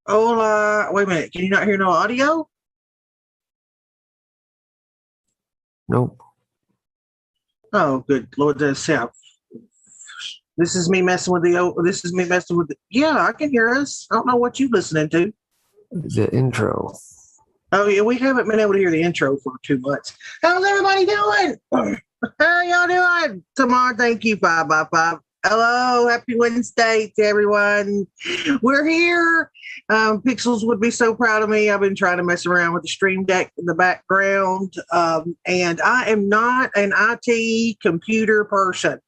Hola. Wait a minute. Can you not hear no audio? Nope. Oh, good Lord, does help. This is me messing with the. This is me messing with the. Yeah, I can hear us. I don't know what you listening to. The intro. Oh yeah, we haven't been able to hear the intro for 2 months. How's everybody doing? How y'all doing? Tomorrow, thank you. 5 by 5. Hello, happy Wednesday to everyone. We're here. Pixels would be so proud of me. I've been trying to mess around with the stream deck in the background. And I am not an IT computer person,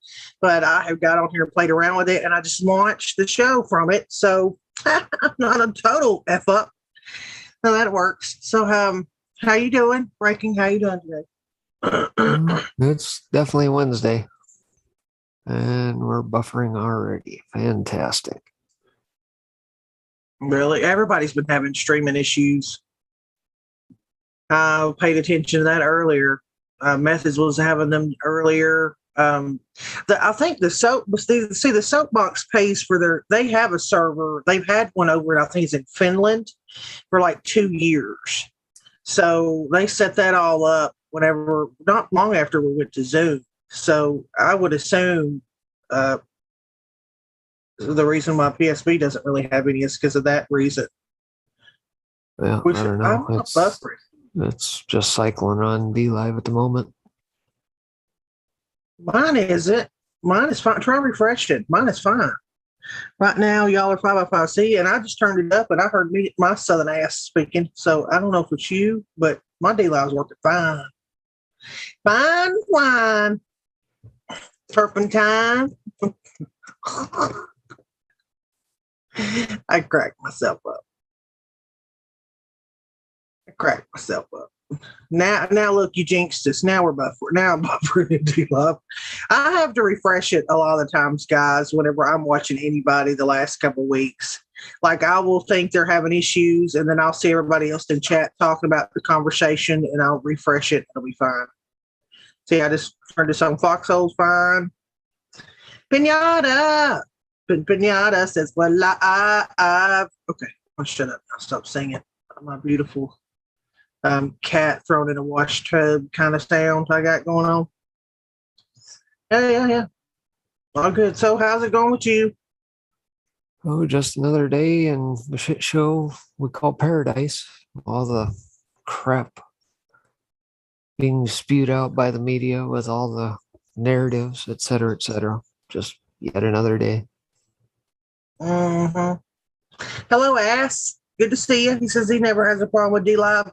but I have got on here and played around with it, and I just launched the show from it. So I'm not a total F up. So that works. So how you doing? Breaking, how you doing today? It's definitely Wednesday. And we're buffering already. Fantastic. Really? Everybody's been having streaming issues. I paid attention to that earlier. Methods was having them earlier. I think the the Soapbox pays for they have a server. They've had one over, I think it's in Finland for like 2 years. So they set that all up whenever, not long after we went to Zoom. So I would assume uh, the reason why PSB doesn't really have any is because of that reason. Yeah, Which I don't I'm know. not buffering. It's just cycling on D Live at the moment. Mine isn't. Mine is fine. Try refreshing. Mine is fine. Right now, y'all are 5 by 5C, and I just turned it up, and I heard my southern ass speaking. So I don't know if it's you, but my D live is working fine. Fine wine. Turpentine. I cracked myself up. Now look, you jinxed us. Now we're buffering. Now I'm buffering into love. I have to refresh it a lot of the times, guys, whenever I'm watching anybody the last couple of weeks. Like I will think they're having issues, and then I'll see everybody else in chat talking about the conversation, and I'll refresh it. It'll be fine. See, I just turned this on. Foxhole's fine. Pinata. Pinata says, well, okay, I'll shut up. I'll stop singing. My beautiful cat thrown in a wash tub kind of sound I got going on. Yeah. All good. So how's it going with you? Oh, just another day in the shit show we call paradise. All the crap being spewed out by the media with all the narratives, et cetera, et cetera. Just yet another day. Mm-hmm. Hello, Ass. Good to see you. He says he never has a problem with D Live.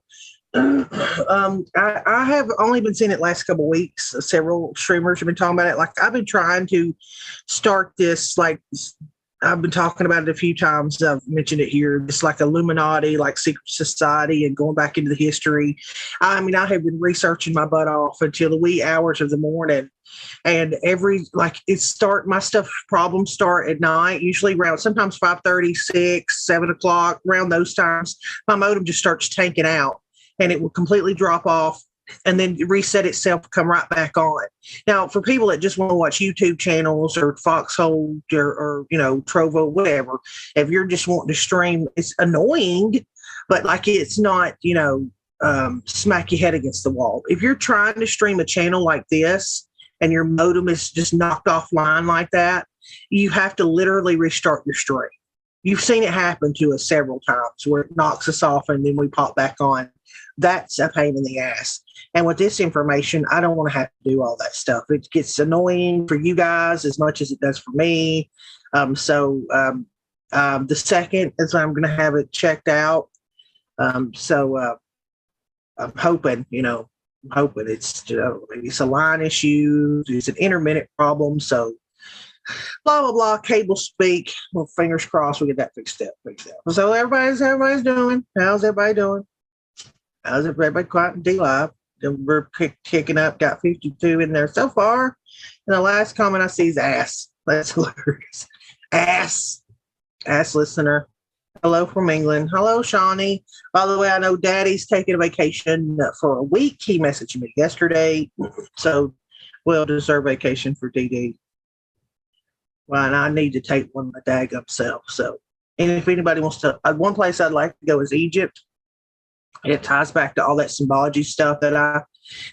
I have only been seeing it last couple of weeks. Several streamers have been talking about it. Like I've been trying to start this. Like I've been talking about it a few times. I've mentioned it here. It's like Illuminati, like secret society, and going back into the history. I mean, I have been researching my butt off until the wee hours of the morning, and my stuff problems start at night, usually around sometimes 5:30, 6, 7 o'clock, around those times. My modem just starts tanking out, and it will completely drop off and then reset itself, come right back on. Now, for people that just want to watch YouTube channels or Foxhole or Trovo, whatever, if you're just wanting to stream, it's annoying, but like it's not, smack your head against the wall. If you're trying to stream a channel like this and your modem is just knocked offline like that, you have to literally restart your stream. You've seen it happen to us several times where it knocks us off and then we pop back on. That's a pain in the ass. And with this information, I don't want to have to do all that stuff. It gets annoying for you guys as much as it does for me. The second is I'm going to have it checked out. I'm hoping, it's a line issue. It's an intermittent problem. So blah blah blah. Cable speak. Well, fingers crossed we get that fixed out. So everybody's doing. How's everybody doing? How's everybody quiet and D Live? We're kicking up. Got 52 in there so far. And the last comment I see is ass. That's hilarious. Ass listener. Hello from England. Hello, Shawnee. By the way, I know Daddy's taking a vacation for a week. He messaged me yesterday. So well-deserved vacation for DD. Well, and I need to take one my daggum self. So And if anybody wants to, one place I'd like to go is Egypt. It ties back to all that symbology stuff that I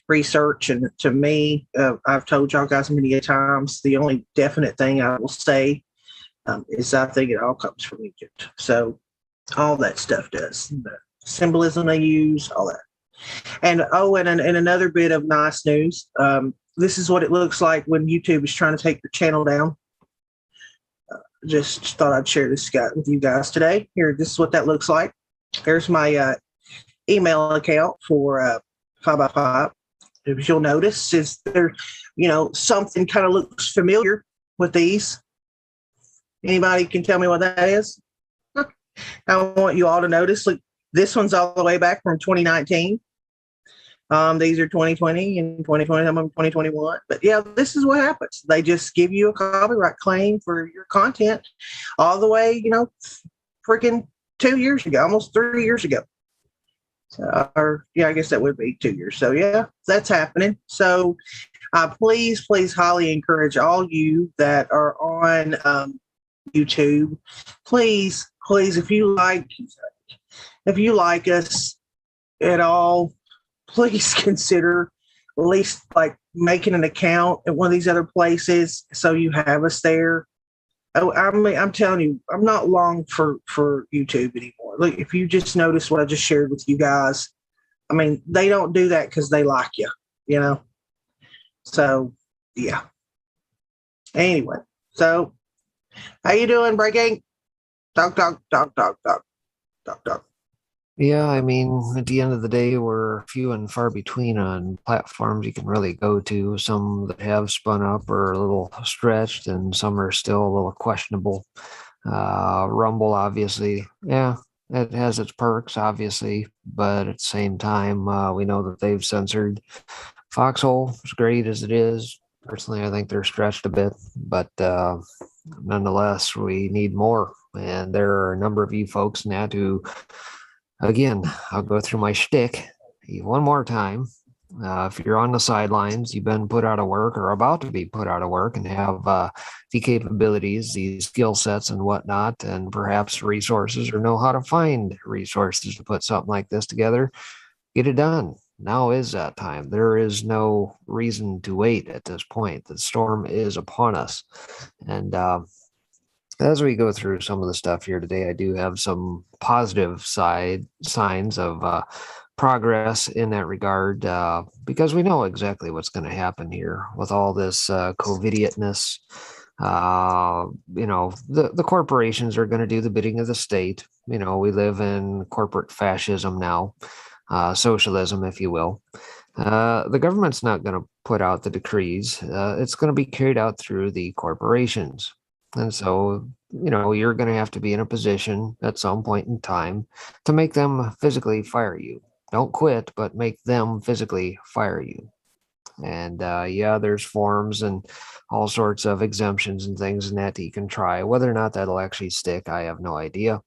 research. And to me, I've told y'all guys many a times, the only definite thing I will say is I think it all comes from Egypt. So all that stuff does. The symbolism they use, all that. And and another bit of nice news. This is what it looks like when YouTube is trying to take your channel down. Just thought I'd share this with you guys today. Here, this is what that looks like. There's my email account for 5x5. If you'll notice, is there, something kind of looks familiar with these. Anybody can tell me what that is? I want you all to notice. Look, this one's all the way back from 2019. These are 2020 and 2020, some of them 2021. But yeah, this is what happens. They just give you a copyright claim for your content all the way, freaking 2 years ago, almost 3 years ago. So, I guess that would be 2 years. So yeah, that's happening. So please highly encourage all you that are on YouTube, please, if you like us at all, please consider at least like making an account at one of these other places so you have us there. I'm telling you, I'm not long for YouTube anymore. Look, if you just notice what I just shared with you guys, I mean, they don't do that because they like you, So, yeah. Anyway, so how you doing, Breaking? Talk. Yeah, I mean, at the end of the day, we're few and far between on platforms you can really go to. Some that have spun up are a little stretched, and some are still a little questionable. Rumble, obviously, yeah, it has its perks, obviously, but at the same time, we know that they've censored Foxhole, as great as it is. Personally, I think they're stretched a bit, but nonetheless, we need more. And there are a number of you folks now who, again, I'll go through my shtick one more time. If you're on the sidelines, you've been put out of work or about to be put out of work and have the capabilities, these skill sets and whatnot, and perhaps resources or know how to find resources to put something like this together, get it done. Now is that time. There is no reason to wait at this point. The storm is upon us. And as we go through some of the stuff here today, I do have some positive signs of progress in that regard, because we know exactly what's going to happen here with all this COVIDiousness. The corporations are going to do the bidding of the state. We live in corporate fascism now, socialism, if you will. The government's not going to put out the decrees. It's going to be carried out through the corporations. And so, you're going to have to be in a position at some point in time to make them physically fire you. Don't quit, but make them physically fire you. And there's forms and all sorts of exemptions and things in that you can try. Whether or not that'll actually stick, I have no idea.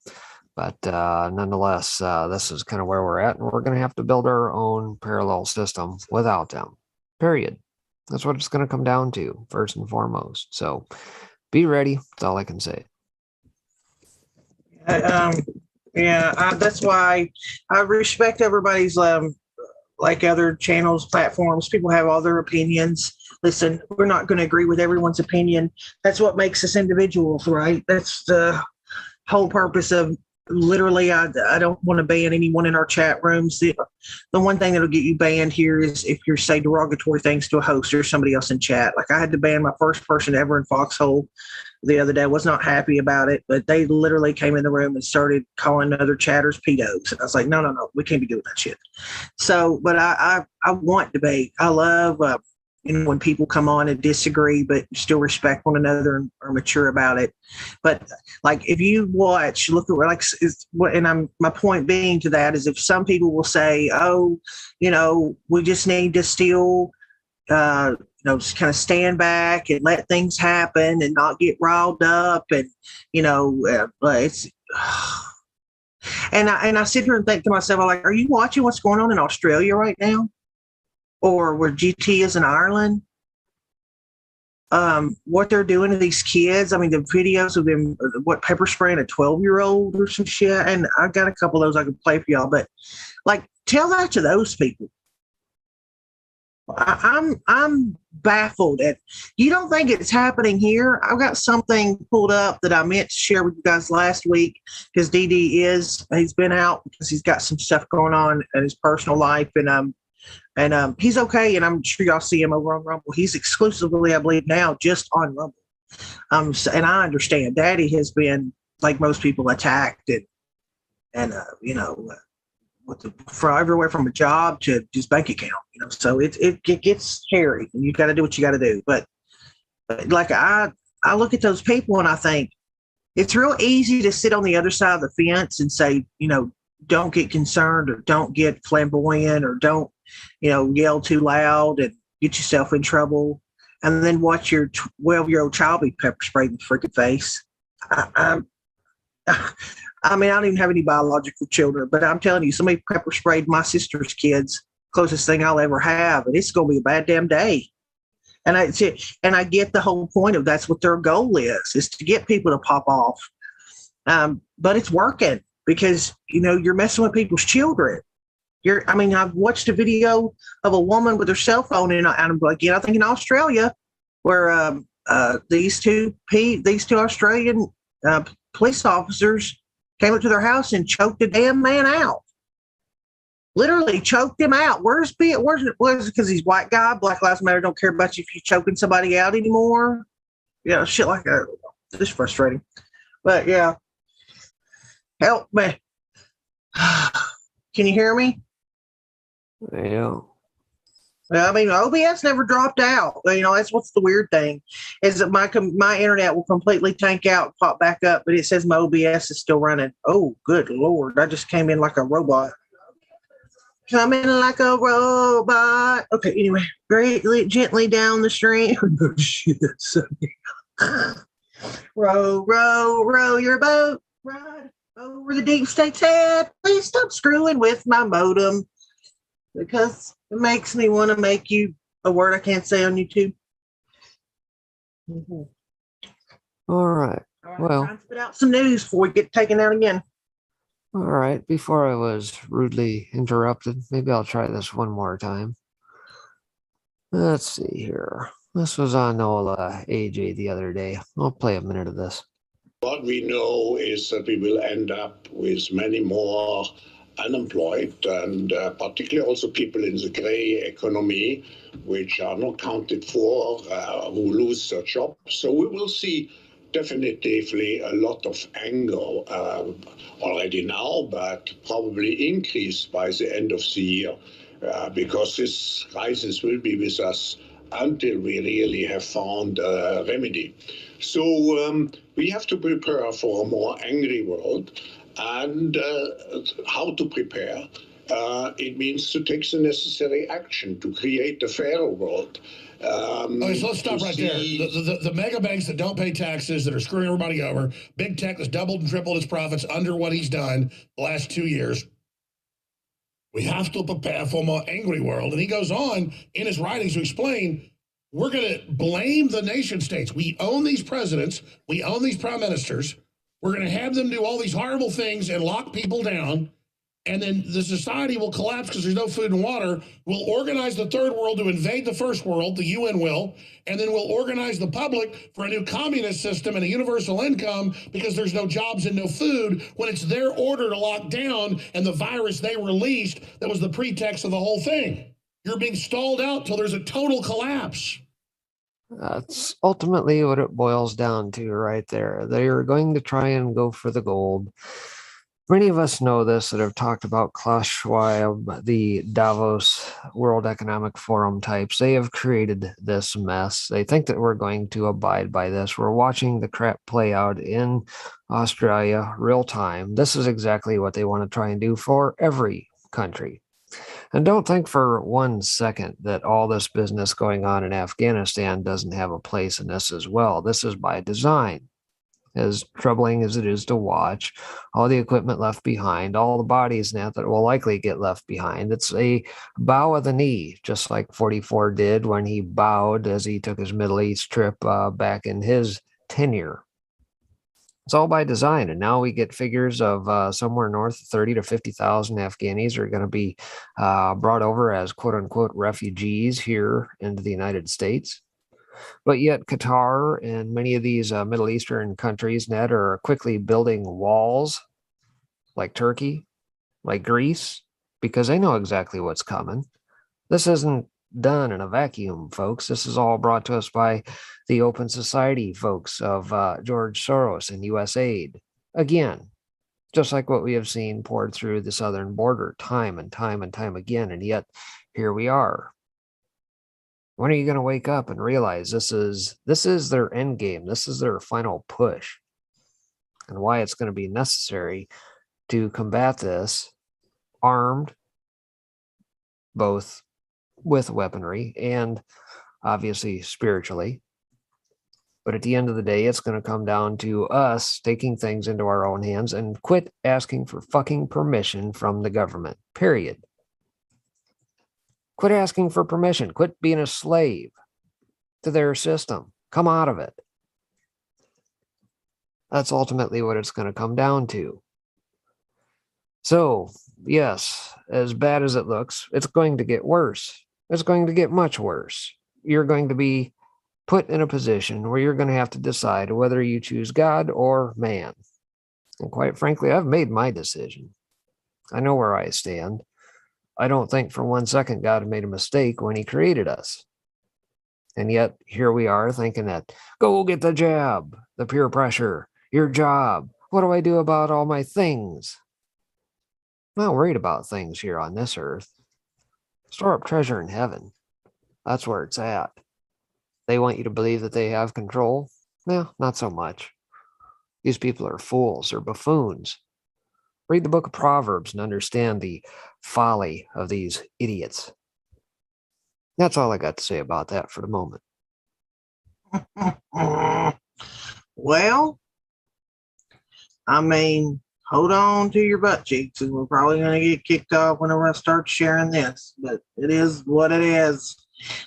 But nonetheless, this is kind of where we're at, and we're going to have to build our own parallel system without them. Period. That's what it's going to come down to, first and foremost. So be ready. That's all I can say. That's why I respect everybody's like other channels, platforms. People have all their opinions. Listen, we're not going to agree with everyone's opinion. That's what makes us individuals, right? That's the whole purpose of literally. I don't want to ban anyone in our chat rooms. The one thing that'll get you banned here is if you say derogatory things to a host or somebody else in chat. Like I had to ban my first person ever in Foxhole the other day. I was not happy about it, but they literally came in the room and started calling other chatters pedos. And I was like, no, we can't be doing that shit. So, but I want debate. I love when people come on and disagree, but still respect one another and are mature about it. But like if you look at my point being to that is if some people will say, we just need to still just kind of stand back and let things happen and not get riled up. And, it's, and I sit here and think to myself, I'm like, are you watching what's going on in Australia right now? Or where GT is in Ireland? what they're doing to these kids. I mean, the videos of them, what, pepper spraying a 12-year-old or some shit. And I got a couple of those I could play for y'all, but like, tell that to those people. I'm baffled at. You don't think it's happening here? I've got something pulled up that I meant to share with you guys last week because he's been out because he's got some stuff going on in his personal life, and he's okay, and I'm sure y'all see him over on Rumble. He's exclusively, I believe, now just on Rumble. And I understand Daddy has been, like most people, attacked and from everywhere from a job to his bank account, so it gets hairy, and you got to do what you got to do. But like I look at those people and I think it's real easy to sit on the other side of the fence and say, don't get concerned or don't get flamboyant or don't, yell too loud and get yourself in trouble, and then watch your 12-year-old child be pepper sprayed in the freaking face. I mean, I don't even have any biological children, but I'm telling you, somebody pepper sprayed my sister's kids, closest thing I'll ever have, and it's going to be a bad damn day. And I get the whole point of that's what their goal is to get people to pop off. But it's working because, you're messing with people's children. I've watched a video of a woman with her cell phone, and I'm like, I think in Australia, where these two Australian police officers came up to their house and choked the damn man out. Literally choked him out. Where's it? Because he's white guy, Black Lives Matter don't care about you if you're choking somebody out anymore. Shit like that. It's frustrating. But yeah. Help me. Can you hear me? Yeah. I mean, OBS never dropped out. That's what's the weird thing is that my internet will completely tank out, pop back up, but it says my OBS is still running. Oh, good Lord. I just came in like a robot. Coming like a robot. Okay, anyway, very gently down the stream. Oh, shit. Row, row, row your boat. Right over the deep state's head. Please stop screwing with my modem because it makes me want to make you a word I can't say on YouTube. Mm-hmm. All right. Well, try and spit out some news before we get taken out again. All right. Before I was rudely interrupted, maybe I'll try this one more time. Let's see here. This was on AJ the other day. I'll play a minute of this. What we know is that we will end up with many more unemployed and particularly also people in the gray economy, which are not counted for, who lose their jobs. So we will see definitively a lot of anger already now, but probably increased by the end of the year because this crisis will be with us until we really have found a remedy. So we have to prepare for a more angry world. And how to prepare? It means to take the necessary action to create a fairer world. Okay, so let's stop right there. The mega banks that don't pay taxes, that are screwing everybody over, big tech that's doubled and tripled its profits under what he's done the last 2 years. We have to prepare for a more angry world. And he goes on in his writings to explain, we're going to blame the nation states. We own these presidents. We own these prime ministers. We're going to have them do all these horrible things and lock people down. And then the society will collapse because there's no food and water. We'll organize the third world to invade the first world, the UN will, and then we'll organize the public for a new communist system and a universal income because there's no jobs and no food when it's their order to lock down and the virus they released that was the pretext of the whole thing. You're being stalled out till there's a total collapse. That's ultimately what it boils down to right there. They are going to try and go for the gold. Many of us know this that have talked about Klaus Schwab, the Davos World Economic Forum types. They have created this mess. They think that we're going to abide by this. We're watching the crap play out in Australia real time. This is exactly what they want to try and do for every country. And don't think for 1 second that all this business going on in Afghanistan doesn't have a place in this as well. This is by design. as troubling as it is to watch, all the equipment left behind, all the bodies now that will likely get left behind. It's a bow of the knee, just like 44 did when he bowed as he took his Middle East trip back in his tenure. It's all by design, and now we get figures of somewhere north of 30 to 50,000 Afghanis are going to be brought over as quote-unquote refugees here into the United States. But yet Qatar and many of these Middle Eastern countries, Ned, are quickly building walls like Turkey, like Greece, because they know exactly what's coming. This isn't done in a vacuum, folks. This is all brought to us by the Open Society folks of George Soros and USAID. Again, just like what we have seen poured through the southern border time and time and time again, and yet here we are. When are you going to wake up and realize this is their end game? This is their final push, and why it's going to be necessary to combat this armed, both with weaponry and obviously spiritually. But at the end of the day, it's going to come down to us taking things into our own hands and quit asking for fucking permission from the government, period. Quit asking for permission. Quit being a slave to their system. Come out of it. That's ultimately what it's going to come down to. So, yes, as bad as it looks, it's going to get worse. It's going to get much worse. You're going to be put in a position where you're going to have to decide whether you choose God or man. And quite frankly, I've made my decision. I know where I stand. I don't think for 1 second God made a mistake when he created us. And yet, here we are thinking that, go get the jab, the peer pressure, your job. What do I do about all my things? I'm not worried about things here on this earth. Store up treasure in heaven. That's where it's at. They want you to believe that they have control? No, not so much. These people are fools or buffoons. Read the book of Proverbs and understand the folly of these idiots. That's all I got to say about that for the moment. Well, I mean, hold on to your butt cheeks, and we're probably going to get kicked off whenever I start sharing this, but it is what it is.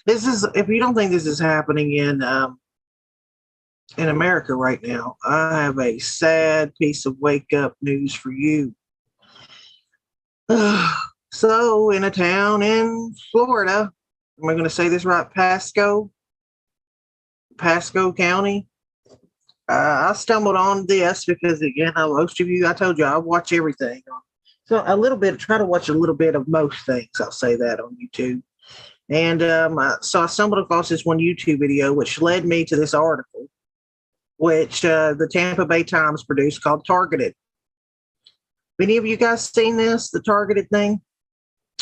This is, if you don't think this is happening in America right now, I have a sad piece of wake up news for you. So, in a town in Florida, am I going to say this right? Pasco County. I stumbled on this because, again, most of you, I told you, I watch everything. So try to watch a little bit of most things. I'll say that on YouTube. And so I stumbled across this one YouTube video, which led me to this article, which the Tampa Bay Times produced called Targeted. Any of you guys seen this, the Targeted thing?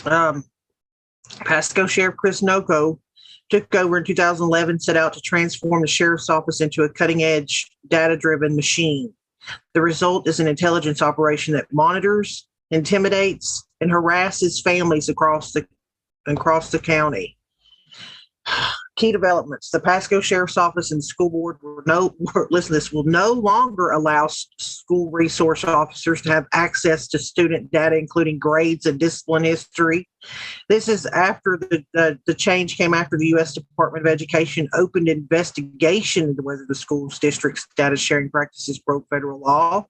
Pasco Sheriff Chris Noco took over in 2011, set out to transform the sheriff's office into a cutting-edge, data-driven machine. The result is an intelligence operation that monitors, intimidates, and harasses families across the county. Key developments. The Pasco Sheriff's Office and the school board will no longer allow school resource officers to have access to student data, including grades and discipline history. This is after the change came after the U.S. Department of Education opened investigation into whether the school's district's data sharing practices broke federal law.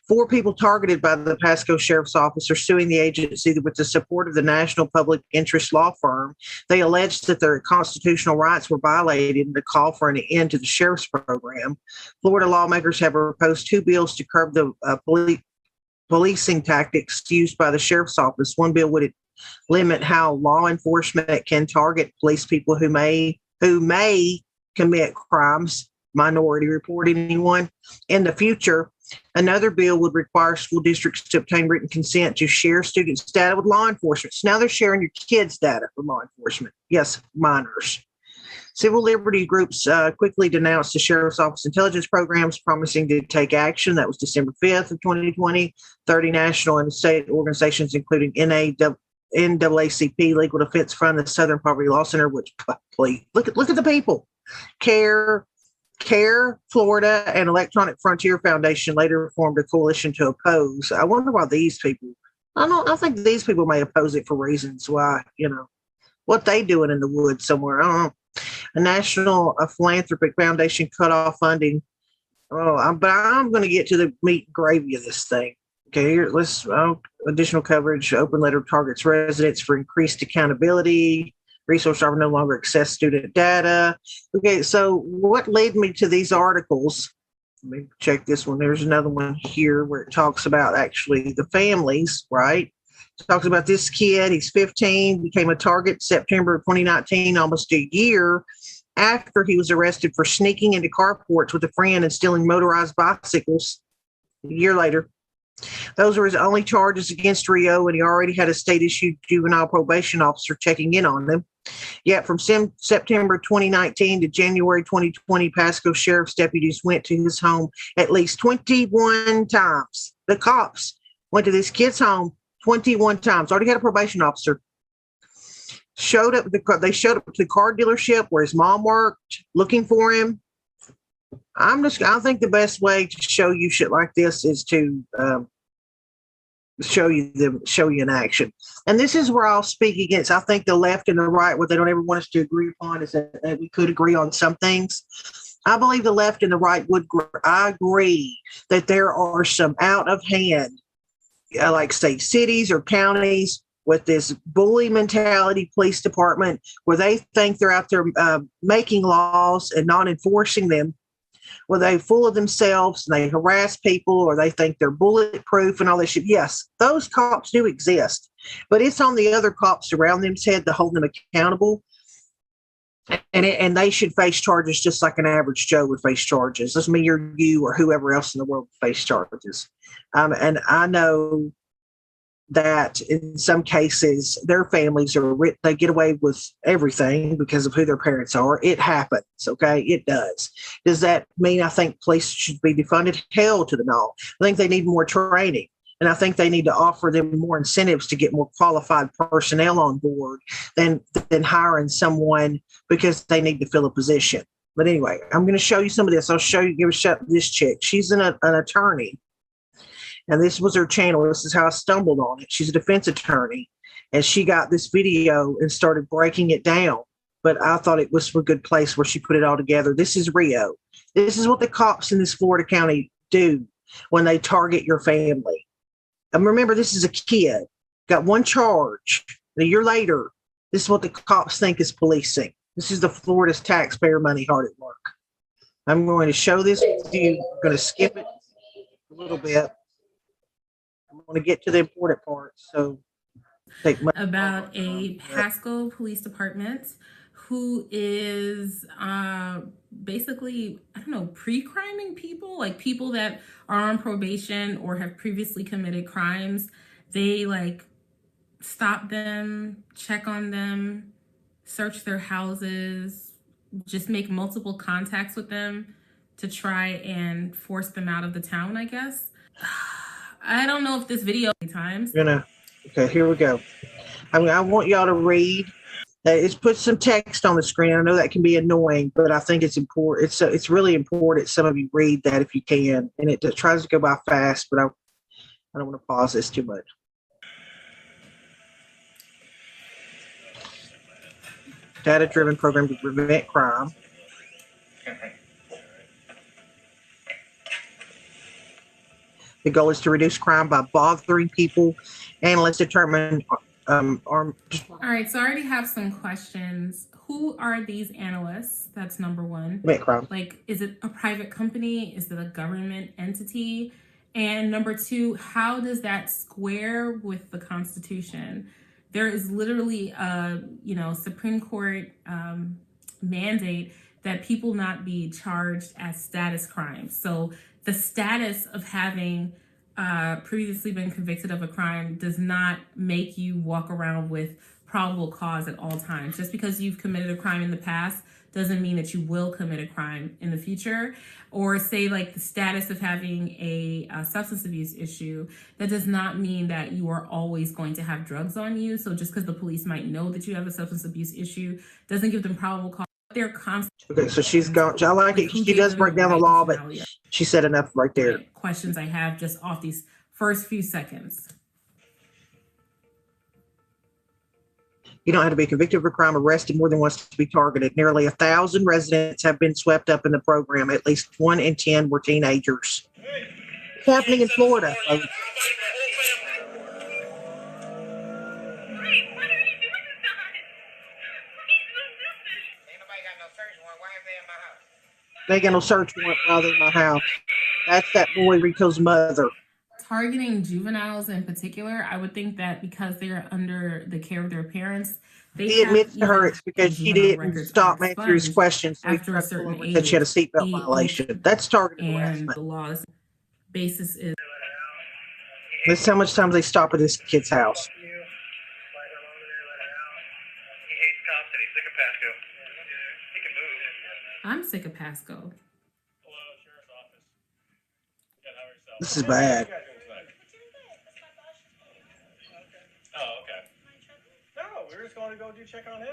4 people targeted by the Pasco Sheriff's Office are suing the agency with the support of the National Public Interest Law Firm. They alleged that their constitutional rights were violated and to call for an end to the sheriff's program. Florida lawmakers have proposed 2 bills to curb the policing tactics used by the sheriff's office. One bill would limit how law enforcement can target police people who may commit crimes, minority report anyone, in the future. Another bill would require school districts to obtain written consent to share students' data with law enforcement. So now they're sharing your kids' data with law enforcement. Yes, minors. Civil liberty groups quickly denounced the Sheriff's Office intelligence programs, promising to take action. That was December 5th of 2020. 30 national and state organizations, including NAACP, Legal Defense Fund, the Southern Poverty Law Center, which, please, look at the people. CARE, CARE Florida and Electronic Frontier Foundation later formed a coalition to oppose. I wonder why these people. I think these people may oppose it for reasons why, what they doing in the woods somewhere. I don't know. A National Philanthropic Foundation cut off funding. But I'm going to get to the meat and gravy of this thing. Okay, here, let's additional coverage. Open letter targets residents for increased accountability. Resource officer no longer access student data. Okay, so what led me to these articles? Let me check this one. There's another one here where it talks about actually the families, right? It talks about this kid. He's 15, became a target September of 2019, almost a year after he was arrested for sneaking into carports with a friend and stealing motorized bicycles. A year later. Those were his only charges against Rio, and he already had a state-issued juvenile probation officer checking in on them. Yet from September 2019 to January 2020, Pasco Sheriff's deputies went to his home at least 21 times. The cops went to this kid's home 21 times. Already had a probation officer. They showed up to the car dealership where his mom worked, looking for him. I think the best way to show you shit like this is to show you in action. And this is where I'll speak against, I think, the left and the right, what they don't ever want us to agree upon is that we could agree on some things. I believe the left and the right I agree that there are some out of hand, like say cities or counties with this bully mentality police department where they think they're out there making laws and not enforcing them, where they're full of themselves and they harass people or they think they're bulletproof and all this shit. Yes, those cops do exist, but it's on the other cops around them's head to hold them accountable. And they should face charges just like an average Joe would face charges. Doesn't mean you or whoever else in the world would face charges. And I know that in some cases their families they get away with everything because of who their parents are. It happens. Okay. It does. Does that mean I think police should be defunded? Hell to the no. I think they need more training, and I think they need to offer them more incentives to get more qualified personnel on board than hiring someone because they need to fill a position. But anyway, I'm going to show you some of this. I'll give a shot this chick. She's an attorney. And this was her channel. This is how I stumbled on it. She's a defense attorney, and she got this video and started breaking it down. But I thought it was a good place where she put it all together. This is Rio. This is what the cops in this Florida county do when they target your family. And remember, this is a kid. Got one charge. A year later, this is what the cops think is policing. This is the Florida's taxpayer money hard at work. I'm going to show this with you. I'm going to skip it a little bit. I'm going to get to the important parts. So, about a Pasco Police Department who is basically, pre-criming people, like people that are on probation or have previously committed crimes. They stop them, check on them, search their houses, just make multiple contacts with them to try and force them out of the town, I guess. I don't know if this video times. Okay, here we go. I want y'all to read. It's put some text on the screen. I know that can be annoying, but I think it's important. It's really important some of you read that if you can. And it tries to go by fast, but I don't want to pause this too much. Data-driven program to prevent crime. The goal is to reduce crime by bothering people. Analysts determine All right, so I already have some questions. Who are these analysts? That's number one. Crime. Is it a private company? Is it a government entity? And number two, how does that square with the Constitution? There is literally a Supreme Court mandate that people not be charged as status crimes. So the status of having previously been convicted of a crime does not make you walk around with probable cause at all times. Just because you've committed a crime in the past doesn't mean that you will commit a crime in the future. Or say the status of having a substance abuse issue, that does not mean that you are always going to have drugs on you. So just because the police might know that you have a substance abuse issue doesn't give them probable cause. their constitution. Okay, so she's gone. I like it. She does break down the law, but she said enough right there. Questions I have just off these first few seconds. You don't have to be convicted of a crime, arrested more than once to be targeted. Nearly 1,000 residents have been swept up in the program. At least 1 in 10 were teenagers. It's happening in Florida. They got no search warrant while they're in my house. That's that boy Rico's mother. Targeting juveniles in particular, I would think that because they're under the care of their parents, he admits to her it's because she didn't stop answering his questions. So after a certain age, that she had a seatbelt violation. That's targeted harassment. The law's basis is. This is how much time they stop at this kid's house. I'm sick of Pasco. This is bad. Oh, okay. No, we were just going to go check on him.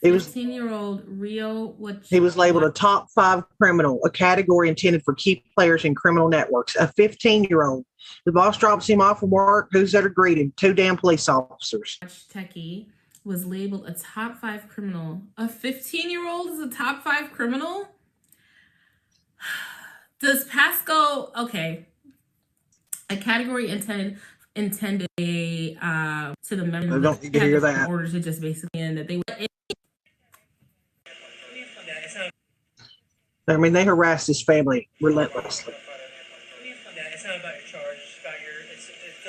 He was 15-year-old Rio. He was labeled a top 5 criminal, a category intended for key players in criminal networks. A 15-year-old. The boss drops him off from work. Who's there to greet him? 2 damn police officers. Techie was labeled a top 5 criminal. A 15-year-old is a top 5 criminal? Does Pasco, okay, a category intended a to the members. I don't need to hear that. In order to just basically end that they would. I mean, they harassed his family relentlessly. It's not about your charge. It's about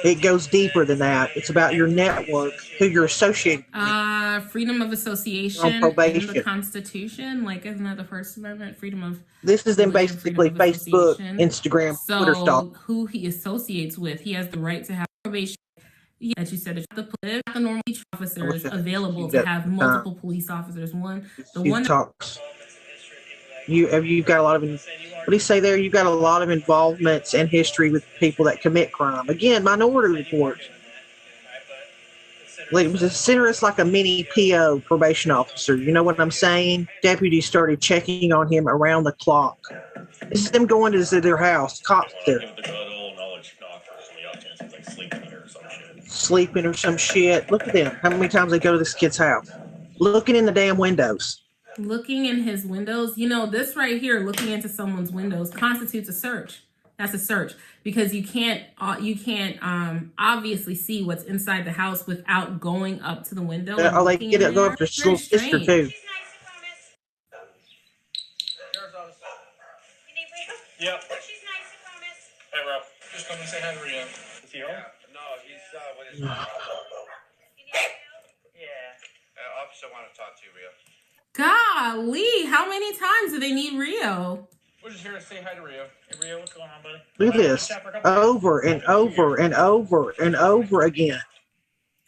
your. It goes deeper than that. It's about your network, who you're associated with. Freedom of association on probation. In the Constitution, like isn't that the First Amendment? Freedom of. This is then basically Facebook, Instagram, Twitter stuff. Who he associates with, he has the right to have probation. As you said, the normal police officers available to have multiple police officers. Talks. You've got a lot of. What do you say there? You've got a lot of involvements and history with people that commit crime. Again, Minority Report. The center is like a mini PO, probation officer. You know what I'm saying? Deputies started checking on him around the clock. This is them going to their house. Cops there. Sleeping or some shit. Look at them. How many times they go to this kid's house? Looking in the damn windows. Looking in his windows. You know, this right here, looking into someone's windows, constitutes a search. That's a search because you can't obviously see what's inside the house without going up to the window. Oh, they get it. Go up to his little sister too. Yep. She's nice, I promise. Hey, bro. Just come and say hi to Rio. Is he home? No, he's with his mom. Yeah. Officer want to talk to you, Rio. Golly, how many times do they need Rio? We're just here to say hi to Rio. Hey, Rio, what's going on, buddy? Look at this. Over and over and over and over again.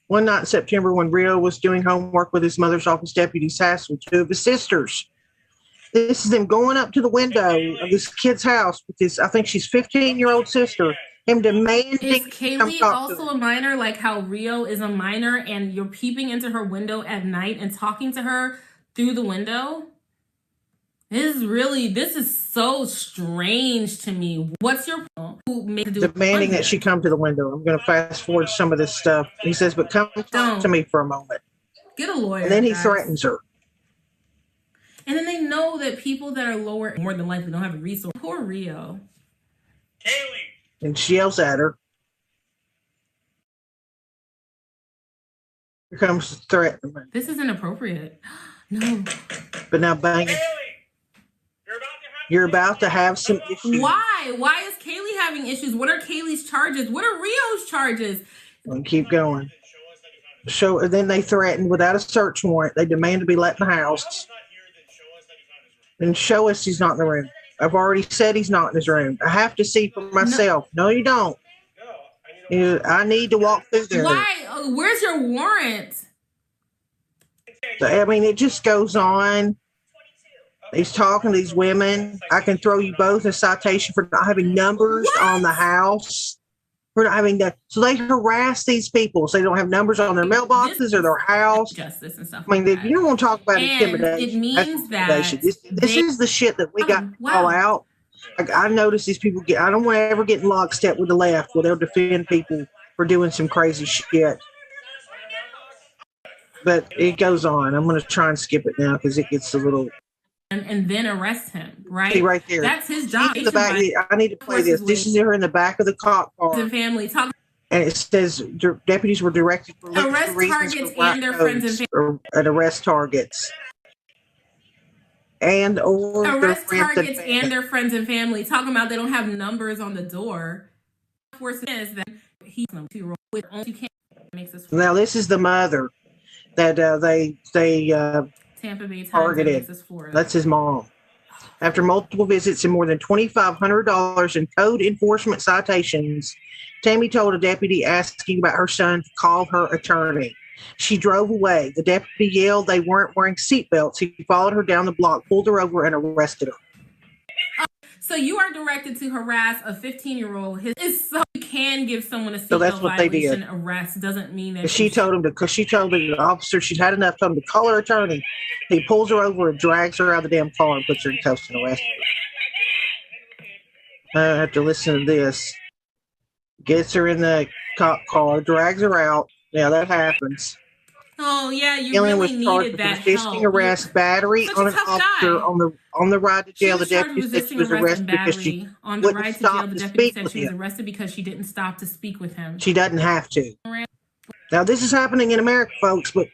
One night in September when Rio was doing homework with his mother's office deputies, hassled 2 of his sisters. This is them going up to the window of this kid's house with his, I think she's 15-year-old sister, him demanding. Is Kaylee also a minor, like how Rio is a minor and you're peeping into her window at night and talking to her through the window? This is so strange to me. What's your who made demanding that she come to the window? I'm going to fast forward some of this stuff. He says, but come talk to me for a moment. Get a lawyer. And then he threatens her. And then they know that people that are lower more than likely don't have a resource. Poor Rio. Kaylee. And she yells at her. Here comes the threat. This is inappropriate. No. But now bang. You're about to have some issues. Why? Why is Kaylee having issues? What are Kaylee's charges? What are Rio's charges? And keep going. And then they threaten without a search warrant. They demand to be let in the house. And show us he's not in the room. I've already said he's not in his room. I have to see for myself. No, you don't. I need to walk through there. Why? Where's your warrant? So, I mean, it just goes on. He's talking to these women. I can throw you both a citation for not having numbers on the house. So they harass these people. So they don't have numbers on their mailboxes or their house. Justice and stuff. I mean, like you don't want to talk about and intimidation. It means That's intimidation. that This is the shit that we got to call out. Like, I notice these people I don't want to ever get in lockstep with the left where they'll defend people for doing some crazy shit. But it goes on. I'm going to try and skip it now because it gets a little. And then arrest him, right? See right there. That's his job. In the back, I need to play this. This is her in the back of the cop car. The family talk. And it says deputies were directed to arrest targets and their friends and family. At arrest targets. Arrest targets and their friends and family. Talking about they don't have numbers on the door. Worse is that he's with only two cameras. Now this is the mother that they Tampa Bay targeted. That's his mom. After multiple visits and more than $2,500 in code enforcement citations, Tammy told a deputy asking about her son to call her attorney. She drove away. The deputy yelled they weren't wearing seatbelts. He followed her down the block, pulled her over, and arrested her. So you are directed to harass a 15-year-old. So you can give someone a seatbelt violation. Arrest doesn't mean that she told him to, because she told the officer she'd had enough, told him to call her attorney. He pulls her over and drags her out of the damn car and puts her in cuffs and arrests her. I have to listen to this. Gets her in the cop car, drags her out. Yeah, that happens. Oh yeah, you really needed that resisting arrest, battery on an officer on the ride to jail. The deputy said she was arrested because she on the ride to jail. The deputy said she was arrested because she didn't stop to speak with him. She doesn't have to. Now this is happening in America, folks, but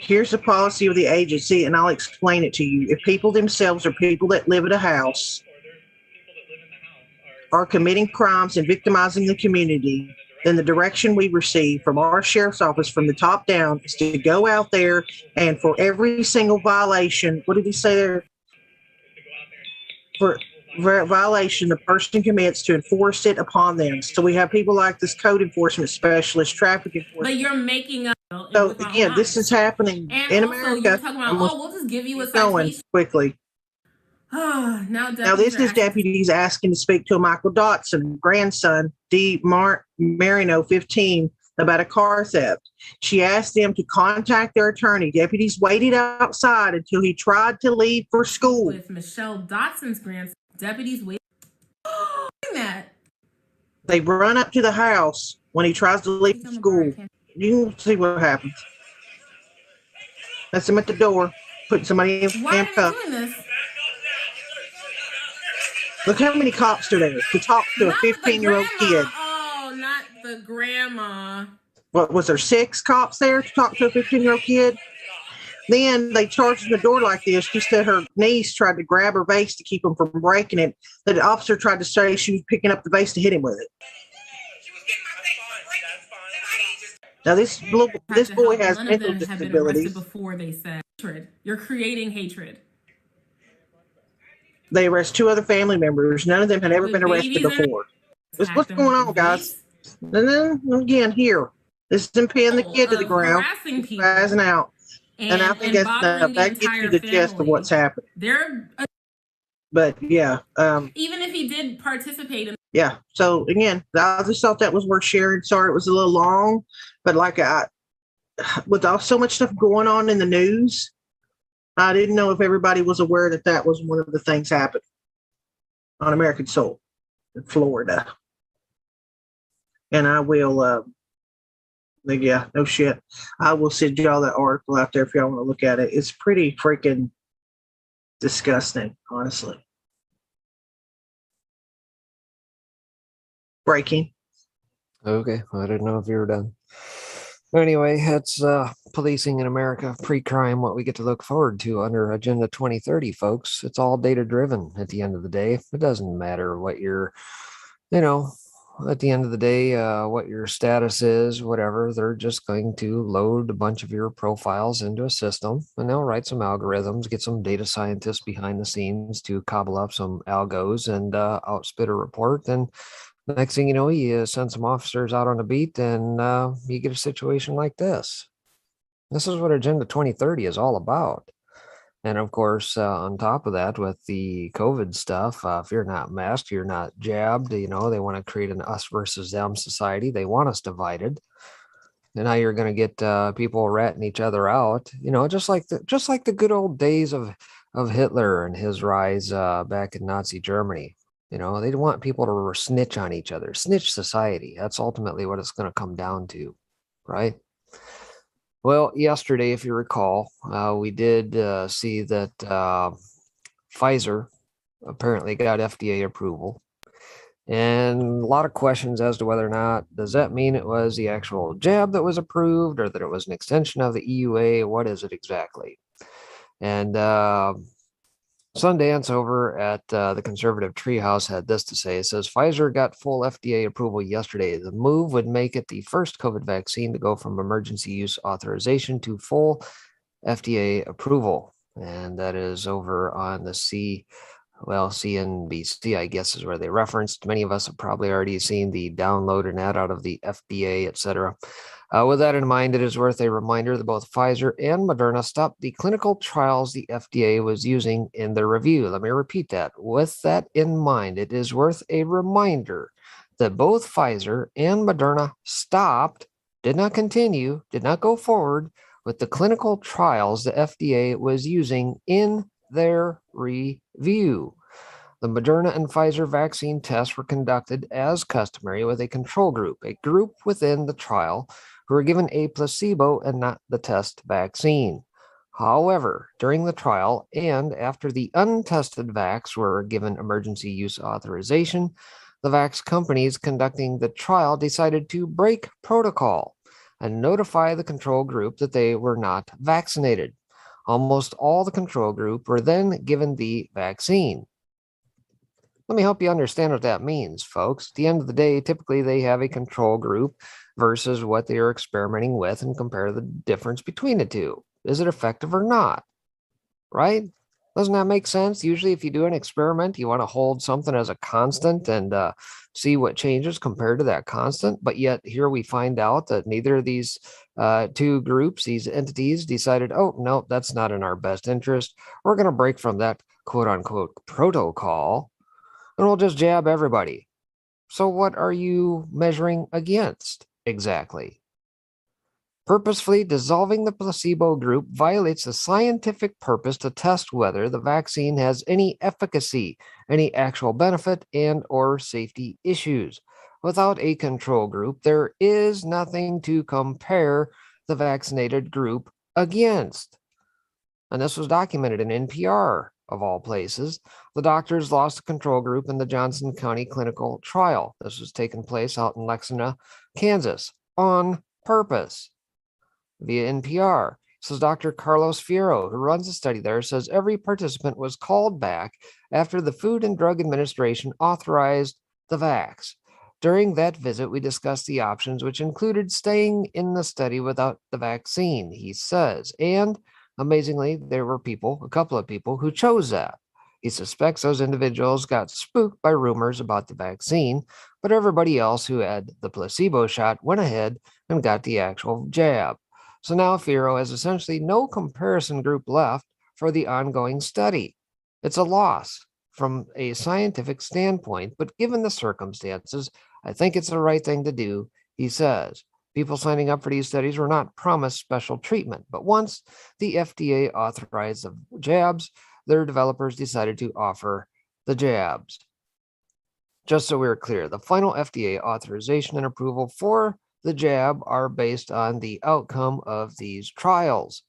here's the policy of the agency, and I'll explain it to you. If people themselves or people that live at a house are committing crimes and victimizing the community, then the direction we receive from our sheriff's office from the top down is to go out there and for every single violation, what did he say there? For violation the person commits, to enforce it upon them. So we have people like this code enforcement specialist, traffic enforcement. But you're making up. So again, this is happening in America. You're talking about, we'll just give you a citation. Quickly. Now this is deputies asking to speak to a Michael Dotson grandson, D. Marino, 15, about a car theft. She asked them to contact their attorney. Deputies waited outside until he tried to leave for school. With Michelle Dotson's grandson, deputies waited. That. They run up to the house when he tries to leave for school. You can see what happens. That's him at the door, putting somebody in handcuffs. Why are they doing this? Look how many cops are there to talk to a 15-year-old kid. Oh, not the grandma. What was there, 6 cops there to talk to a 15-year-old kid? Then they charged the door like this. She said her niece tried to grab her vase to keep him from breaking it. The officer tried to say she was picking up the vase to hit him with it. Now this boy has mental disabilities. Before they said hatred. You're creating hatred. They arrest 2 other family members. None of them had ever been arrested before. What's going on, guys? And then again, here, this is them pinning the kid to the ground, passing out. And I think that gets you the gist of what's happening. But yeah, even if he did participate in. Yeah. So again, I just thought that was worth sharing. Sorry, it was a little long, but with so much stuff going on in the news, I didn't know if everybody was aware that was one of the things happening on American soil in Florida. And I will, yeah, no shit. I will send y'all that article out there if y'all want to look at it. It's pretty freaking disgusting, honestly. Breaking. Okay, I didn't know if you were done. Anyway, it's policing in America, pre-crime, what we get to look forward to under Agenda 2030, folks. It's all data-driven at the end of the day. It doesn't matter what your, at the end of the day, what your status is, whatever. They're just going to load a bunch of your profiles into a system, and they'll write some algorithms, get some data scientists behind the scenes to cobble up some algos and outspit a report. And the next thing you know, you send some officers out on a beat, and you get a situation like this. This is what Agenda 2030 is all about. And of course, on top of that, with the COVID stuff, if you're not masked, you're not jabbed. They want to create an us versus them society. They want us divided. And now you're going to get people ratting each other out. Just like the good old days of Hitler and his rise back in Nazi Germany. They want people to snitch on each other. Snitch society. That's ultimately what it's going to come down to, right? Well, yesterday, if you recall, we did see that Pfizer apparently got FDA approval, and a lot of questions as to whether or not, does that mean it was the actual jab that was approved, or that it was an extension of the EUA? What is it exactly? And Sundance over at the Conservative Treehouse had this to say. It says, Pfizer got full FDA approval yesterday. The move would make it the first COVID vaccine to go from emergency use authorization to full FDA approval. And that is over on the CNBC, I guess, is where they referenced. Many of us have probably already seen the download and ad out of the FDA, etc. With that in mind, it is worth a reminder that both Pfizer and Moderna stopped the clinical trials the FDA was using in their review. Let me repeat that. With that in mind, it is worth a reminder that both Pfizer and Moderna stopped, did not continue, did not go forward with the clinical trials the FDA was using in their review. The Moderna and Pfizer vaccine tests were conducted as customary with a control group, a group within the trial who were given a placebo and not the test vaccine. However, during the trial and after the untested vax were given emergency use authorization, the vax companies conducting the trial decided to break protocol and notify the control group that they were not vaccinated. Almost all the control group were then given the vaccine. Let me help you understand what that means, folks. At the end of the day, typically they have a control group versus what they are experimenting with and compare the difference between the two. Is it effective or not? Right? Doesn't that make sense? Usually, if you do an experiment, you want to hold something as a constant and see what changes compared to that constant. But yet, here we find out that neither of these two groups, these entities, decided, oh, no, that's not in our best interest. We're going to break from that quote unquote protocol and we'll just jab everybody. So, what are you measuring against exactly? Purposefully dissolving the placebo group violates the scientific purpose to test whether the vaccine has any efficacy, any actual benefit, and or safety issues. Without a control group, there is nothing to compare the vaccinated group against. And this was documented in NPR, of all places. The doctors lost the control group in the Johnson County clinical trial. This was taking place out in Lexington, Kansas, on purpose. Via NPR. Says Dr. Carlos Fierro, who runs the study there, says every participant was called back after the Food and Drug Administration authorized the vax. During that visit, we discussed the options, which included staying in the study without the vaccine, he says. And amazingly, there were a couple of people who chose that. He suspects those individuals got spooked by rumors about the vaccine, but everybody else who had the placebo shot went ahead and got the actual jab. So now Fierro has essentially no comparison group left for the ongoing study. It's a loss from a scientific standpoint, but given the circumstances, I think it's the right thing to do, he says. People signing up for these studies were not promised special treatment, but once the FDA authorized the jabs, their developers decided to offer the jabs. Just so we're clear, the final FDA authorization and approval for the jab are based on the outcome of these trials.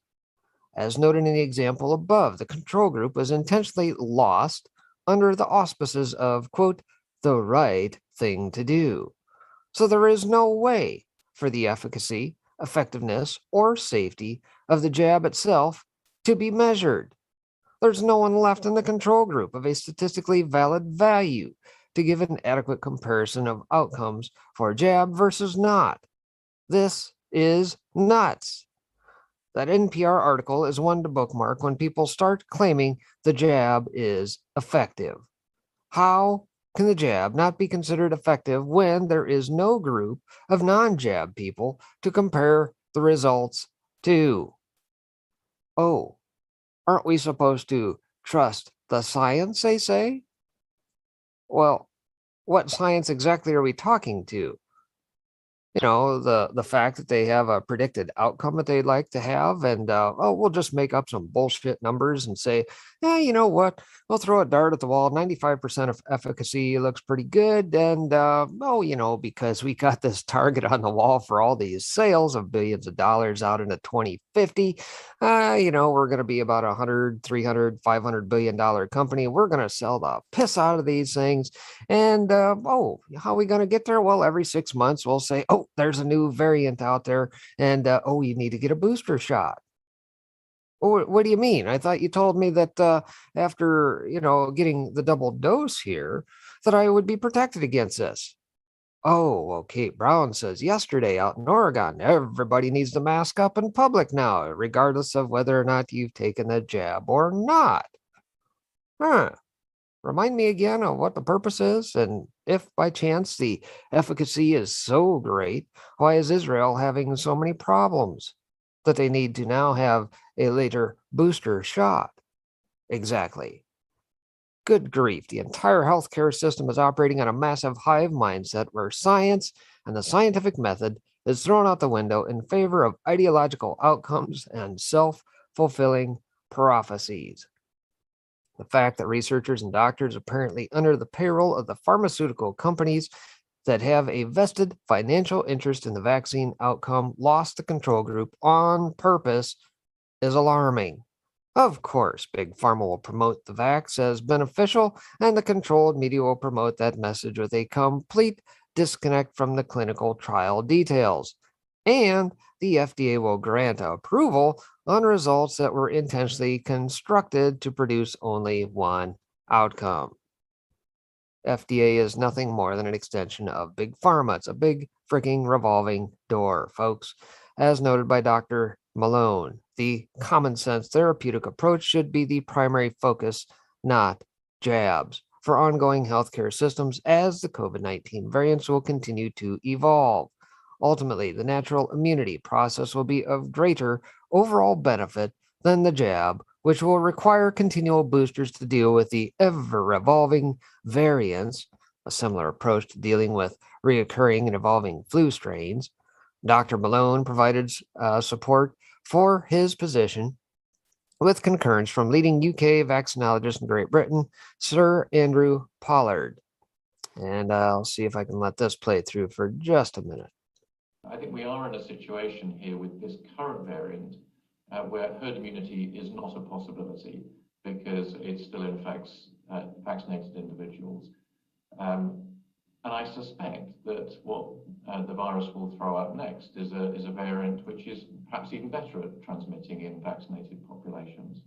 As noted in the example above, the control group was intentionally lost under the auspices of, quote, the right thing to do. So there is no way for the efficacy, effectiveness, or safety of the jab itself to be measured. There's no one left in the control group of a statistically valid value to give an adequate comparison of outcomes for a jab versus not. This is nuts. That NPR article is one to bookmark when people start claiming the jab is effective. How can the jab not be considered effective when there is no group of non-jab people to compare the results to? Oh, Aren't we supposed to trust the science, they say? Well, what science exactly are we talking to? The fact that they have a predicted outcome that they'd like to have, and we'll just make up some bullshit numbers and say, yeah, you know what, we'll throw a dart at the wall. 95% of efficacy looks pretty good, and because we got this target on the wall for all these sales of billions of dollars out into 2050, we're going to be about 100, 300, 500 billion dollar company. We're going to sell the piss out of these things. And how are we going to get there? Well, every 6 months we'll say, oh, there's a new variant out there, and you need to get a booster shot. What do you mean? I thought you told me that after getting the double dose here, that I would be protected against this. Oh, well, Kate Brown says yesterday out in Oregon, everybody needs to mask up in public now, regardless of whether or not you've taken the jab or not. Huh. Remind me again of what the purpose is, and if by chance the efficacy is so great, why is Israel having so many problems that they need to now have a later booster shot? Exactly. Good grief, the entire healthcare system is operating on a massive hive mindset where science and the scientific method is thrown out the window in favor of ideological outcomes and self-fulfilling prophecies. The fact that researchers and doctors apparently under the payroll of the pharmaceutical companies that have a vested financial interest in the vaccine outcome lost the control group on purpose is alarming. Of course, Big Pharma will promote the vax as beneficial, and the controlled media will promote that message with a complete disconnect from the clinical trial details. And the FDA will grant approval on results that were intentionally constructed to produce only one outcome. FDA is nothing more than an extension of Big Pharma. It's a big freaking revolving door, folks. As noted by Dr. Malone, the common sense therapeutic approach should be the primary focus, not jabs, for ongoing healthcare systems as the COVID-19 variants will continue to evolve. Ultimately, the natural immunity process will be of greater overall benefit than the jab, which will require continual boosters to deal with the ever-evolving variants, a similar approach to dealing with reoccurring and evolving flu strains. Dr. Malone provided support for his position with concurrence from leading UK vaccinologist in Great Britain, Sir Andrew Pollard. And I'll see if I can let this play through for just a minute. I think we are in a situation here with this current variant where herd immunity is not a possibility because it still infects vaccinated individuals. And I suspect that what the virus will throw up next is a variant which is perhaps even better at transmitting in vaccinated populations.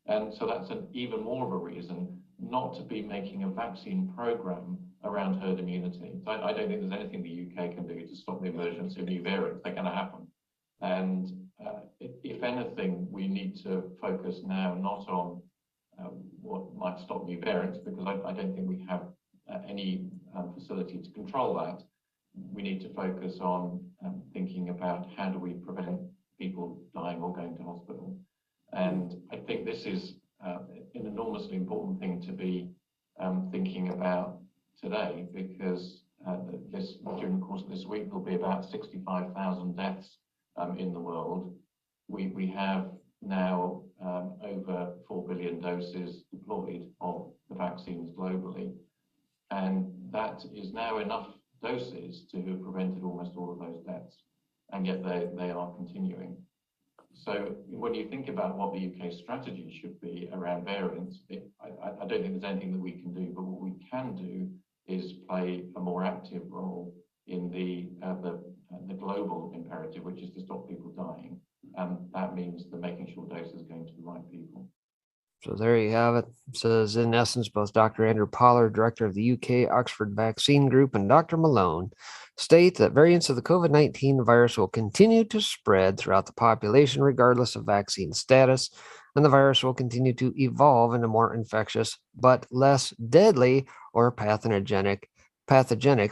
And so that's even more of a reason not to be making a vaccine program around herd immunity. So I don't think there's anything the UK can do to stop the emergence of new variants. They're going to happen. And if anything, we need to focus now not on what might stop new variants, because I don't think we have any facility to control that. We need to focus on thinking about how do we prevent people dying or going to hospital. And I think this is an enormously important thing to be thinking about today, because during the course of this week, there'll be about 65,000 deaths in the world. We have now over 4 billion doses deployed of the vaccines globally. And that is now enough doses to have prevented almost all of those deaths. And yet they are continuing. So when you think about what the UK strategy should be around variants, I don't think there's anything that we can do, but what we can do is play a more active role in the global imperative, which is to stop people dying. And that means that making sure doses are going to the right people. So there you have it. It says, in essence, both Dr. Andrew Pollard, director of the UK Oxford Vaccine Group, and Dr. Malone state that variants of the COVID-19 virus will continue to spread throughout the population regardless of vaccine status, and the virus will continue to evolve into more infectious but less deadly or pathogenic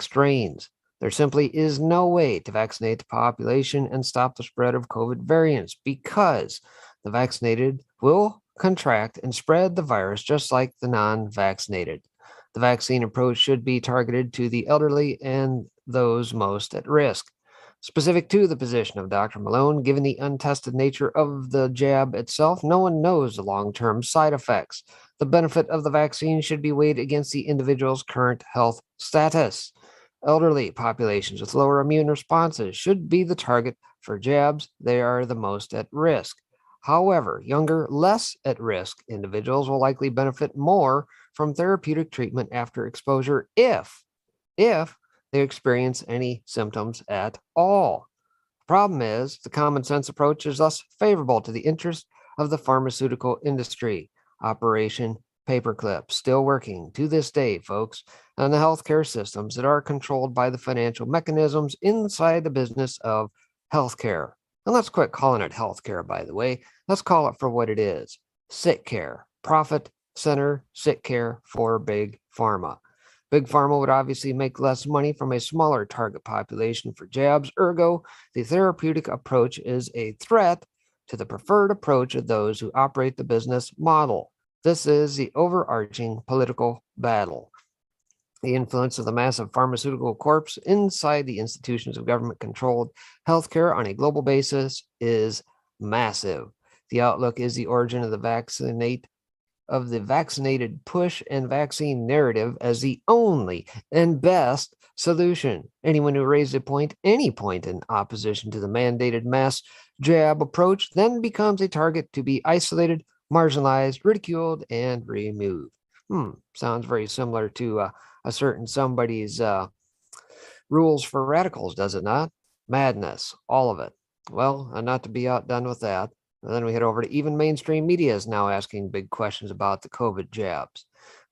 strains. There simply is no way to vaccinate the population and stop the spread of COVID variants because the vaccinated will contract and spread the virus just like the non-vaccinated. The vaccine approach should be targeted to the elderly and those most at risk. Specific to the position of Dr. Malone, given the untested nature of the jab itself, no one knows the long-term side effects. The benefit of the vaccine should be weighed against the individual's current health status. Elderly populations with lower immune responses should be the target for jabs. They are the most at risk. However, younger, less at risk individuals will likely benefit more from therapeutic treatment after exposure if they experience any symptoms at all. The problem is the common sense approach is thus favorable to the interest of the pharmaceutical industry. Operation Paperclip still working to this day, folks, and the healthcare systems that are controlled by the financial mechanisms inside the business of healthcare. And let's quit calling it healthcare, by the way. Let's call it for what it is: sick care, profit center sick care for big pharma. Big pharma would obviously make less money from a smaller target population for jabs. Ergo, the therapeutic approach is a threat to the preferred approach of those who operate the business model. This is the overarching political battle. The influence of the massive pharmaceutical corps inside the institutions of government-controlled healthcare on a global basis is massive. The outlook is the origin of the vaccinated push and vaccine narrative as the only and best solution. Anyone who raised any point in opposition to the mandated mass jab approach then becomes a target to be isolated, marginalized, ridiculed, and removed. Sounds very similar to a certain somebody's rules for radicals, does it not? Madness, all of it. Well, not to be outdone with that. And then we head over to even mainstream media is now asking big questions about the COVID jabs.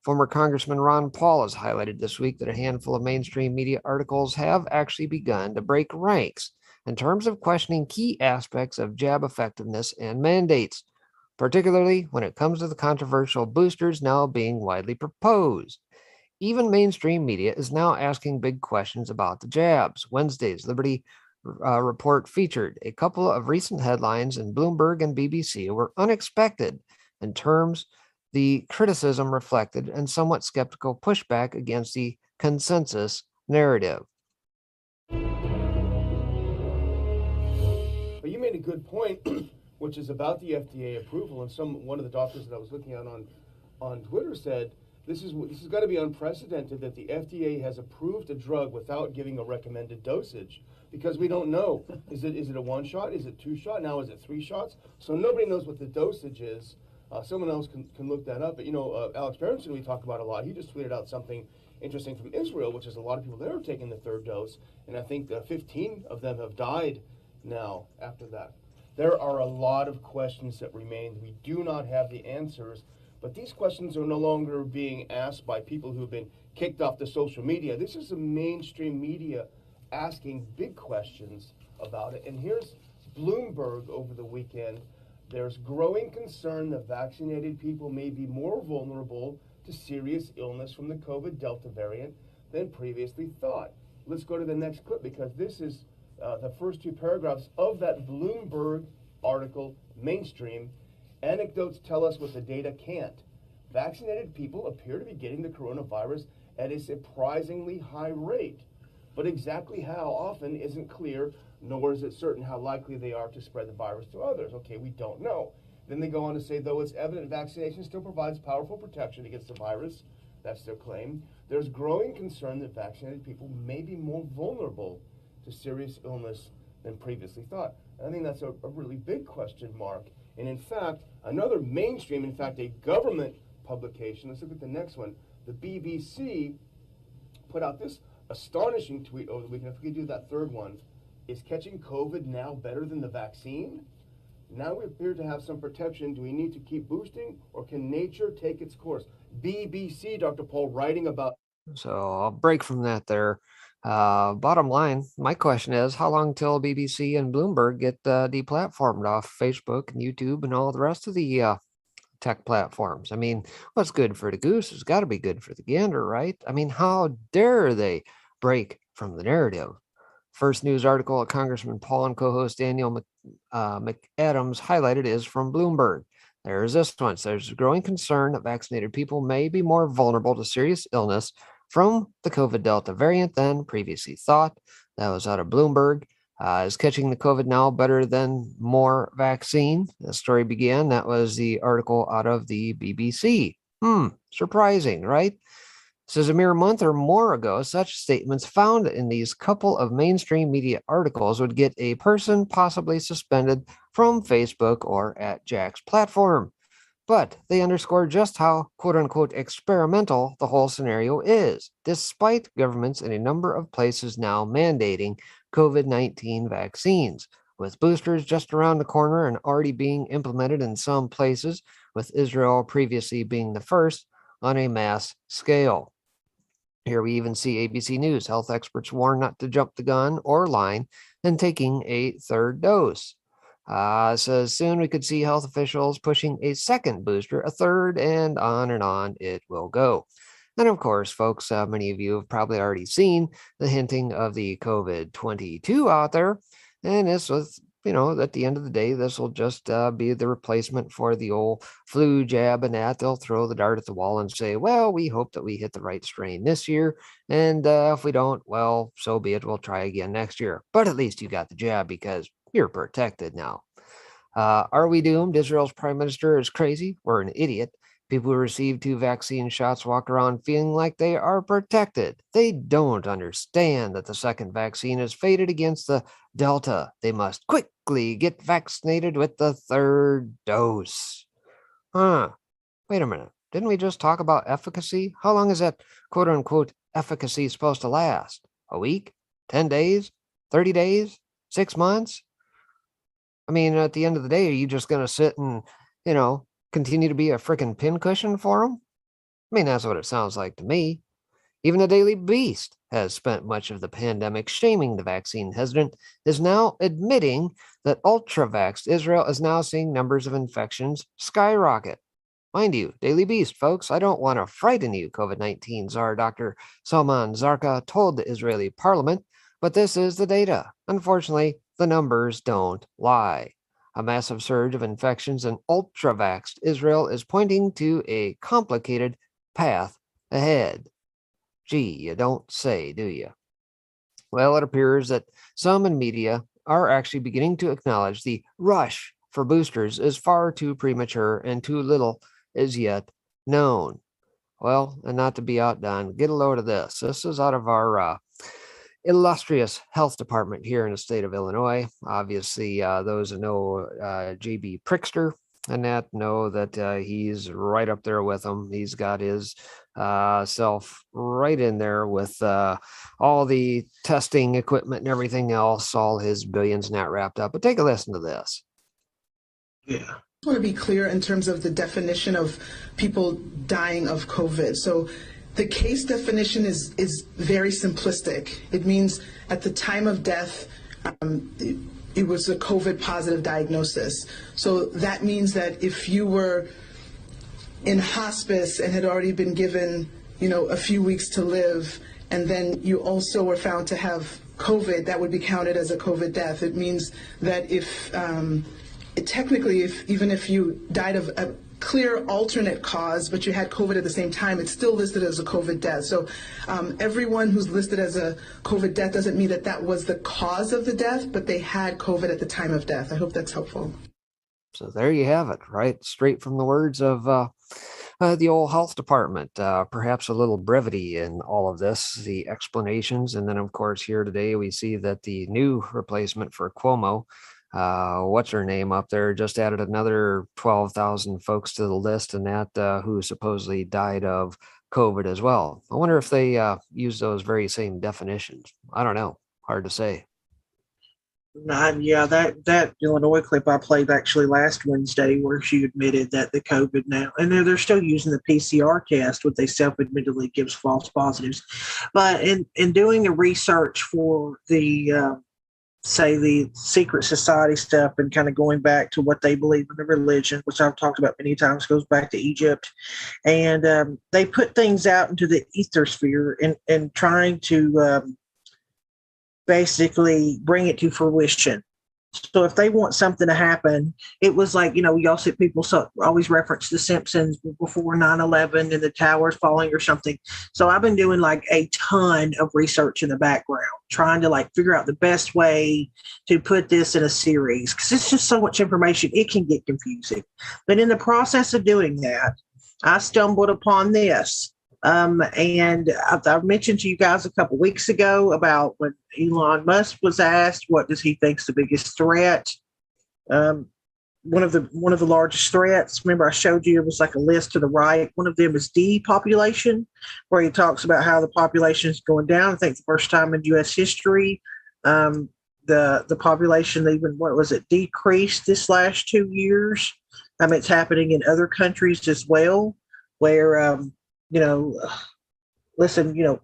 Former Congressman Ron Paul has highlighted this week that a handful of mainstream media articles have actually begun to break ranks in terms of questioning key aspects of jab effectiveness and mandates, particularly when it comes to the controversial boosters now being widely proposed. Even mainstream media is now asking big questions about the jabs. Wednesday's Liberty report featured a couple of recent headlines in Bloomberg and BBC were unexpected in terms the criticism reflected and somewhat skeptical pushback against the consensus narrative. But you made a good point, which is about the FDA approval. And one of the doctors that I was looking at on Twitter said, this has got to be unprecedented that the FDA has approved a drug without giving a recommended dosage, because we don't know. Is it a 1 shot? Is it 2 shot? Now is it 3 shots? So nobody knows what the dosage is. Someone else can look that up. But Alex Berenson, we talk about a lot. He just tweeted out something interesting from Israel, which is a lot of people there are taking the 3rd dose, and I think 15 of them have died now after that. There are a lot of questions that remain. We do not have the answers. But these questions are no longer being asked by people who have been kicked off the social media. This is the mainstream media asking big questions about it. And here's Bloomberg over the weekend. There's growing concern that vaccinated people may be more vulnerable to serious illness from the COVID Delta variant than previously thought. Let's go to the next clip, because this is the first 2 paragraphs of that Bloomberg article, mainstream. Anecdotes tell us what the data can't. Vaccinated people appear to be getting the coronavirus at a surprisingly high rate, but exactly how often isn't clear, nor is it certain how likely they are to spread the virus to others. Okay, we don't know. Then they go on to say, though it's evident vaccination still provides powerful protection against the virus, that's their claim, there's growing concern that vaccinated people may be more vulnerable to serious illness than previously thought. And I think that's a really big question mark. And in fact, another mainstream, in fact, a government publication, let's look at the next one. The BBC put out this astonishing tweet over the weekend. If we could do that 3rd one, is catching COVID now better than the vaccine? Now we appear to have some protection. Do we need to keep boosting, or can nature take its course? BBC, Dr. Paul, writing about. So I'll break from that there. Bottom line, my question is, how long till BBC and Bloomberg get deplatformed off Facebook and YouTube and all the rest of the tech platforms? I mean, what's good for the goose has got to be good for the gander, right? I mean, how dare they break from the narrative? First news article that Congressman Paul and co-host Daniel McAdams highlighted is from Bloomberg. There's this one. So there's a growing concern that vaccinated people may be more vulnerable to serious illness from the COVID Delta variant than previously thought. That was out of Bloomberg. Is catching the COVID now better than more vaccine? The story began. That was the article out of the BBC. Surprising, right? Says a mere month or more ago, such statements found in these couple of mainstream media articles would get a person possibly suspended from Facebook or at Jack's platform. But they underscore just how quote-unquote experimental the whole scenario is, despite governments in a number of places now mandating COVID-19 vaccines, with boosters just around the corner and already being implemented in some places, with Israel previously being the first on a mass scale. Here we even see ABC News. Health experts warn not to jump the gun or line in taking a third dose. So soon we could see health officials pushing a second booster, a third, and on it will go. And of course, folks, many of you have probably already seen the hinting of the COVID-22 out there. And this was, at the end of the day, this will just be the replacement for the old flu jab and that. They'll throw the dart at the wall and say, well, we hope that we hit the right strain this year. And if we don't, well, so be it. We'll try again next year. But at least you got the jab because you're protected now. Are we doomed? Israel's prime minister is crazy. We're an idiot. People who receive 2 vaccine shots walk around feeling like they are protected. They don't understand that the second vaccine is fated against the Delta. They must quickly get vaccinated with the third dose. Wait a minute. Didn't we just talk about efficacy? How long is that quote-unquote efficacy supposed to last? A week? 10 days? 30 days? 6 months? I mean, at the end of the day, are you just going to sit and, continue to be a freaking pincushion for them? I mean, that's what it sounds like to me. Even the Daily Beast has spent much of the pandemic shaming the vaccine hesitant, is now admitting that ultra-vaxxed Israel is now seeing numbers of infections skyrocket. Mind you, Daily Beast, folks, I don't want to frighten you, COVID-19 czar Dr. Salman Zarqa told the Israeli parliament, but this is the data. Unfortunately, the numbers don't lie. A massive surge of infections in ultra-vaxxed Israel is pointing to a complicated path ahead. Gee, you don't say, do you? Well, it appears that some in media are actually beginning to acknowledge the rush for boosters is far too premature and too little is yet known. Well, and not to be outdone, get a load of this. This is out of our illustrious health department here in the state of Illinois. Obviously, those who know JB Prickster and that know that he's right up there with them. He's got his self right in there with all the testing equipment and everything else, all his billions in that wrapped up. But take a listen to this. Yeah. I want to be clear in terms of the definition of people dying of COVID. So the case definition is very simplistic. It means at the time of death, it was a COVID positive diagnosis. So that means that if you were in hospice and had already been given, a few weeks to live, and then you also were found to have COVID, that would be counted as a COVID death. It means that even if you died of a clear alternate cause, but you had COVID at the same time, it's still listed as a COVID death. So everyone who's listed as a COVID death doesn't mean that was the cause of the death, but they had COVID at the time of death. I hope that's helpful. So there you have it, right? Straight from the words of the old health department. Perhaps a little brevity in all of this, the explanations. And then, of course, here today we see that the new replacement for Cuomo, what's her name up there, just added another 12,000 folks to the list, and that who supposedly died of COVID as well. I wonder if they use those very same definitions. I don't know. Hard to say. Yeah, that Illinois clip I played actually last Wednesday, where she admitted that the COVID now, and they're still using the PCR test, which they self-admittedly gives false positives. But in doing the research for the the secret society stuff and kind of going back to what they believe in the religion, which I've talked about many times, goes back to Egypt. And they put things out into the ethersphere and trying to basically bring it to fruition. So if they want something to happen, it was like, y'all see people always reference The Simpsons before 9/11 and the towers falling or something. So I've been doing like a ton of research in the background, trying to like figure out the best way to put this in a series, because it's just so much information. It can get confusing. But in the process of doing that, I stumbled upon this. And I mentioned to you guys a couple weeks ago about when Elon Musk was asked, what does he think's the biggest threat? One of the largest threats, remember I showed you, it was like a list to the right. One of them is depopulation, where he talks about how the population is going down. I think the first time in U.S. history, the population even, decreased this last 2 years. It's happening in other countries as well, where listen,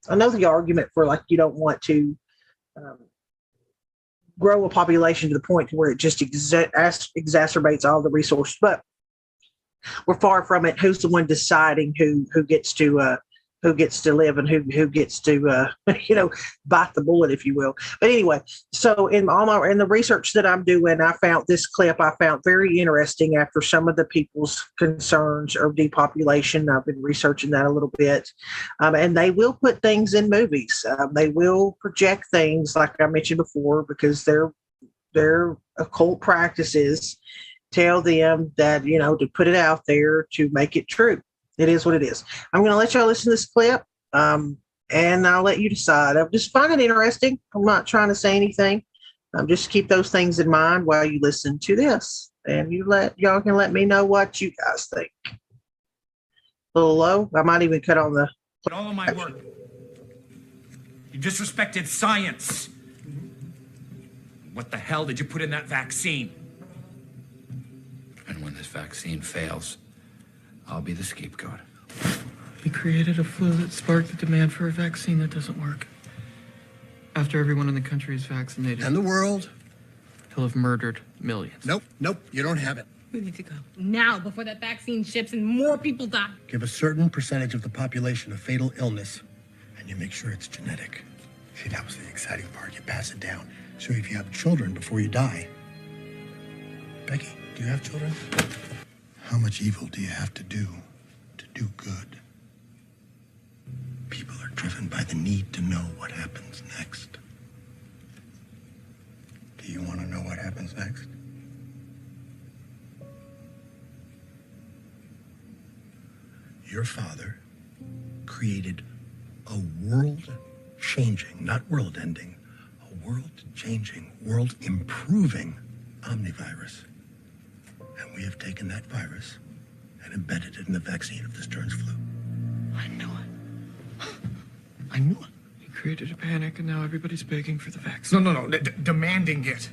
I know the argument for like you don't want to grow a population to the point to where it just exacerbates all the resources, but we're far from it. Who's the one deciding who gets to live and who gets to bite the bullet, if you will. But anyway, so in the research that I'm doing, I found this clip very interesting after some of the people's concerns of depopulation. I've been researching that a little bit, and they will put things in movies. They will project things like I mentioned before, because their occult practices tell them that to put it out there to make it true. It is what it is. I'm going to let y'all listen to this clip, and I'll let you decide. I just find it interesting. I'm not trying to say anything. Just keep those things in mind while you listen to this, and y'all can let me know what you guys think. A little low. I might even cut on the. But all of my work, you disrespected science. What the hell did you put in that vaccine? And when this vaccine fails, I'll be the scapegoat. We created a flu that sparked the demand for a vaccine that doesn't work. After everyone in the country is vaccinated. And the world? He'll have murdered millions. Nope, you don't have it. We need to go now before that vaccine ships and more people die. Give a certain percentage of the population a fatal illness, and you make sure it's genetic. See, that was the exciting part. You pass it down. So if you have children before you die. Becky, do you have children? How much evil do you have to do good? People are driven by the need to know what happens next. Do you want to know what happens next? Your father created a world-changing, not world-ending, a world-changing, world-improving omnivirus. And we have taken that virus and embedded it in the vaccine of this Stearns flu. I knew it. I knew it. He created a panic, and now everybody's begging for the vaccine. No. Demanding it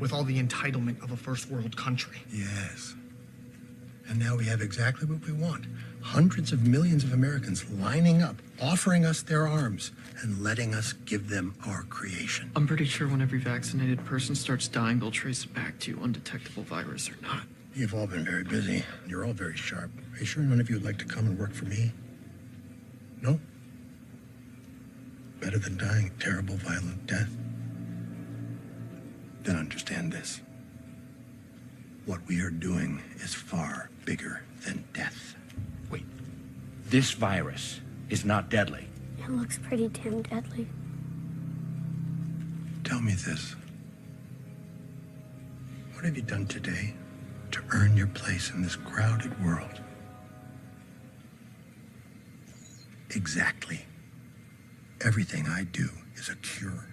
with all the entitlement of a first world country. Yes. And now we have exactly what we want. Hundreds of millions of Americans lining up, offering us their arms, and letting us give them our creation. I'm pretty sure when every vaccinated person starts dying, they'll trace it back to undetectable virus or not. You've all been very busy. You're all very sharp. Are you sure none of you would like to come and work for me? No? Better than dying a terrible, violent death? Then understand this. What we are doing is far bigger than death. Wait, this virus is not deadly. It looks pretty damn deadly. Tell me this. What have you done today to earn your place in this crowded world? Exactly. Everything I do is a cure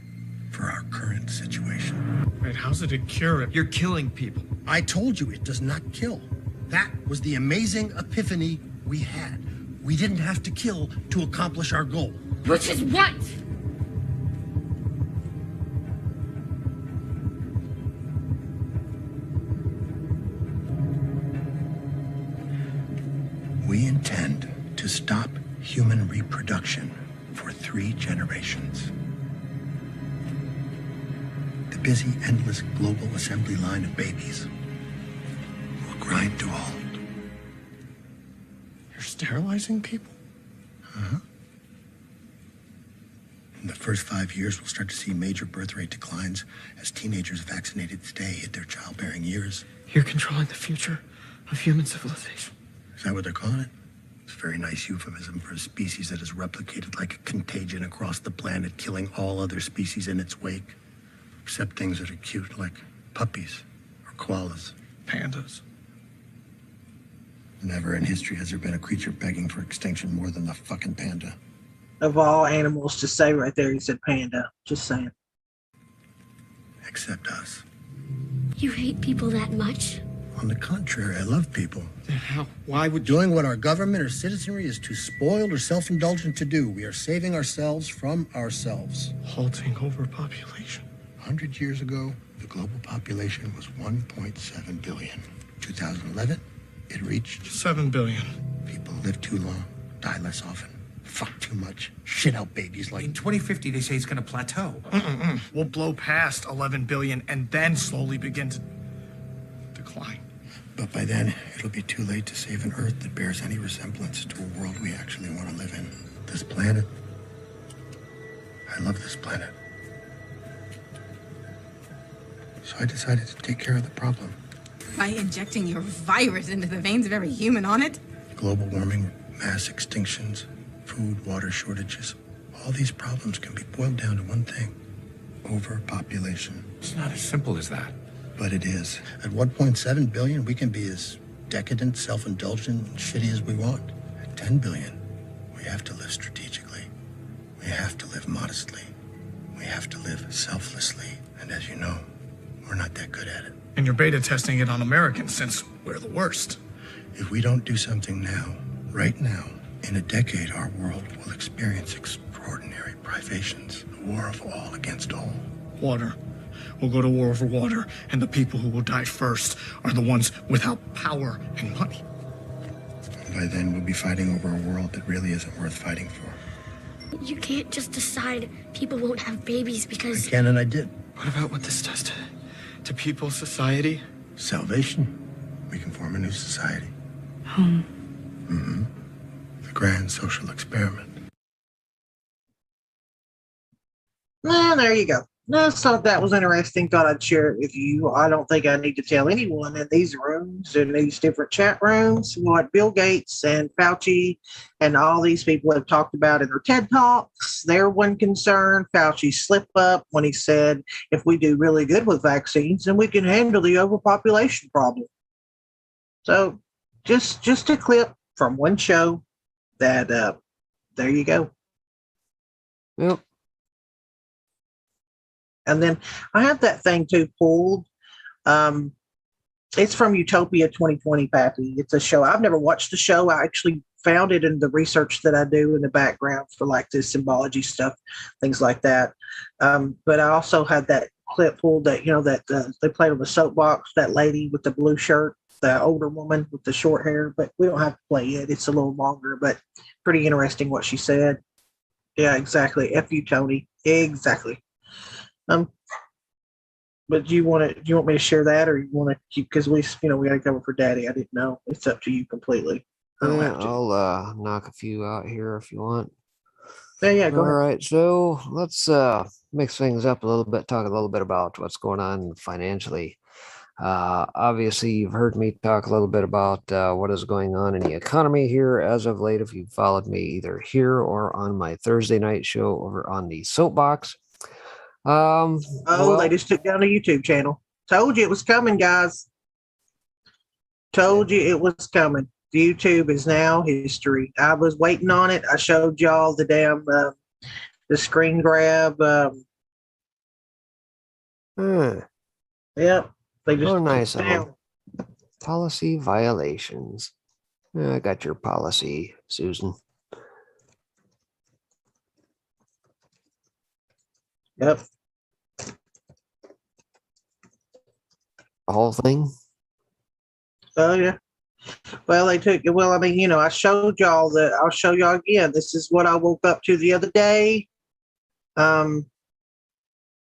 for our current situation. Wait, how's it a cure? You're killing people. I told you it does not kill. That was the amazing epiphany we had. We didn't have to kill to accomplish our goal. Which is what? We intend to stop human reproduction for 3 generations. The busy, endless global assembly line of babies will grind to a halt. You're sterilizing people? Uh-huh. And the First 5 years, we'll start to see major birth rate declines as teenagers vaccinated today hit their childbearing years. You're controlling the future of human civilization. Is that what they're calling it? It's a very nice euphemism for a species that has replicated like a contagion across the planet, killing all other species in its wake, except things that are cute, like puppies or koalas. Pandas. Never in history has there been a creature begging for extinction more than the fucking panda. Of all animals to say right there, he said panda. Just saying. Except us. You hate people that much? On the contrary, I love people. Then how? Why would Doing what our government or citizenry is too spoiled or self-indulgent to do. We are saving ourselves from ourselves. halting overpopulation? 100 years ago, the global population was 1.7 billion. 2011, it reached 7 billion. People live too long, die less often, fuck too much, shit out babies like... In 2050, they say it's going to plateau. We'll blow past 11 billion and then slowly begin to decline. But by then, it'll be too late to save an Earth that bears any resemblance to a world we actually want to live in. This planet. I love this planet. So I decided to take care of the problem. By injecting your virus into the veins of every human on it? Global warming, mass extinctions, food, water shortages. All these problems can be boiled down to one thing. Overpopulation. It's not as simple as that. But it is. At 1.7 billion, we can be as decadent, self-indulgent, and shitty as we want. At 10 billion, we have to live strategically. We have to live modestly. We have to live selflessly. And as you know, we're not that good at it. And you're beta testing it on Americans since we're the worst. If we don't do something now, right now, in a decade, our world will experience extraordinary privations. A war of all against all. Water. We'll go to war over water, and the people who will die first are the ones without power and money. And by then, we'll be fighting over a world that really isn't worth fighting for. You can't just decide people won't have babies because... I can and I did. What about what this does to people, society? Salvation. We can form a new society. Home. Mm-hmm. The grand social experiment. Well, there you go. No, thought that was interesting. Thought I'd share it with you. I don't think I need to tell anyone in these rooms, in these different chat rooms, what Bill Gates and Fauci and all these people have talked about in their TED Talks. Their one concern, Fauci's slip up when he said, if we do really good with vaccines, then we can handle the overpopulation problem. So just a clip from one show that, there you go. Yep. And then I have that thing too pulled. It's from Utopia 2020, Pappy. It's a show. I've never watched the show. I actually found it in the research that I do in the background for like the symbology stuff, things like that. But I also had that clip pulled that, that they played on the soapbox, that lady with the blue shirt, the older woman with the short hair, but we don't have to play it. It's a little longer, but pretty interesting what she said. Yeah, exactly. F you, Tony. Exactly. But do you want me to share that, or you want to keep, because we got to cover for Daddy. I didn't know. It's up to you completely. I'll knock a few out here if you want. Yeah, go ahead. All right, so let's mix things up a little bit, talk a little bit about what's going on financially. Obviously, you've heard me talk a little bit about what is going on in the economy here as of late. If you've followed me either here or on my Thursday night show over on the Soapbox. They just took down the YouTube channel. Told you it was coming, guys. Told you it was coming. YouTube is now history. I was waiting on it. I showed y'all the damn the screen grab. Yep. They just nice. Policy violations. I got your policy, Susan. Yep. The whole thing? Oh, yeah. Well, they took it. Well, I mean, I showed y'all that. I'll show y'all again. This is what I woke up to the other day. And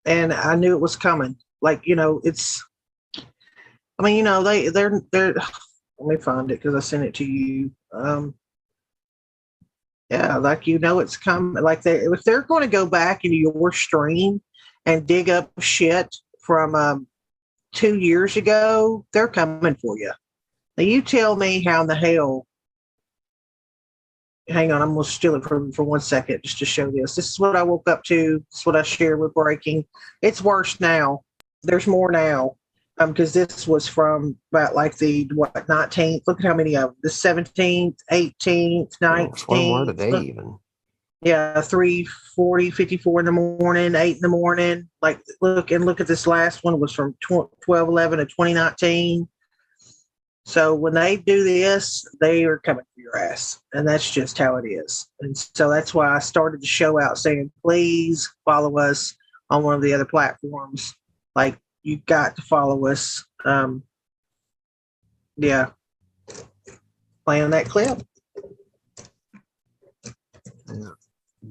I knew it was coming. Like, it's, I mean, they're, let me find it because I sent it to you. Yeah, like it's coming. Like if they're going to go back into your stream and dig up shit from 2 years ago, they're coming for you. Now you tell me how in the hell. Hang on, I'm going to steal it for 1 second just to show this. This is what I woke up to. This is what I shared with Breaking. It's worse now. There's more now. Because this was from about like the 19th. Look at how many of them. The 17th, 18th, 19th. One more today, even. Yeah, 3:40, 54 in the morning, 8 in the morning. Like, look at this last one was from 12/11 of 2019. So when they do this, they are coming for your ass. And that's just how it is. And so that's why I started the show out saying, please follow us on one of the other platforms. Like, you got to follow us. Yeah. Playing that clip. Yeah.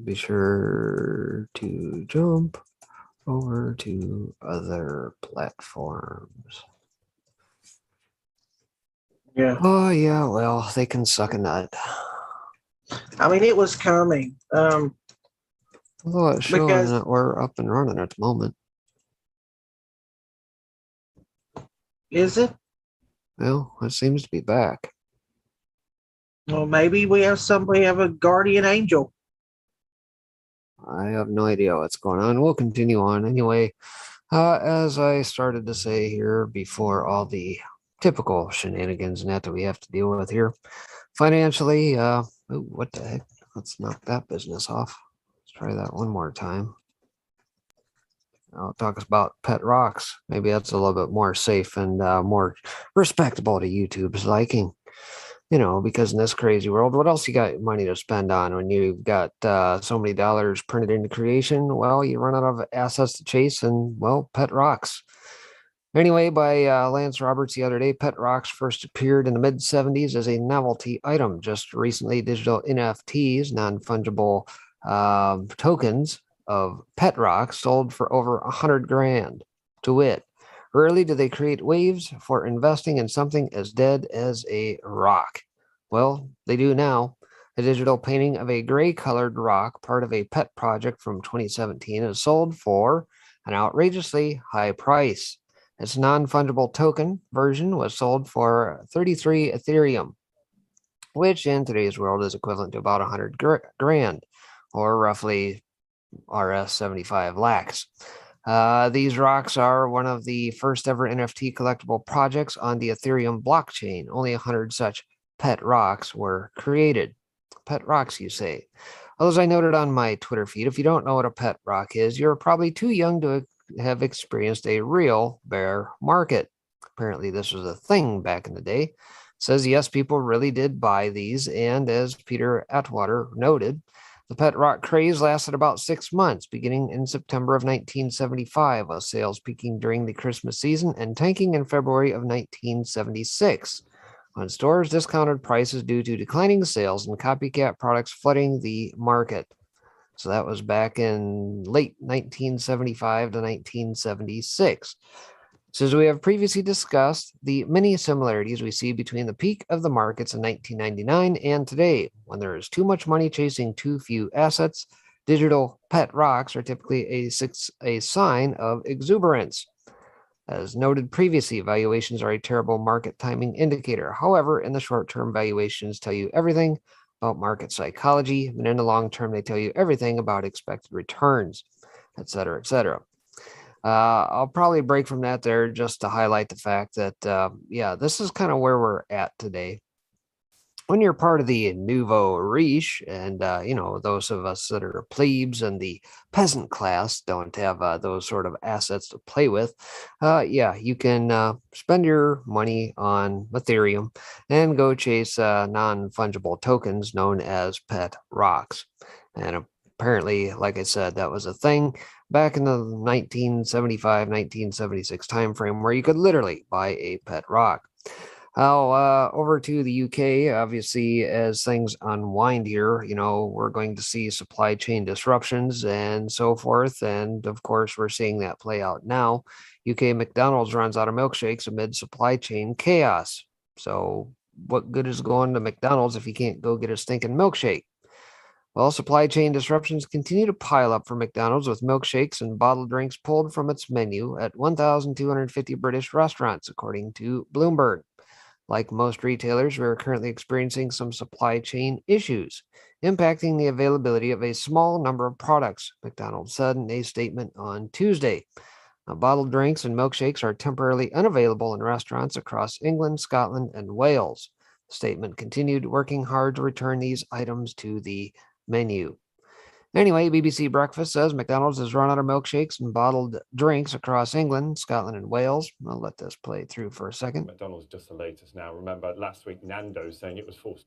Be sure to jump over to other platforms. Yeah. Oh, yeah. Well, they can suck a nut. I mean, it was coming. Although it's showing that we're up and running at the moment. Is it? Well, it seems to be back. Well, maybe we have a guardian angel. I have no idea what's going on. We'll continue on anyway. As I started to say here before, all the typical shenanigans that we have to deal with here. Financially, what the heck? Let's knock that business off. Let's try that one more time. I'll talk about pet rocks. Maybe that's a little bit more safe and more respectable to YouTube's liking. Because in this crazy world, what else you got money to spend on when you've got so many dollars printed into creation? Well, you run out of assets to chase, and, well, pet rocks. Anyway, by Lance Roberts the other day, pet rocks first appeared in the mid-'70s as a novelty item. Just recently, digital NFTs, non-fungible tokens of pet rocks, sold for over $100,000. To wit, rarely do they create waves for investing in something as dead as a rock. Well, they do now. A digital painting of a gray-colored rock, part of a pet project from 2017, is sold for an outrageously high price. Its non-fungible token version was sold for 33 Ethereum, which in today's world is equivalent to about $100,000, or roughly Rs 75 lakhs. These rocks are one of the first ever NFT collectible projects on the Ethereum blockchain. Only 100 such pet rocks were created. Pet rocks, you say? As I noted on my Twitter feed, if you don't know what a pet rock is, you're probably too young to have experienced a real bear market. Apparently, this was a thing back in the day. It says, yes, people really did buy these, and as Peter Atwater noted, the pet rock craze lasted about 6 months, beginning in September of 1975, with sales peaking during the Christmas season and tanking in February of 1976, when stores discounted prices due to declining sales and copycat products flooding the market. So that was back in late 1975 to 1976. So as we have previously discussed, the many similarities we see between the peak of the markets in 1999 and today, when there is too much money chasing too few assets. Digital pet rocks are typically a sign of exuberance. As noted previously, valuations are a terrible market timing indicator. However, in the short term, valuations tell you everything about market psychology, and in the long term, they tell you everything about expected returns, etc., etc. I'll probably break from that there just to highlight the fact that, this is kind of where we're at today. When you're part of the nouveau riche, and, those of us that are plebes and the peasant class don't have those sort of assets to play with, you can spend your money on Ethereum and go chase non-fungible tokens known as pet rocks. And apparently, like I said, that was a thing back in the 1975, 1976 timeframe where you could literally buy a pet rock. Over to the UK, obviously, as things unwind here, we're going to see supply chain disruptions and so forth. And of course, we're seeing that play out now. UK McDonald's runs out of milkshakes amid supply chain chaos. So what good is going to McDonald's if you can't go get a stinking milkshake? Well, supply chain disruptions continue to pile up for McDonald's, with milkshakes and bottled drinks pulled from its menu at 1,250 British restaurants, according to Bloomberg. Like most retailers, we are currently experiencing some supply chain issues, impacting the availability of a small number of products, McDonald's said in a statement on Tuesday. Bottled drinks and milkshakes are temporarily unavailable in restaurants across England, Scotland, and Wales. The statement continued, working hard to return these items to the menu. Anyway, BBC Breakfast says McDonald's has run out of milkshakes and bottled drinks across England, Scotland, and Wales. I'll let this play through for a second. McDonald's just the latest now. Remember last week, Nando's saying it was forced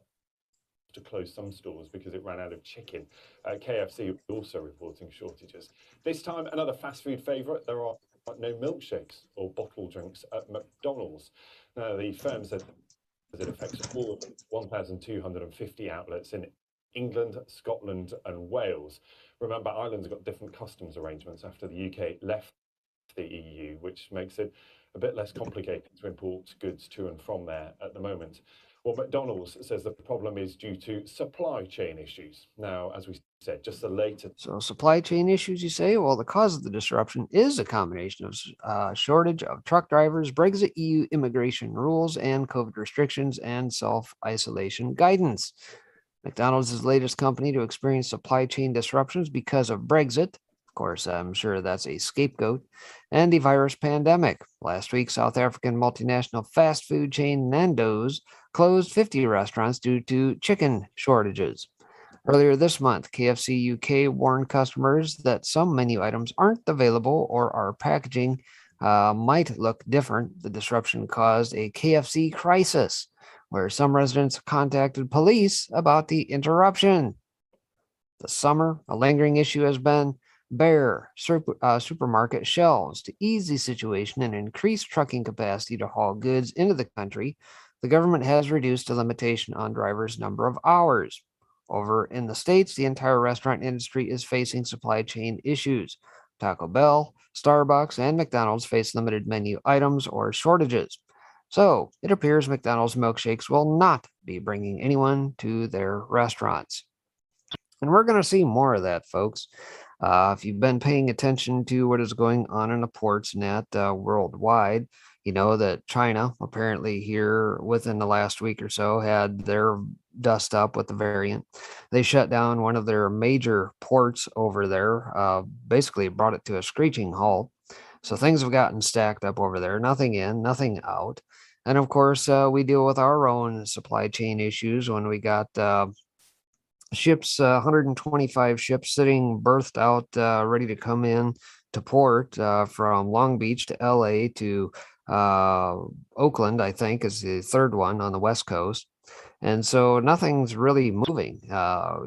to close some stores because it ran out of chicken. KFC also reporting shortages. This time, another fast food favourite. There are no milkshakes or bottled drinks at McDonald's. Now, the firm said it affects all 1,250 outlets in England, Scotland, and Wales. Remember, Ireland's got different customs arrangements after the UK left the EU, which makes it a bit less complicated to import goods to and from there at the moment. Well, McDonald's says the problem is due to supply chain issues. Now, as we said, just the latest. So, supply chain issues, you say? Well, the cause of the disruption is a combination of shortage of truck drivers, Brexit, EU immigration rules, and COVID restrictions and self-isolation guidance. McDonald's is the latest company to experience supply chain disruptions because of Brexit. Of course, I'm sure that's a scapegoat, and the virus pandemic. Last week, South African multinational fast food chain Nando's closed 50 restaurants due to chicken shortages. Earlier this month, KFC UK warned customers that some menu items aren't available or our packaging might look different. The disruption caused a KFC crisis, where some residents contacted police about the interruption. This summer, a lingering issue has been bare supermarket shelves. To ease the situation and increase trucking capacity to haul goods into the country, the government has reduced a limitation on drivers' number of hours. Over in the States, the entire restaurant industry is facing supply chain issues. Taco Bell, Starbucks, and McDonald's face limited menu items or shortages. So it appears McDonald's milkshakes will not be bringing anyone to their restaurants. And we're going to see more of that, folks. If you've been paying attention to what is going on in the ports net worldwide, you know that China apparently here within the last week or so had their dust up with the variant. They shut down one of their major ports over there, basically brought it to a screeching halt. So things have gotten stacked up over there, nothing in, nothing out. And of course, we deal with our own supply chain issues when we got ships, 125 ships sitting berthed out, ready to come in to port from Long Beach to LA to Oakland, I think, is the third one on the West Coast. And so nothing's really moving.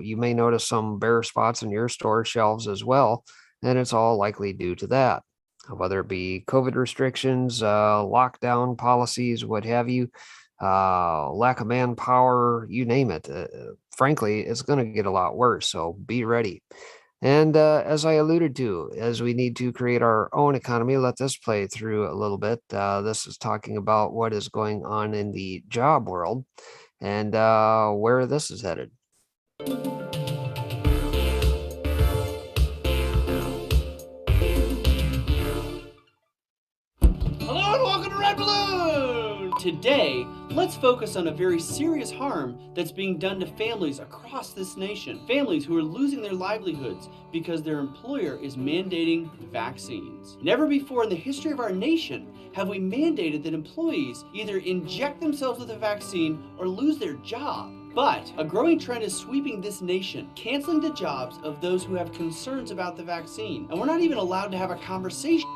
You may notice some bare spots in your store shelves as well, and it's all likely due to that. Whether it be COVID restrictions, lockdown policies, what have you, lack of manpower, you name it. Frankly, it's going to get a lot worse, so be ready. And as I alluded to, as we need to create our own economy, let this play through a little bit. This is talking about what is going on in the job world and where this is headed. Hello and welcome to Red Balloon! Today, let's focus on a very serious harm that's being done to families across this nation. Families who are losing their livelihoods because their employer is mandating vaccines. Never before in the history of our nation have we mandated that employees either inject themselves with a vaccine or lose their job. But a growing trend is sweeping this nation, canceling the jobs of those who have concerns about the vaccine. And we're not even allowed to have a conversation.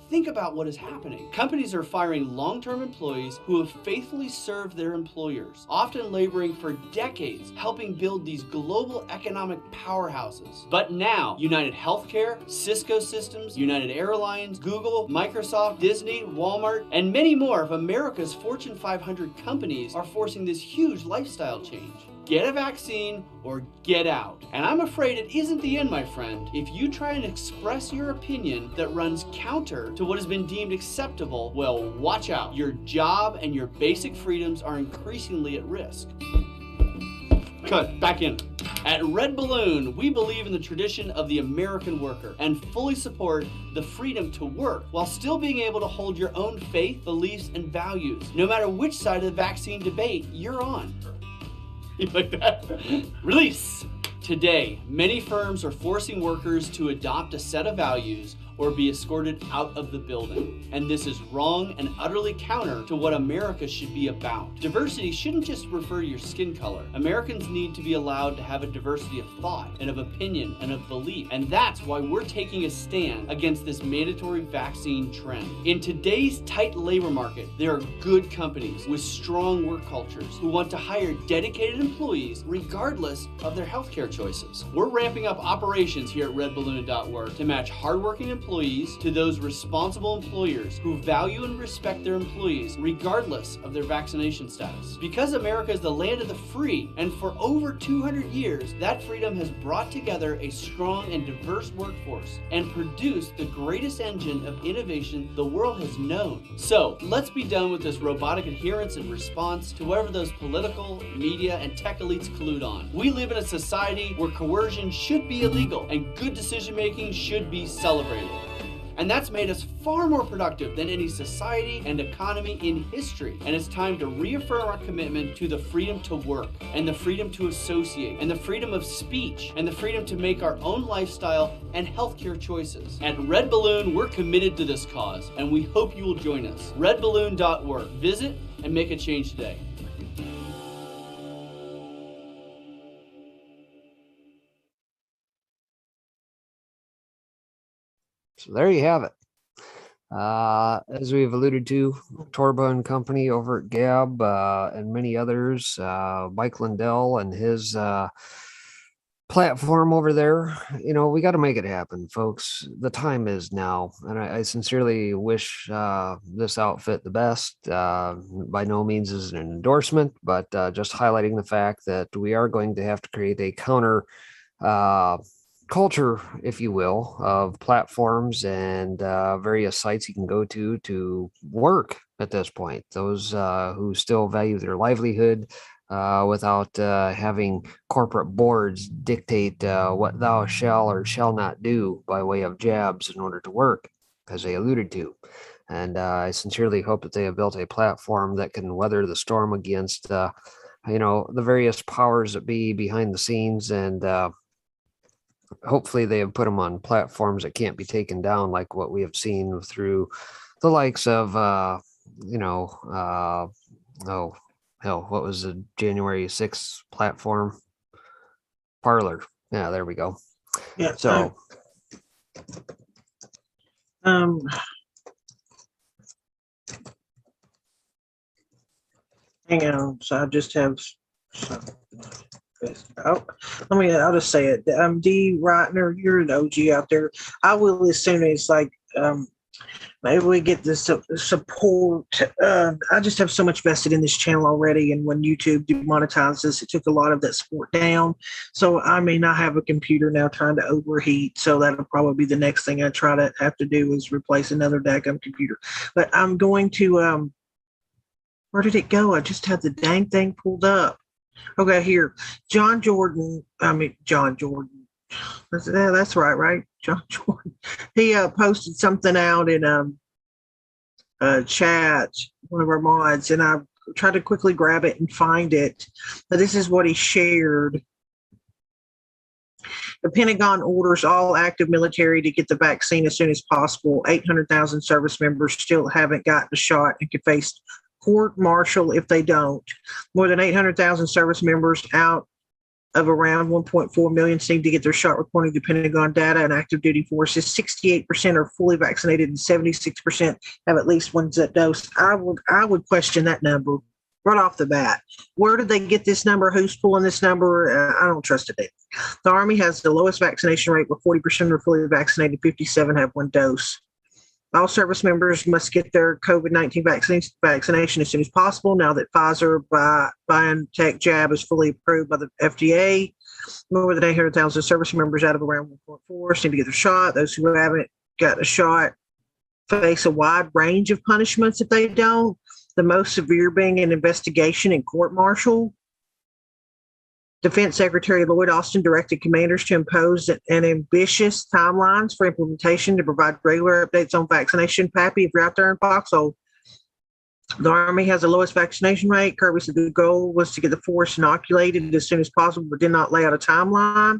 Think about what is happening. Companies are firing long-term employees who have faithfully served their employers, often laboring for decades, helping build these global economic powerhouses. But now, United Healthcare, Cisco Systems, United Airlines, Google, Microsoft, Disney, Walmart, and many more of America's Fortune 500 companies are forcing this huge lifestyle change. Get a vaccine or get out. And I'm afraid it isn't the end, my friend. If you try and express your opinion that runs counter to what has been deemed acceptable, well, watch out. Your job and your basic freedoms are increasingly at risk. Cut, back in. At Red Balloon, we believe in the tradition of the American worker and fully support the freedom to work while still being able to hold your own faith, beliefs, and values, no matter which side of the vaccine debate you're on. You like that? Release! Today, many firms are forcing workers to adopt a set of values or be escorted out of the building. And this is wrong and utterly counter to what America should be about. Diversity shouldn't just refer to your skin color. Americans need to be allowed to have a diversity of thought and of opinion and of belief. And that's why we're taking a stand against this mandatory vaccine trend. In today's tight labor market, there are good companies with strong work cultures who want to hire dedicated employees regardless of their healthcare choices. We're ramping up operations here at redballoon.org to match hardworking employees to those responsible employers who value and respect their employees regardless of their vaccination status. Because America is the land of the free, and for over 200 years, that freedom has brought together a strong and diverse workforce and produced the greatest engine of innovation the world has known. So let's be done with this robotic adherence and response to whatever those political, media, and tech elites collude on. We live in a society where coercion should be illegal and good decision making should be celebrated. And that's made us far more productive than any society and economy in history. And it's time to reaffirm our commitment to the freedom to work, and the freedom to associate, and the freedom of speech, and the freedom to make our own lifestyle and healthcare choices. At Red Balloon, we're committed to this cause, and we hope you will join us. redballoon.org. Visit and make a change today. So there you have it. As we've alluded to, Torba and company over at Gab and many others, Mike Lindell and his platform over there, we got to make it happen, folks. The time is now. And I sincerely wish this outfit the best. By no means is it an endorsement, but just highlighting the fact that we are going to have to create a counter culture, if you will, of platforms and various sites you can go to work at this point. Those who still value their livelihood without having corporate boards dictate what thou shall or shall not do by way of jabs in order to work, as they alluded to. And I sincerely hope that they have built a platform that can weather the storm against, the various powers that be behind the scenes, and hopefully they have put them on platforms that can't be taken down, like what we have seen through the likes of, what was the January 6th platform? Parler. Yeah, there we go. Yeah. So, hang on. So I just have some. I'll just say it. D. Reitner, you're an OG out there. I will, as soon as maybe we get this support. I just have so much vested in this channel already, and when YouTube demonetized us, it took a lot of that support down. So I have a computer now trying to overheat, so that'll probably be the next thing I try to have to do is replace another daggum computer. But I'm going to where did it go? I just had the dang thing pulled up. Okay, here. John Jordan. That's right? John Jordan. He posted something out in chat, one of our mods, and I tried to quickly grab it and find it. But this is what he shared. The Pentagon orders all active military to get the vaccine as soon as possible. 800,000 service members still haven't gotten a shot and could face court-martial if they don't. More than 800,000 service members out of around 1.4 million seem to get their shot, according to Pentagon data. And active duty forces, 68% are fully vaccinated and 76% have at least one dose. I would question that number right off the bat. Where did they get this number? Who's pulling this number? I don't trust it. The Army has the lowest vaccination rate, where 40% are fully vaccinated, 57 have one dose. All service members must get their COVID-19 vaccination as soon as possible now that Pfizer BioNTech jab is fully approved by the FDA. More than 800,000 service members out of around 1.4 seem to get their shot. Those who haven't got a shot face a wide range of punishments if they don't, the most severe being an investigation and court-martial. Defense Secretary Lloyd Austin directed commanders to impose an ambitious timelines for implementation to provide regular updates on vaccination. Pappy, if you're out there in Foxhole, the Army has the lowest vaccination rate. Kirby said the goal was to get the force inoculated as soon as possible, but did not lay out a timeline.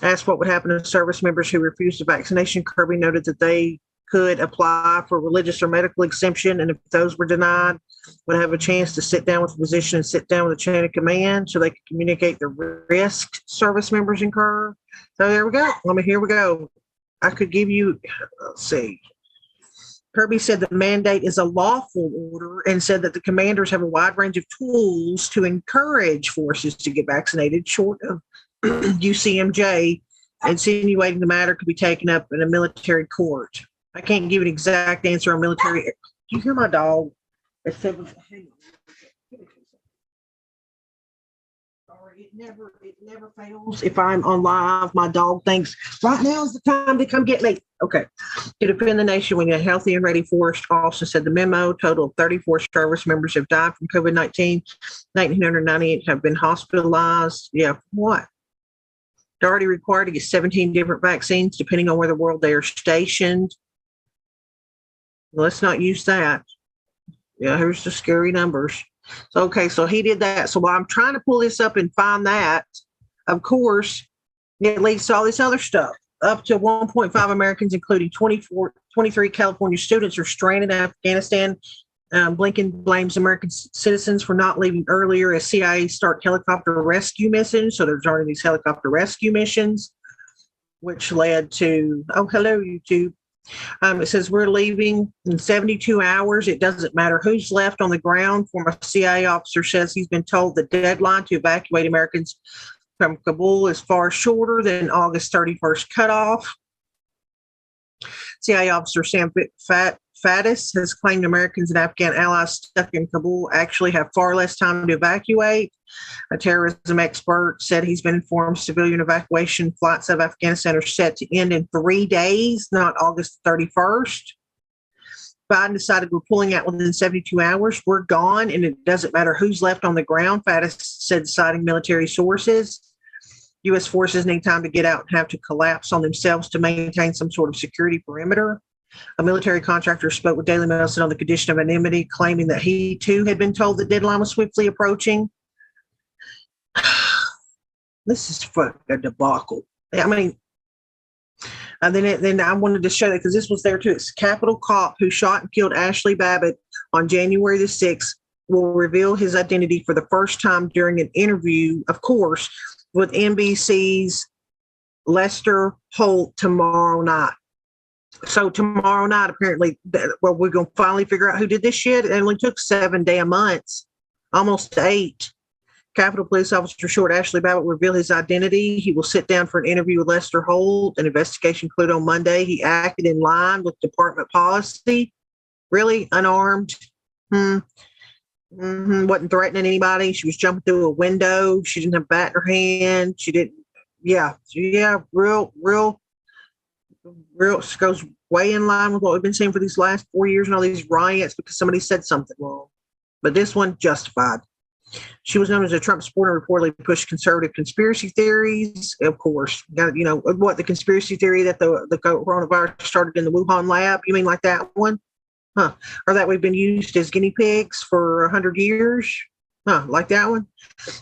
Asked what would happen to service members who refused a vaccination, Kirby noted that they could apply for religious or medical exemption, and if those were denied, would have a chance to sit down with the physician and sit down with the chain of command so they could communicate the risk service members incur. So there we go. Here we go. I could give you, let's see. Kirby said the mandate is a lawful order and said that the commanders have a wide range of tools to encourage forces to get vaccinated, short of UCMJ insinuating the matter could be taken up in a military court. I can't give an exact answer on military. Do you hear my dog? It's 7. Hang on. Sorry, it never fails. If I'm on live, my dog thinks right now is the time to come get me. Okay. To defend the nation, we need a healthy and ready force. Also said the memo. Total of 34 service members have died from COVID-19. 1,998 have been hospitalized. Yeah, what? They're already required to get 17 different vaccines, depending on where the world they are stationed. Let's not use that. Yeah, here's the scary numbers. So, okay, so he did that. So while I'm trying to pull this up and find that, of course, it leads to all this other stuff. Up to 1.5 Americans, including 23 California students, are stranded in Afghanistan. Blinken blames American citizens for not leaving earlier as CIA start helicopter rescue missions. So there's already these helicopter rescue missions, which led to, oh, hello, YouTube. It says we're leaving in 72 hours. It doesn't matter who's left on the ground. Former CIA officer says he's been told the deadline to evacuate Americans from Kabul is far shorter than August 31st cutoff. CIA officer Sam Faddis has claimed Americans and Afghan allies stuck in Kabul actually have far less time to evacuate. A terrorism expert said he's been informed civilian evacuation flights out of Afghanistan are set to end in 3 days, not August 31st. Biden decided we're pulling out within 72 hours. We're gone, and it doesn't matter who's left on the ground, Faddis said, citing military sources. U.S. forces need time to get out and have to collapse on themselves to maintain some sort of security perimeter. A military contractor spoke with Daily Mail on the condition of anonymity, claiming that he, too, had been told the deadline was swiftly approaching. This is a debacle. I mean, and then I wanted to show that because this was there, too. It's Capitol cop who shot and killed Ashley Babbitt on January the 6th will reveal his identity for the first time during an interview, of course, with NBC's Lester Holt tomorrow night. So tomorrow night, apparently, well, we're going to finally figure out who did this shit. It only took 7 damn months, almost 8. Capitol Police Officer Short Ashley Babbitt will reveal his identity. He will sit down for an interview with Lester Holt. An investigation concluded on Monday. He acted in line with department policy. Really? Unarmed? Wasn't threatening anybody. She was jumping through a window. She didn't have a bat in her hand. She didn't. Yeah. Real. It goes way in line with what we've been seeing for these last 4 years and all these riots because somebody said something wrong. But this one justified. She was known as a Trump supporter, reportedly pushed conservative conspiracy theories. Of course, you know what, the conspiracy theory that the coronavirus started in the Wuhan lab. You mean like that one? Huh? Or that we've been used as guinea pigs for 100 years? Huh? Like that one?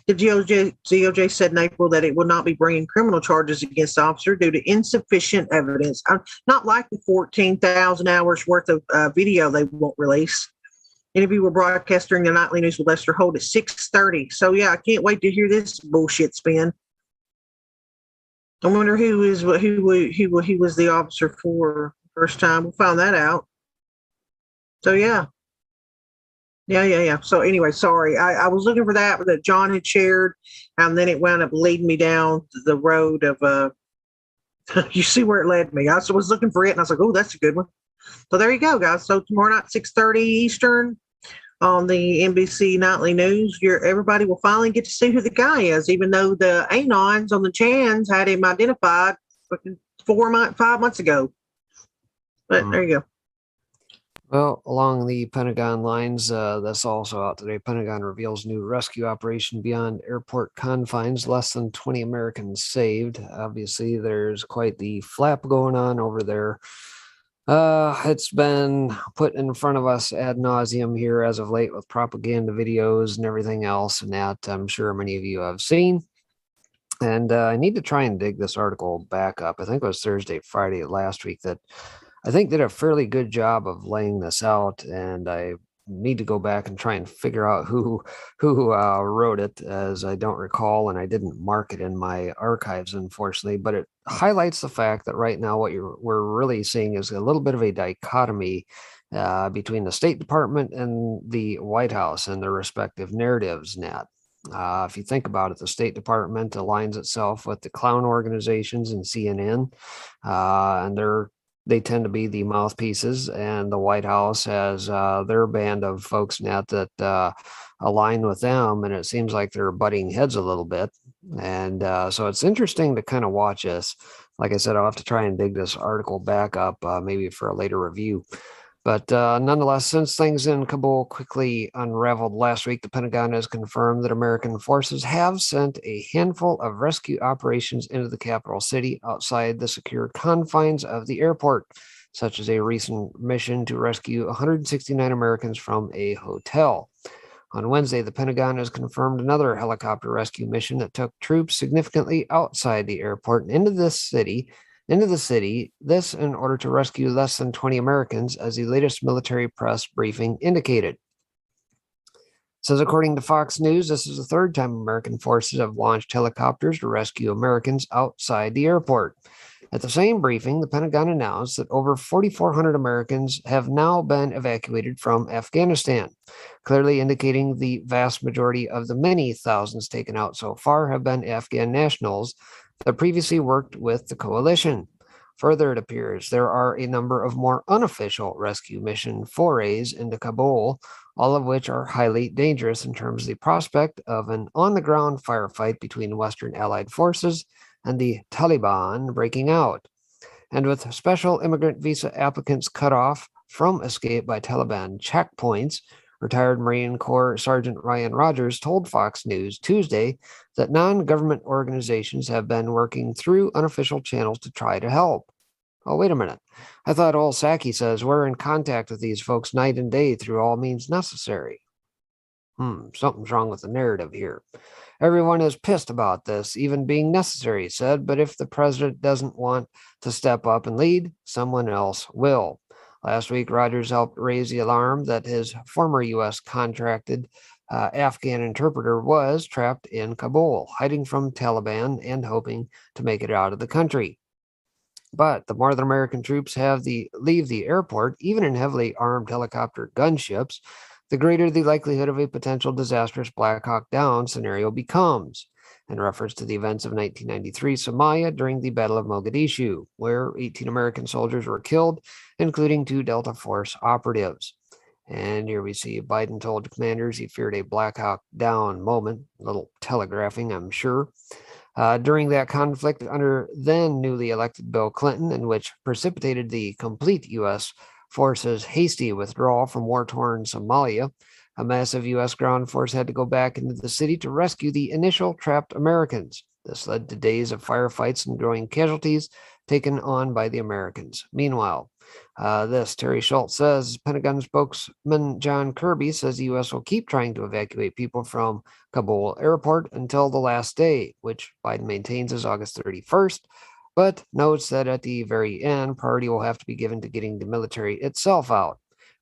The DOJ said in April that it will not be bringing criminal charges against the officer due to insufficient evidence. Not like the 14,000 hours worth of video they won't release. Interview will broadcast during the nightly news with Lester Holt at 6:30. So yeah, I can't wait to hear this bullshit spin. I wonder who was the officer for first time. We'll find that out. So yeah. So anyway, sorry. I was looking for that John had shared, and then it wound up leading me down the road of you see where it led me. I was looking for it, and I was like, oh, that's a good one. So there you go, guys. So tomorrow night, 6:30 Eastern on the NBC Nightly News, everybody will finally get to see who the guy is, even though the Anons on the Chans had him identified 5 months ago. But there you go. Well, along the Pentagon lines, that's also out today. Pentagon reveals new rescue operation beyond airport confines. Less than 20 Americans saved. Obviously, there's quite the flap going on over there. It's been put in front of us ad nauseum here as of late with propaganda videos and everything else, and that I'm sure many of you have seen. And I need to try and dig this article back up. I think it was Thursday, Friday last week that I think did a fairly good job of laying this out, and I need to go back and try and figure out who wrote it, as I don't recall, and I didn't mark it in my archives, unfortunately. But it highlights the fact that right now what we're really seeing is a little bit of a dichotomy between the State Department and the White House and their respective narratives. Nat, if you think about it, the State Department aligns itself with the clown organizations and CNN, and they tend to be the mouthpieces, and the White House has their band of folks that align with them, and it seems like they're butting heads a little bit. And so it's interesting to kind of watch this. Like I said, I'll have to try and dig this article back up, maybe for a later review. But nonetheless, since things in Kabul quickly unraveled last week, the Pentagon has confirmed that American forces have sent a handful of rescue operations into the capital city outside the secure confines of the airport, such as a recent mission to rescue 169 Americans from a hotel. On Wednesday, the Pentagon has confirmed another helicopter rescue mission that took troops significantly outside the airport and into the city, this in order to rescue less than 20 Americans, as the latest military press briefing indicated. It says, according to Fox News, this is the third time American forces have launched helicopters to rescue Americans outside the airport. At the same briefing, the Pentagon announced that over 4,400 Americans have now been evacuated from Afghanistan, clearly indicating the vast majority of the many thousands taken out so far have been Afghan nationals that previously worked with the coalition. Further, it appears there are a number of more unofficial rescue mission forays into Kabul, all of which are highly dangerous in terms of the prospect of an on-the-ground firefight between Western allied forces and the Taliban breaking out. And with special immigrant visa applicants cut off from escape by Taliban checkpoints, retired Marine Corps Sergeant Ryan Rogers told Fox News Tuesday that non-government organizations have been working through unofficial channels to try to help. Oh, wait a minute. I thought old Psaki says we're in contact with these folks night and day through all means necessary. Something's wrong with the narrative here. Everyone is pissed about this even being necessary, he said, but if the president doesn't want to step up and lead, someone else will. Last week, Rogers helped raise the alarm that his former U.S. contracted Afghan interpreter was trapped in Kabul, hiding from Taliban and hoping to make it out of the country. But the more that American troops leave the airport, even in heavily armed helicopter gunships, the greater the likelihood of a potential disastrous Black Hawk Down scenario becomes, in reference to the events of 1993 Somalia during the Battle of Mogadishu, where 18 American soldiers were killed, including 2 Delta Force operatives. And here we see Biden told commanders he feared a Black Hawk Down moment, a little telegraphing, I'm sure. During that conflict under then newly elected Bill Clinton, in which precipitated the complete U.S. forces' hasty withdrawal from war-torn Somalia, a massive U.S. ground force had to go back into the city to rescue the initial trapped Americans. This led to days of firefights and growing casualties taken on by the Americans. Meanwhile, Terry Schultz says, Pentagon spokesman John Kirby says the U.S. will keep trying to evacuate people from Kabul airport until the last day, which Biden maintains is August 31st, but notes that at the very end, priority will have to be given to getting the military itself out.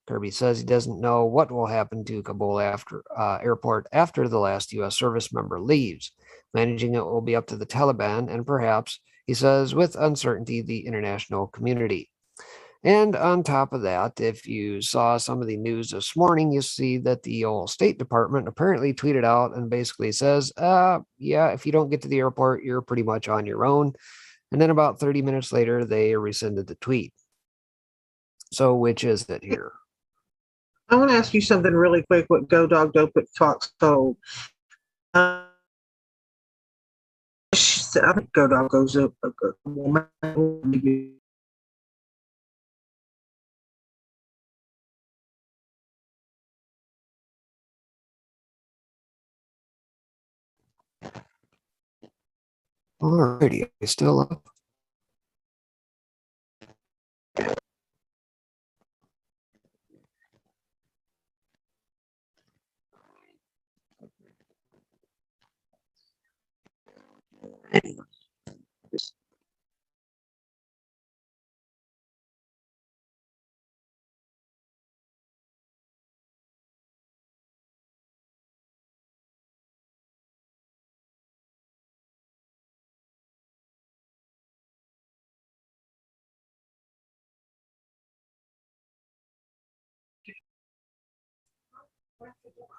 Kirby says he doesn't know what will happen to Kabul airport after the last U.S. service member leaves. Managing it will be up to the Taliban and perhaps, he says, with uncertainty, the international community. And on top of that, if you saw some of the news this morning, you see that the old State Department apparently tweeted out and basically says, yeah, if you don't get to the airport, you're pretty much on your own. And then about 30 minutes later, they rescinded the tweet. So which is it here? I want to ask you something really quick. What Go Dog Dope at Fox told. I think Go Dog goes up a woman. Alrighty, you still up?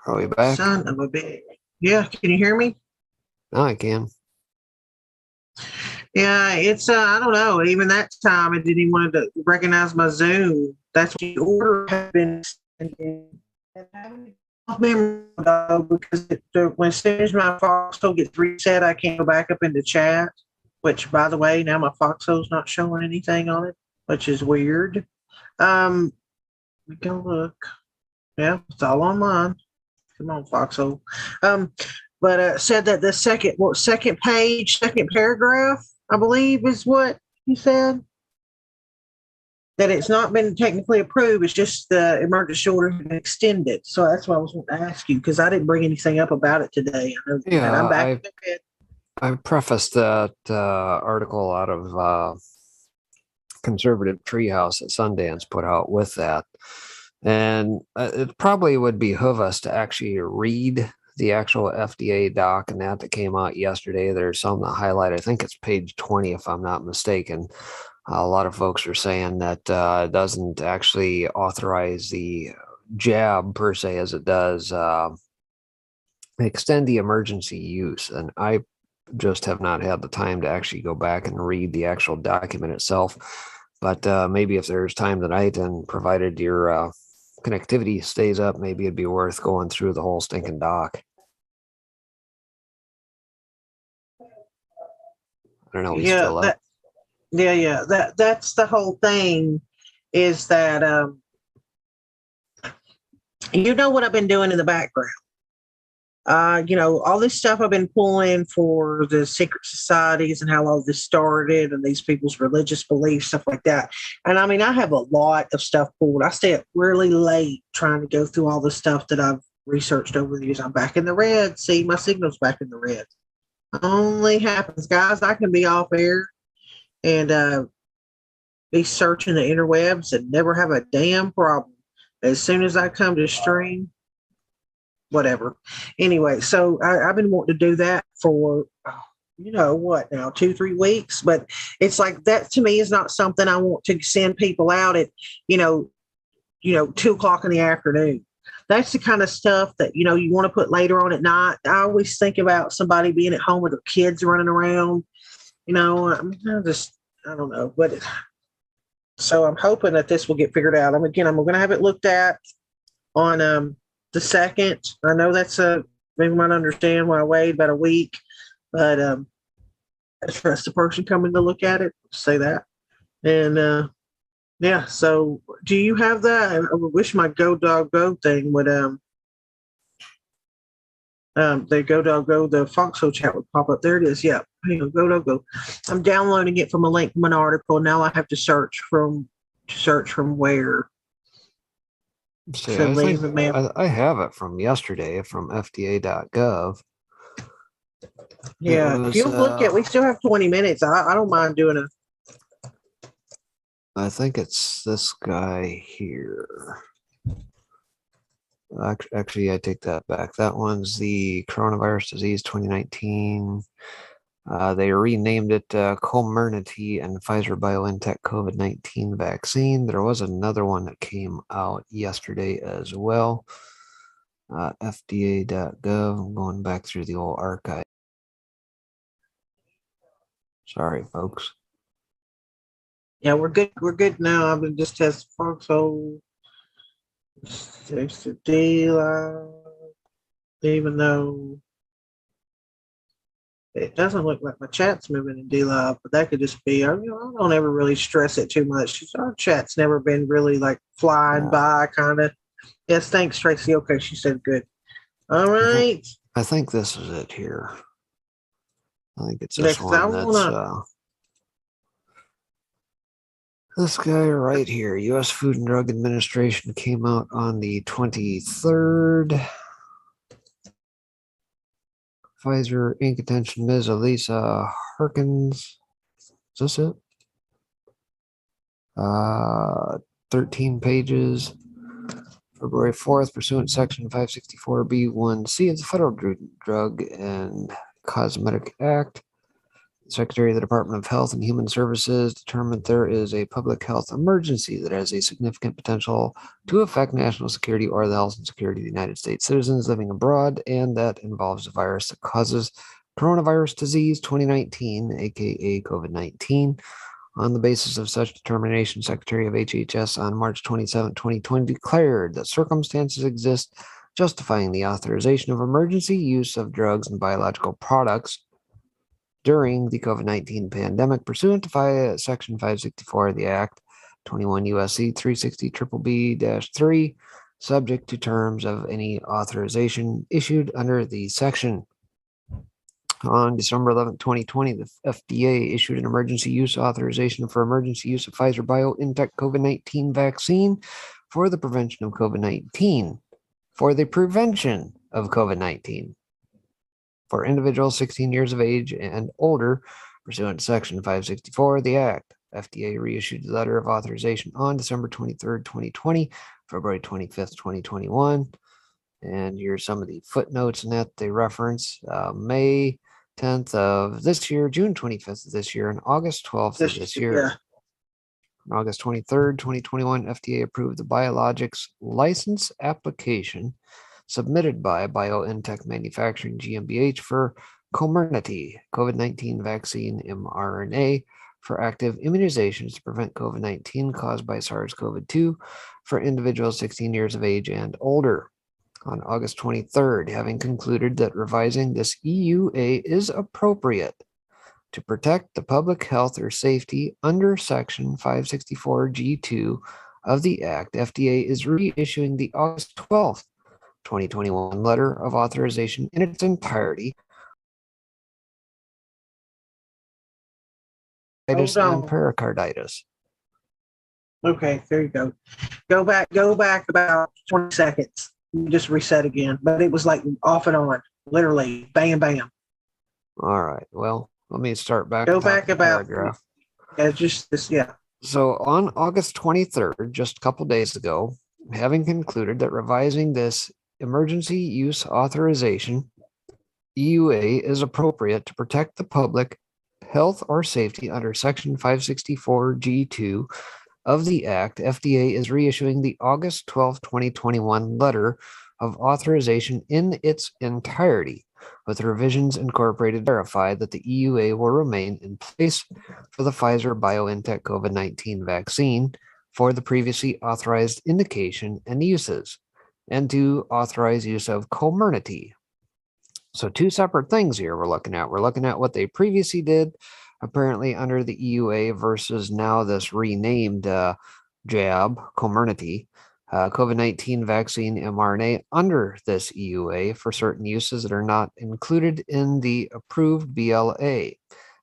Are we back? Son of a bitch. Yeah, can you hear me? Now I can. Yeah, it's I don't know. Even that time, it didn't even want to recognize my Zoom. That's what the order had been sending. Memory though, because when as soon as my Foxhole gets reset, I can't go back up into chat. Which, by the way, now my Foxhole's not showing anything on it, which is weird. We can look. Yeah, it's all online. Come on, Foxhole. But said that the second page, second paragraph, I believe is what he said. That it's not been technically approved. It's just the emergency order has been extended. So that's what I was wanting to ask you because I didn't bring anything up about it today. Yeah, I'm back in bed. I prefaced that article out of Conservative Treehouse that Sundance put out with that. And it probably would behoove us to actually read the actual FDA doc and that came out yesterday. There's some that highlight, I think it's page 20, if I'm not mistaken. A lot of folks are saying that it doesn't actually authorize the jab per se as it does extend the emergency use. And I just have not had the time to actually go back and read the actual document itself. But maybe if there's time tonight and provided your connectivity stays up, maybe it'd be worth going through the whole stinking doc. I don't know. He's still up. That's the whole thing is that, you know what I've been doing in the background. All this stuff I've been pulling for the secret societies and how all this started and these people's religious beliefs, stuff like that. And I mean, I have a lot of stuff pulled. I stay up really late trying to go through all the stuff that I've researched over the years. I'm back in the red. See, my signal's back in the red. Only happens, guys. I can be off air and be searching the interwebs and never have a damn problem. As soon as I come to stream, whatever. Anyway, so I've been wanting to do that for, what now, 2-3 weeks. But it's like that to me is not something I want to send people out at, 2:00 in the afternoon. That's the kind of stuff that, you want to put later on at night. I always think about somebody being at home with their kids running around. I don't know. But so I'm hoping that this will get figured out. I'm going to have it looked at on the second. I know that's maybe might understand why I waited about a week, but I trust the person coming to look at it. Say that. And yeah, so do you have that? I wish my Go Dog Go thing would the Go Dog Go, the Foxhole chat would pop up. There it is. Yeah. Go Dog Go. I'm downloading it from a link from an article. Now I have to search from where. See, I have it from yesterday from FDA.gov. Yeah, if you look at, we still have 20 minutes. I don't mind doing a. I think it's this guy here. Actually, I take that back. That one's the coronavirus disease 2019. They renamed it Comirnaty and Pfizer BioNTech COVID-19 vaccine. There was another one that came out yesterday as well. FDA.gov. I'm going back through the old archive. Sorry, folks. Yeah, we're good. We're good now. I've been just testing Foxhole. There's the deal. Even though it doesn't look like my chat's moving in D-Live, but that could just be, I don't ever really stress it too much. Our chat's never been really like flying by kind of. Yes, thanks, Tracy. Okay, she said good. All right. I think this is it here. I think it's this one that's this guy right here. U.S. Food and Drug Administration came out on the 23rd. Pfizer Inc. Attention, Ms. Elisa Harkins. Is this it? 13 pages. February 4th, pursuant to Section 564B1C of the Federal Drug and Cosmetic Act, the Secretary of the Department of Health and Human Services determined there is a public health emergency that has a significant potential to affect national security or the health and security of the United States citizens living abroad, and that involves a virus that causes coronavirus disease 2019, aka COVID-19. On the basis of such determination, Secretary of HHS on March 27, 2020 declared that circumstances exist justifying the authorization of emergency use of drugs and biological products during the COVID-19 pandemic pursuant to Section 564 of the Act, 21 U.S.C. 360 B-3, subject to terms of any authorization issued under the section. On December 11, 2020, the FDA issued an emergency use authorization for emergency use of Pfizer BioNTech COVID-19 vaccine for the prevention of COVID-19. For individuals 16 years of age and older, pursuant to Section 564 of the Act. FDA reissued the letter of authorization on December 23, 2020, February 25th, 2021. And here's some of the footnotes in that they reference. May 10th of this year, June 25th of this year, and August 12th of this year. Yeah. On August 23rd, 2021, FDA approved the biologics license application submitted by BioNTech Manufacturing GmbH for Comirnaty COVID-19 vaccine mRNA for active immunizations to prevent COVID-19 caused by SARS-CoV-2 for individuals 16 years of age and older. On August 23rd, having concluded that revising this EUA is appropriate to protect the public health or safety under Section 564G2 of the Act, FDA is reissuing the August 12th, 2021 letter of authorization in its entirety. And pericarditis. Okay, there you go. Go back about 20 seconds. Just reset again. But it was like off and on, literally, bam, bam. All right. Well, let me start back. Go back about. Paragraph. Yeah, just this. Yeah. So on August 23rd, just a couple days ago, having concluded that revising this emergency use authorization EUA is appropriate to protect the public health or safety under Section 564G2 of the Act, FDA is reissuing the August 12, 2021 letter of authorization in its entirety, with revisions incorporated to verify that the EUA will remain in place for the Pfizer BioNTech COVID-19 vaccine for the previously authorized indication and uses, and to authorize use of Comirnaty. So two separate things here we're looking at. We're looking at what they previously did, apparently under the EUA, versus now this renamed jab, Comirnaty, COVID-19 vaccine mRNA under this EUA for certain uses that are not included in the approved BLA.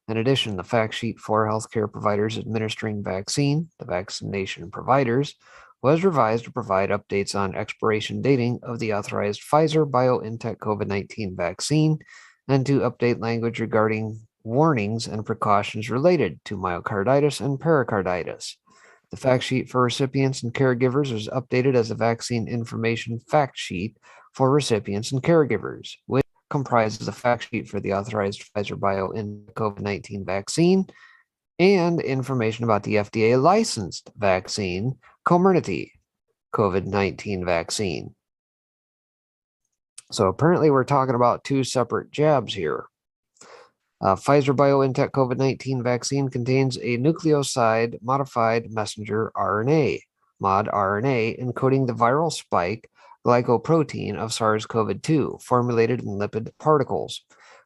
In addition, the fact sheet for healthcare providers administering vaccine, the vaccination providers, was revised to provide updates on expiration dating of the authorized Pfizer BioNTech COVID-19 vaccine and to update language regarding warnings and precautions related to myocarditis and pericarditis. The fact sheet for recipients and caregivers was updated as a vaccine information fact sheet for recipients and caregivers, which comprises a fact sheet for the authorized Pfizer BioNTech COVID-19 vaccine and information about the FDA licensed vaccine, Comirnaty COVID-19 vaccine. So apparently we're talking about two separate jabs here. Pfizer BioNTech COVID-19 vaccine contains a nucleoside modified messenger RNA, mod RNA, encoding the viral spike glycoprotein of SARS-CoV-2, formulated in lipid particles.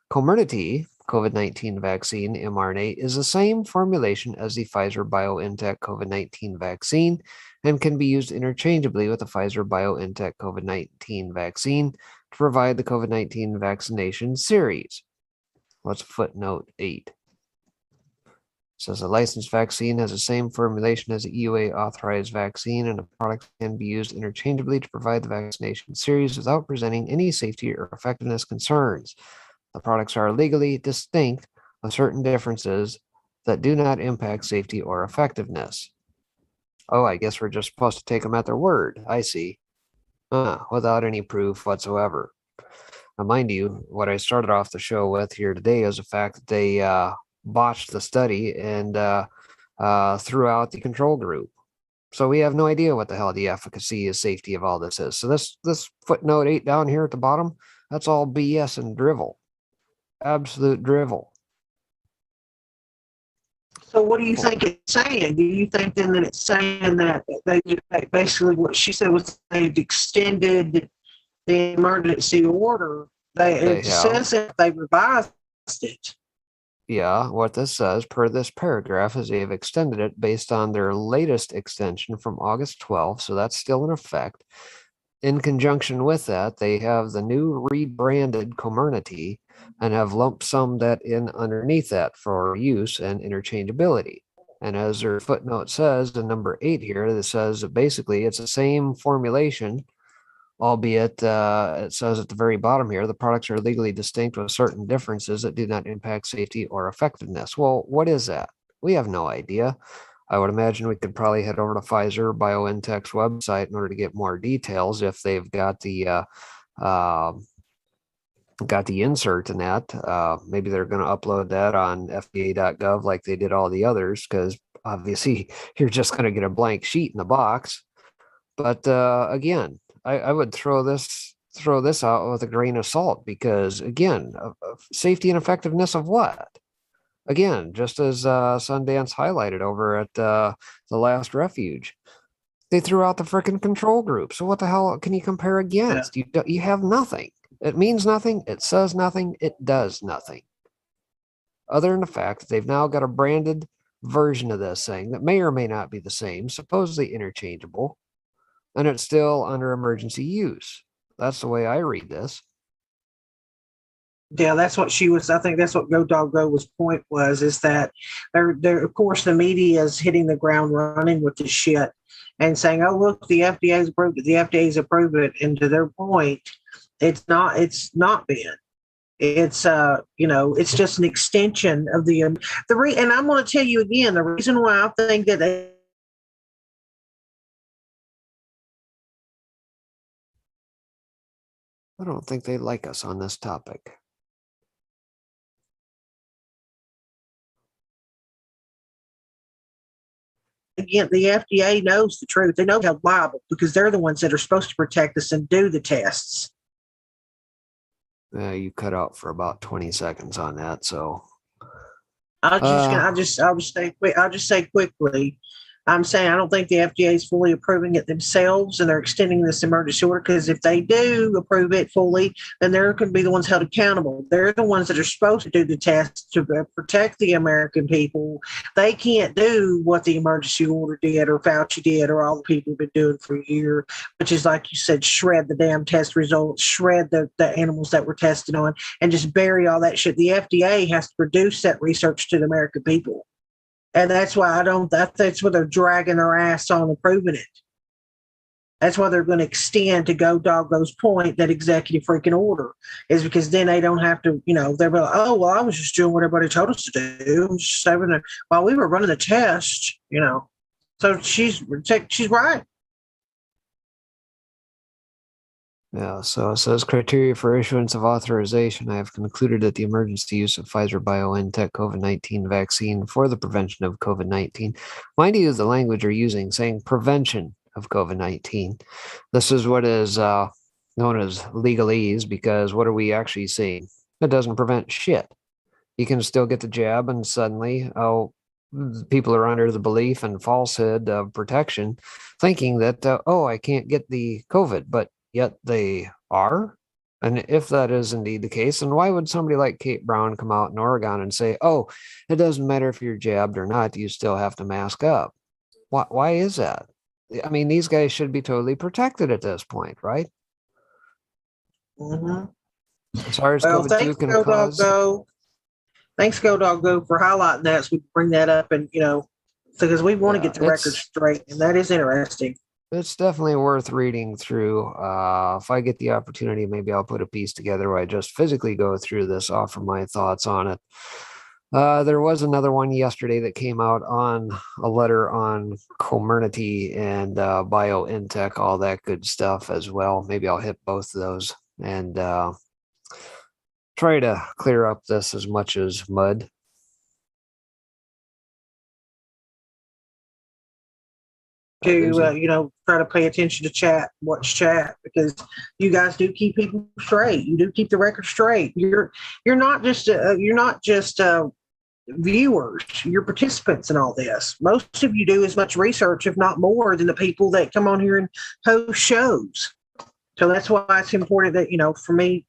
Comirnaty COVID-19 vaccine mRNA is the same formulation as the Pfizer BioNTech COVID-19 vaccine and can be used interchangeably with the Pfizer BioNTech COVID-19 vaccine to provide the COVID-19 vaccination series. What's footnote 8? Says a licensed vaccine has the same formulation as a EUA authorized vaccine, and the product can be used interchangeably to provide the vaccination series without presenting any safety or effectiveness concerns. The products are legally distinct with certain differences that do not impact safety or effectiveness. Oh, I guess we're just supposed to take them at their word. I see. Without any proof whatsoever. Now, mind you, what I started off the show with here today is the fact that they botched the study and threw out the control group. So we have no idea what the hell the efficacy and safety of all this is. So this footnote 8 down here at the bottom, that's all BS and drivel. Absolute drivel. So what do you think it's saying? Do you think then that it's saying that they basically what she said was they've extended the emergency order? It says that they revised it. Yeah, what this says per this paragraph is they have extended it based on their latest extension from August 12th, so that's still in effect. In conjunction with that, they have the new rebranded Comirnaty and have lumped some that in underneath that for use and interchangeability. And as their footnote says, in number 8 here, that says that basically it's the same formulation, albeit it says at the very bottom here, the products are legally distinct with certain differences that do not impact safety or effectiveness. Well, what is that? We have no idea. I would imagine we could probably head over to Pfizer BioNTech's website in order to get more details if they've got the insert in that. Maybe they're going to upload that on FDA.gov like they did all the others, because obviously you're just going to get a blank sheet in the box. But again, I would throw this out with a grain of salt, because again, safety and effectiveness of what? Again, just as Sundance highlighted over at the Last Refuge, they threw out the freaking control group. So what the hell can you compare against? Yeah. You have nothing. It means nothing. It says nothing. It does nothing. Other than the fact that they've now got a branded version of this thing that may or may not be the same, supposedly interchangeable, and it's still under emergency use. That's the way I read this. Yeah, that's what she was. I think that's what Go Dog Go's point was, is that they're of course the media is hitting the ground running with this shit and saying, "Oh, look, the FDA's approved it. The FDA's approved it." And to their point, it's not been. It's it's just an extension of the and I'm going to tell you again, the reason why I think that I don't think they like us on this topic. Again, the FDA knows the truth. They know how liable, because they're the ones that are supposed to protect us and do the tests. You cut out for about 20 seconds on that, so I'll just say quickly. I'm saying I don't think the FDA is fully approving it themselves, and they're extending this emergency order, because if they do approve it fully, then they're going to be the ones held accountable. They're the ones that are supposed to do the tests to protect the American people. They can't do what the emergency order did, or Fauci did, or all the people have been doing for a year, which is, like you said, shred the damn test results, shred the animals that were tested on, and just bury all that shit. The FDA has to produce that research to the American people. And that's why that's why they're dragging their ass on approving it. That's why they're going to extend, to Go Doggo's point, that executive freaking order, is because then they don't have to, they're like, oh, well, I was just doing what everybody told us to do. I was just saving it while we were running the test, So she's right. Yeah, so it says criteria for issuance of authorization. I have concluded that the emergency use of Pfizer BioNTech COVID-19 vaccine for the prevention of COVID-19. Mind you, the language you're using, saying prevention of COVID-19. This is what is known as legalese, because what are we actually saying? It doesn't prevent shit. You can still get the jab, and suddenly, people are under the belief and falsehood of protection, thinking that, I can't get the COVID, but yet they are. And if that is indeed the case, then why would somebody like Kate Brown come out in Oregon and say, it doesn't matter if you're jabbed or not, you still have to mask up? Why is that? I mean, these guys should be totally protected at this point, right? Mm-hmm. As far as COVID-2 can cause... Thanks, Go Dog Go, for highlighting that. So we can bring that up, and because we want to get the record straight, and that is interesting. It's definitely worth reading through. If I get the opportunity, maybe I'll put a piece together where I just physically go through this, offer my thoughts on it. There was another one yesterday that came out on a letter on Comirnaty and BioNTech, all that good stuff as well. Maybe I'll hit both of those and try to clear up this as much as mud. To try to pay attention to chat, watch chat, because you guys do keep people straight. You do keep the record straight. You're not just viewers. You're participants in all this. Most of you do as much research, if not more, than the people that come on here and host shows. So that's why it's important that for me,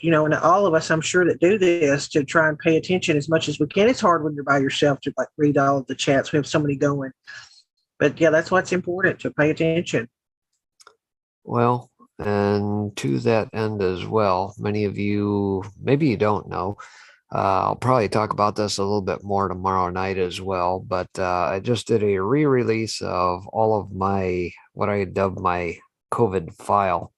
and all of us, I'm sure, that do this, to try and pay attention as much as we can. It's hard when you're by yourself to read all of the chats. We have so many going. But yeah, that's what's important, to pay attention. Well, and to that end as well, many of you, maybe you don't know, I'll probably talk about this a little bit more tomorrow night as well, but I just did a re-release of all of what I dubbed my COVID file.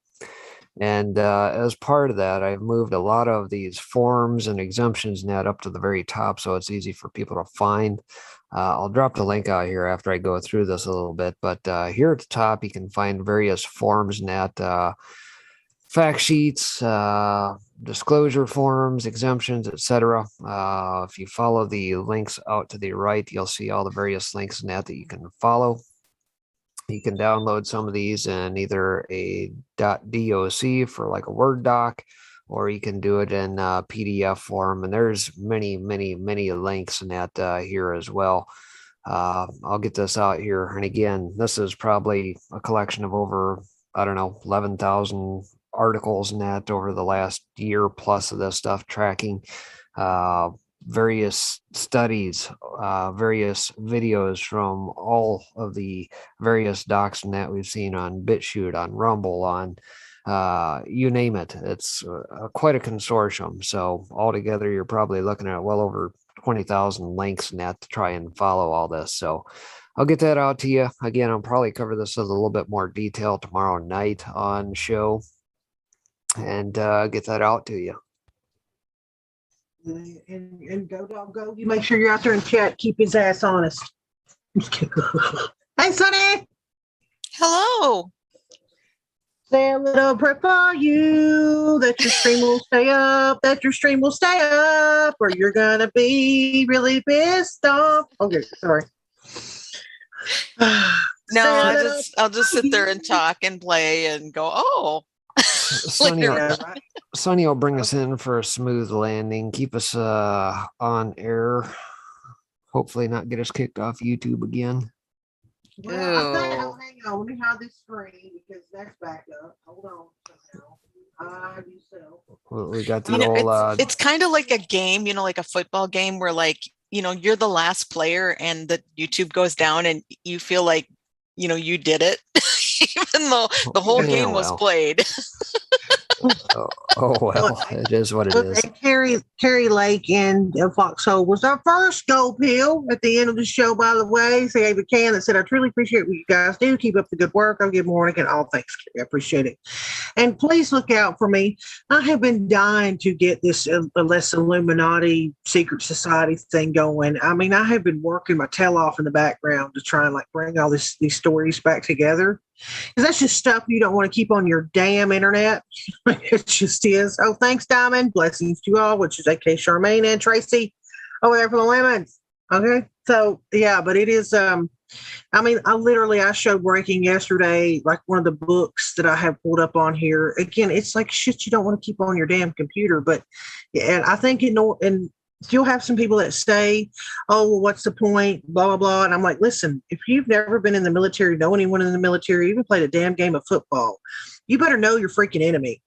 And as part of that, I've moved a lot of these forms and exemptions net up to the very top, so it's easy for people to find. I'll drop the link out here after I go through this a little bit, but here at the top, you can find various forms net, fact sheets, disclosure forms, exemptions, etc. If you follow the links out to the right, you'll see all the various links in that you can follow. You can download some of these in either a .doc for like a Word doc, or you can do it in PDF form. And there's many, many, many links in that here as well. I'll get this out here. And again, this is probably a collection of over, 11,000 articles in that over the last year plus of this stuff, tracking various studies, various videos from all of the various docs and that we've seen on BitChute, on Rumble, on you name it. It's quite a consortium. So altogether, you're probably looking at well over 20,000 links in that to try and follow all this. So I'll get that out to you. Again, I'll probably cover this in a little bit more detail tomorrow night on show and get that out to you. And Go Dog Go, you make sure you're out there in chat. Keep his ass honest. Hey, Sonny. Hello. Say a little prayer for you that your stream will stay up, that your stream will stay up, or you're going to be really pissed off. Okay, sorry. No, I'll just sit there and talk and play and go, oh. Sonny will bring us in for a smooth landing, keep us on air, hopefully not get us kicked off YouTube again. Well, hang on, let me hide this screen because that's back up. Hold on. We got the old. It's kind of like a game, like a football game where, you're the last player and the YouTube goes down and you feel like, you did it, even though the whole game was played. Oh well, it is what it is. Terry Lake in Foxhole was our first gold pill at the end of the show, by the way. So I gave a can that said, I truly appreciate what you guys do. Keep up the good work. I'll give morning and all thanks, Kerry. I appreciate it. And please look out for me. I have been dying to get this less Illuminati secret society thing going. I mean, I have been working my tail off in the background to try and bring all these stories back together. Because that's just stuff you don't want to keep on your damn internet. It just is. Oh, thanks, Diamond. Blessings to you all, which is AK Charmaine and Tracy over there for the lemons. Okay. So, yeah, but it is, I showed Breaking yesterday, like one of the books that I have pulled up on here. Again, it's like shit you don't want to keep on your damn computer. But, and I think, and you'll have some people that say, oh, well, what's the point, blah, blah, blah. And I'm like, listen, if you've never been in the military, know anyone in the military, even played a damn game of football, you better know your freaking enemy.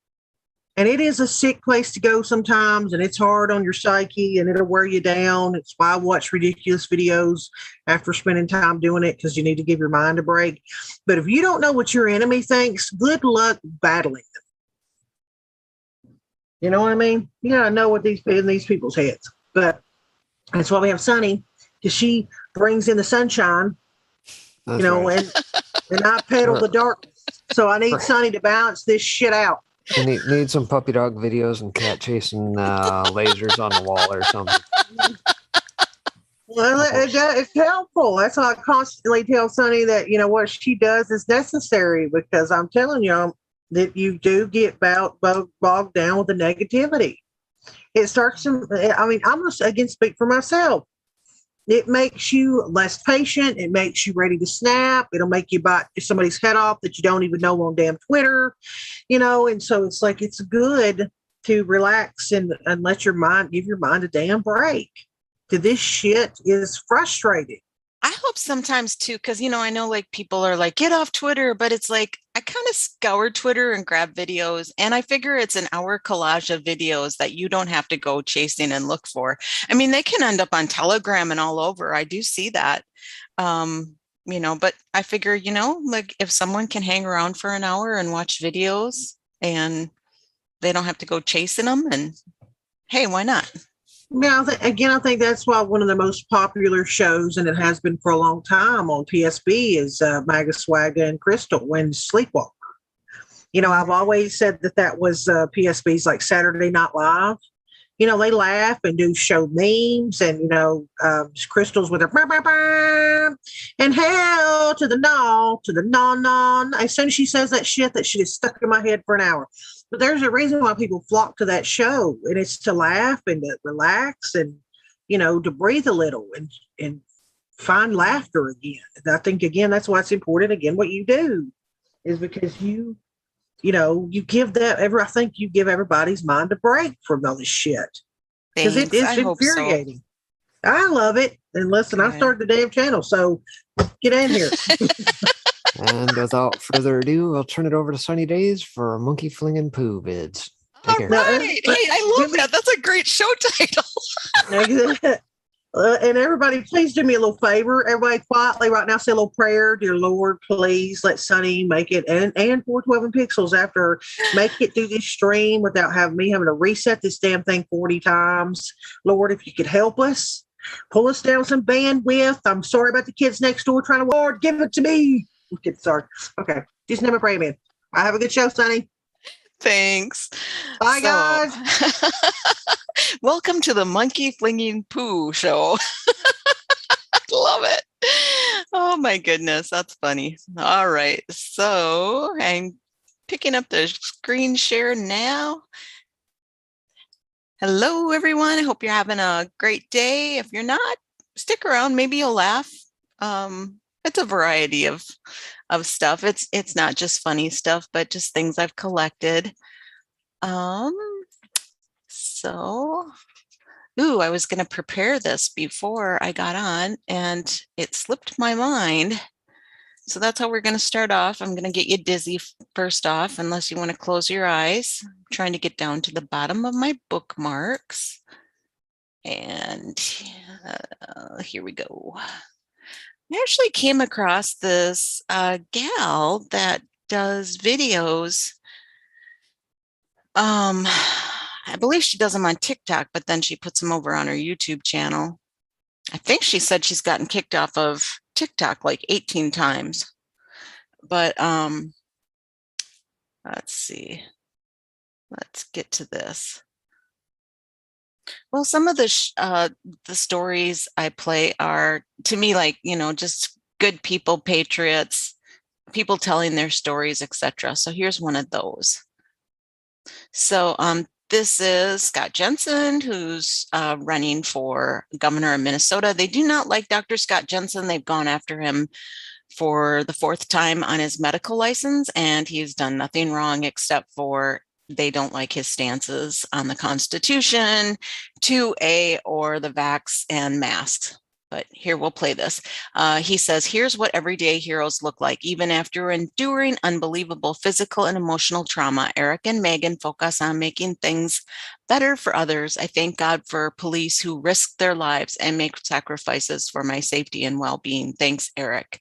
And it is a sick place to go sometimes, and it's hard on your psyche, and it'll wear you down. It's why I watch ridiculous videos after spending time doing it, because you need to give your mind a break. But if you don't know what your enemy thinks, good luck battling them. You know what I mean? You gotta know what in these people's heads. But That's why we have Sunny, because she brings in the sunshine, That's right. and I pedal the darkness. So I need Sunny to balance this shit out. You need some puppy dog videos and cat chasing lasers on the wall or something. Well, it's helpful. That's why I constantly tell Sunny that, what she does is necessary, because I'm telling you that you do get bogged down with the negativity. It starts to, I'm going to again speak for myself. It makes you less patient. It makes you ready to snap. It'll make you bite somebody's head off that you don't even know on damn Twitter, and so it's like, it's good to relax and let your mind, give your mind a damn break. This shit is frustrating. I hope sometimes too, because I know like people are like, get off Twitter, but it's like I kind of scour Twitter and grab videos, and I figure it's an hour collage of videos that you don't have to go chasing and look for. I mean, they can end up on Telegram and all over. I do see that. But I figure, like if someone can hang around for an hour and watch videos and they don't have to go chasing them, and hey, why not? Yeah, I think that's why one of the most popular shows, and it has been for a long time on PSB, is Maga Swaga and Crystal when Sleepwalker. I've always said that was PSB's like Saturday Night Live. They laugh and do show memes, and Crystal's with her bah, bah, bah, and hell to the no. As soon as she says that shit is stuck in my head for an hour. But there's a reason why people flock to that show, and it's to laugh and to relax and, to breathe a little and find laughter again. And I think, again, that's why it's important, again, what you do is because you give I think you give everybody's mind a break from all this shit. Because it is infuriating. So. I love it. And listen, I started the damn channel, so get in here. And without further ado, I'll turn it over to Sunny Days for Monkey Flinging Poo vids. All right. Hey, I love that. That's a great show title. And everybody, please do me a little favor. Everybody quietly right now say a little prayer. Dear Lord, please let Sunny make it and 412 and Pixels after make it through this stream without having to reset this damn thing 40 times. Lord, if you could help us, pull us down some bandwidth. I'm sorry about the kids next door trying to, Lord, give it to me. Okay, sorry. Okay. Just never pray, man. I have a good show, Sunny. Thanks. Bye, guys. Welcome to the Monkey Flinging Poo show. Love it. Oh my goodness, that's funny. All right, so I'm picking up the screen share now. Hello, everyone. I hope you're having a great day. If you're not, stick around. Maybe you'll laugh. It's a variety of stuff. It's not just funny stuff, but just things I've collected. I was going to prepare this before I got on, and it slipped my mind. So that's how we're going to start off. I'm going to get you dizzy first off, unless you want to close your eyes. I'm trying to get down to the bottom of my bookmarks. And here we go. I actually came across this gal that does videos. I believe she does them on TikTok, but then she puts them over on her YouTube channel. I think she said she's gotten kicked off of TikTok like 18 times. But let's see. Let's get to this. Well, some of the stories I play are, to me, like, just good people, patriots, people telling their stories, etc. So here's one of those. So this is Scott Jensen, who's running for governor of Minnesota. They do not like Dr. Scott Jensen. They've gone after him for the 4th time on his medical license, and he's done nothing wrong except for they don't like his stances on the Constitution, 2A, or the vax and masks. But here, we'll play this. He says, here's what everyday heroes look like. Even after enduring unbelievable physical and emotional trauma, Eric and Megan focus on making things better for others. I thank God for police who risk their lives and make sacrifices for my safety and well-being. Thanks, Eric.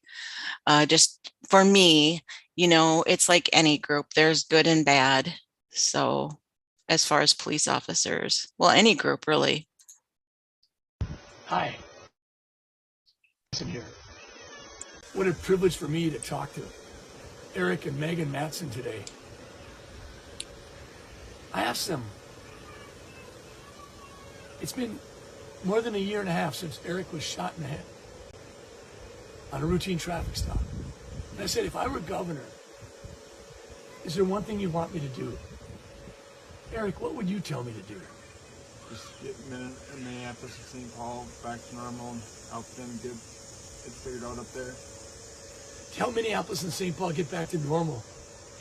Just for me, it's like any group. There's good and bad. So as far as police officers, well, any group really. Hi. Listen here. What a privilege for me to talk to Eric and Megan Matson today. I asked them, it's been more than a year and a half since Eric was shot in the head on a routine traffic stop. And I said, if I were governor, is there one thing you want me to do? Eric, what would you tell me to do? Just get Minneapolis and St. Paul back to normal and help them get it figured out up there. Tell Minneapolis and St. Paul get back to normal.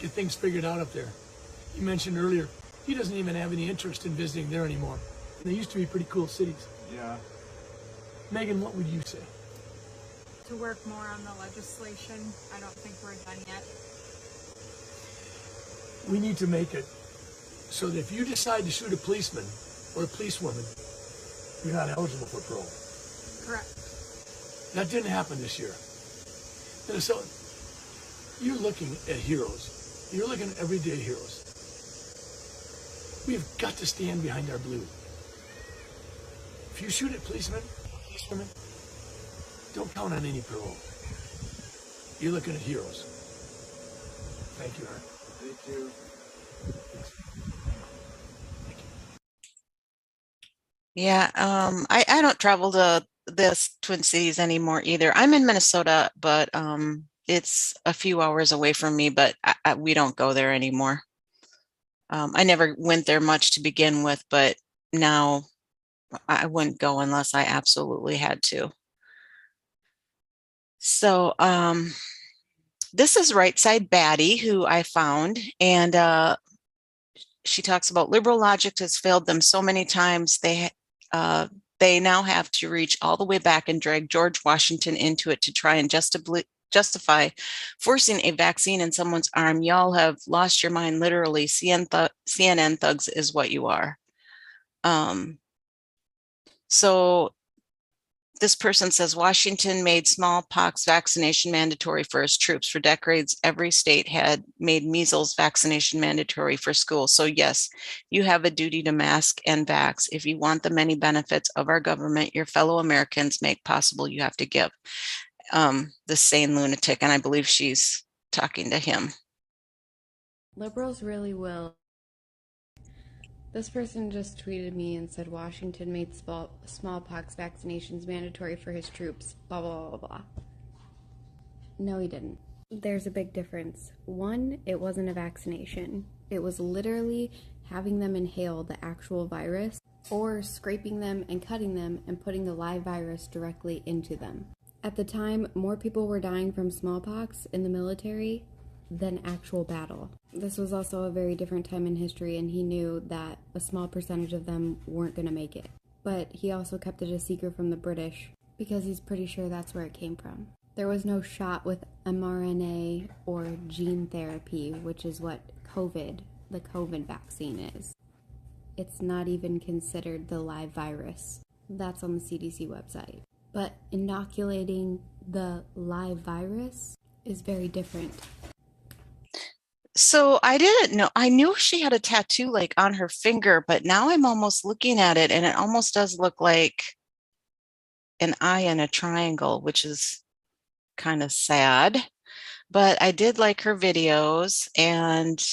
Get things figured out up there. You mentioned earlier, he doesn't even have any interest in visiting there anymore. They used to be pretty cool cities. Yeah. Megan, what would you say? To work more on the legislation. I don't think we're done yet. We need to make it so that if you decide to shoot a policeman or a policewoman, you're not eligible for parole. Correct. That didn't happen this year. And so you're looking at heroes. You're looking at everyday heroes. We've got to stand behind our blue. If you shoot at policemen, policewomen, don't count on any parole. You're looking at heroes. Thank you, Art. Thank you. Yeah, I don't travel to this Twin Cities anymore either. I'm in Minnesota, but it's a few hours away from me, but we don't go there anymore. I never went there much to begin with, but now I wouldn't go unless I absolutely had to. So this is Right Side Batty, who I found, and she talks about liberal logic has failed them so many times. They now have to reach all the way back and drag George Washington into it to try and justify forcing a vaccine in someone's arm. Y'all have lost your mind, literally. CNN thugs is what you are. So this person says Washington made smallpox vaccination mandatory for his troops. For decades, every state had made measles vaccination mandatory for schools. So yes, you have a duty to mask and vax. If you want the many benefits of our government your fellow Americans make possible, you have to give. The sane lunatic, and I believe she's talking to him. Liberals really will. This person just tweeted me and said Washington made smallpox vaccinations mandatory for his troops, blah, blah, blah, blah. No, he didn't. There's a big difference. One, it wasn't a vaccination. It was literally having them inhale the actual virus or scraping them and cutting them and putting the live virus directly into them. At the time, more people were dying from smallpox in the military than actual battle. This was also a very different time in history, and he knew that a small percentage of them weren't going to make it. But he also kept it a secret from the British because he's pretty sure that's where it came from. There was no shot with mRNA or gene therapy, which is what the COVID vaccine is. It's not even considered the live virus. That's on the CDC website. But inoculating the live virus is very different. So I didn't know. I knew she had a tattoo like on her finger, but now I'm almost looking at it and it almost does look like an eye and a triangle, which is kind of sad. But I did like her videos, and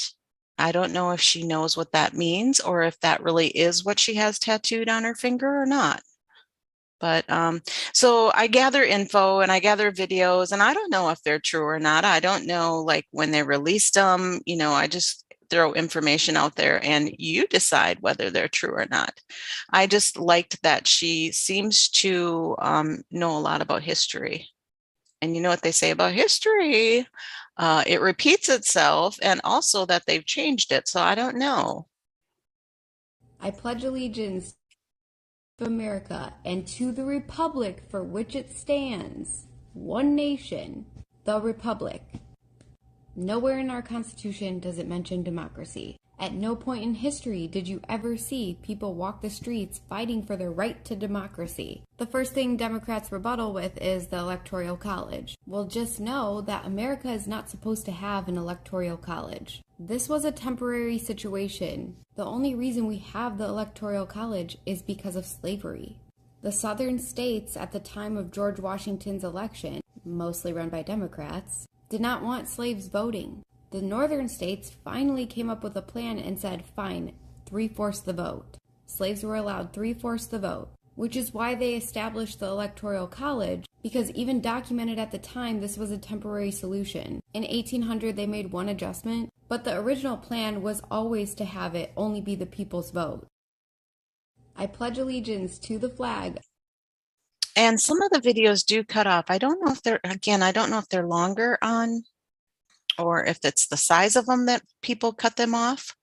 I don't know if she knows what that means or if that really is what she has tattooed on her finger or not. But so I gather info and I gather videos, and I don't know if they're true or not. I don't know, like, when they released them, I just throw information out there and you decide whether they're true or not. I just liked that she seems to know a lot about history. And you know what they say about history? It repeats itself, and also that they've changed it. So I don't know. I pledge allegiance of America and to the republic for which it stands, one nation, the republic. Nowhere in our Constitution does it mention democracy. At no point in history did you ever see people walk the streets fighting for their right to democracy. The first thing Democrats rebuttal with is the Electoral College. Well, just know that America is not supposed to have an Electoral College. This was a temporary situation. The only reason we have the Electoral College is because of slavery. The southern states at the time of George Washington's election, mostly run by Democrats, did not want slaves voting. The northern states finally came up with a plan and said, fine, 3/4 the vote. Slaves were allowed 3/4 the vote, which is why they established the Electoral College, because even documented at the time this was a temporary solution. In 1800 they made one adjustment, but the original plan was always to have it only be the people's vote. I pledge allegiance to the flag. And some of the videos do cut off. I don't know if they're, again, I don't know if they're longer on, or if it's the size of them that people cut them off.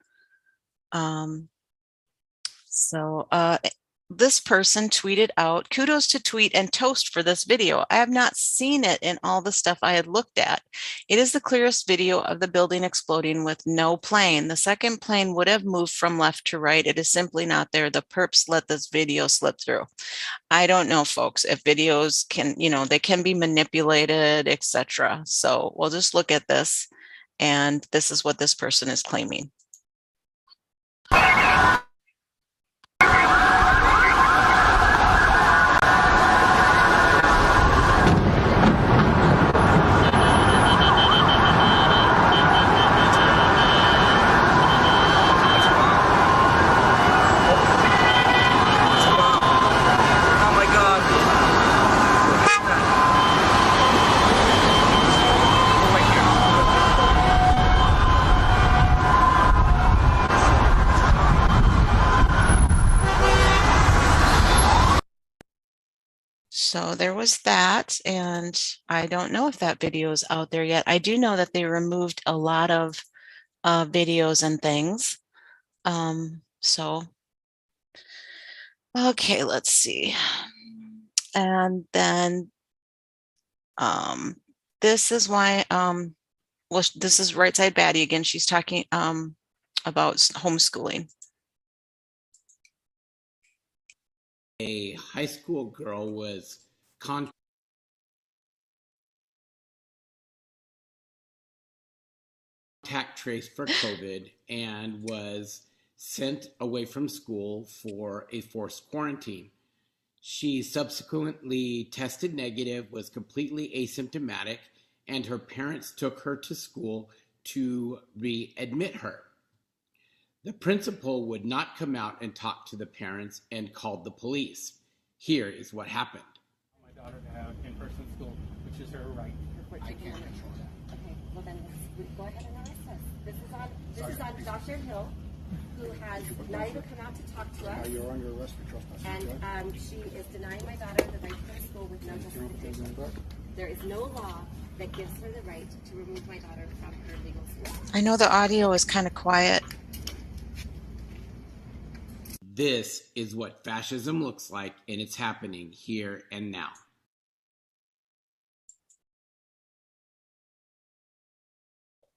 This person tweeted out, kudos to Tweet and Toast for this video. I have not seen it in all the stuff I had looked at. It is the clearest video of the building exploding with no plane. The second plane would have moved from left to right. It is simply not there. The perps let this video slip through. I don't know, folks, if videos can, they can be manipulated, etc. So we'll just look at this, and this is what this person is claiming. So there was that, and I don't know if that video is out there yet. I do know that they removed a lot of videos and things. Okay, let's see. And then this is why, well, this is Right Side Baddie again. She's talking about homeschooling. A high school girl was contact traced for COVID and was sent away from school for a forced quarantine. She subsequently tested negative, was completely asymptomatic, and her parents took her to school to readmit her. The principal would not come out and talk to the parents and called the police. Here is what happened. My daughter to have in-person school, which is her right. I can't control that. Okay, well then go ahead and arrest us. This is on Dr. Hill, who has not even come out to talk to us. You're under arrest for trespassing. And she is denying my daughter the right to go to school with no justification. There is no law that gives her the right to remove my daughter from her legal school. I know the audio is kind of quiet. This is what fascism looks like, and it's happening here and now.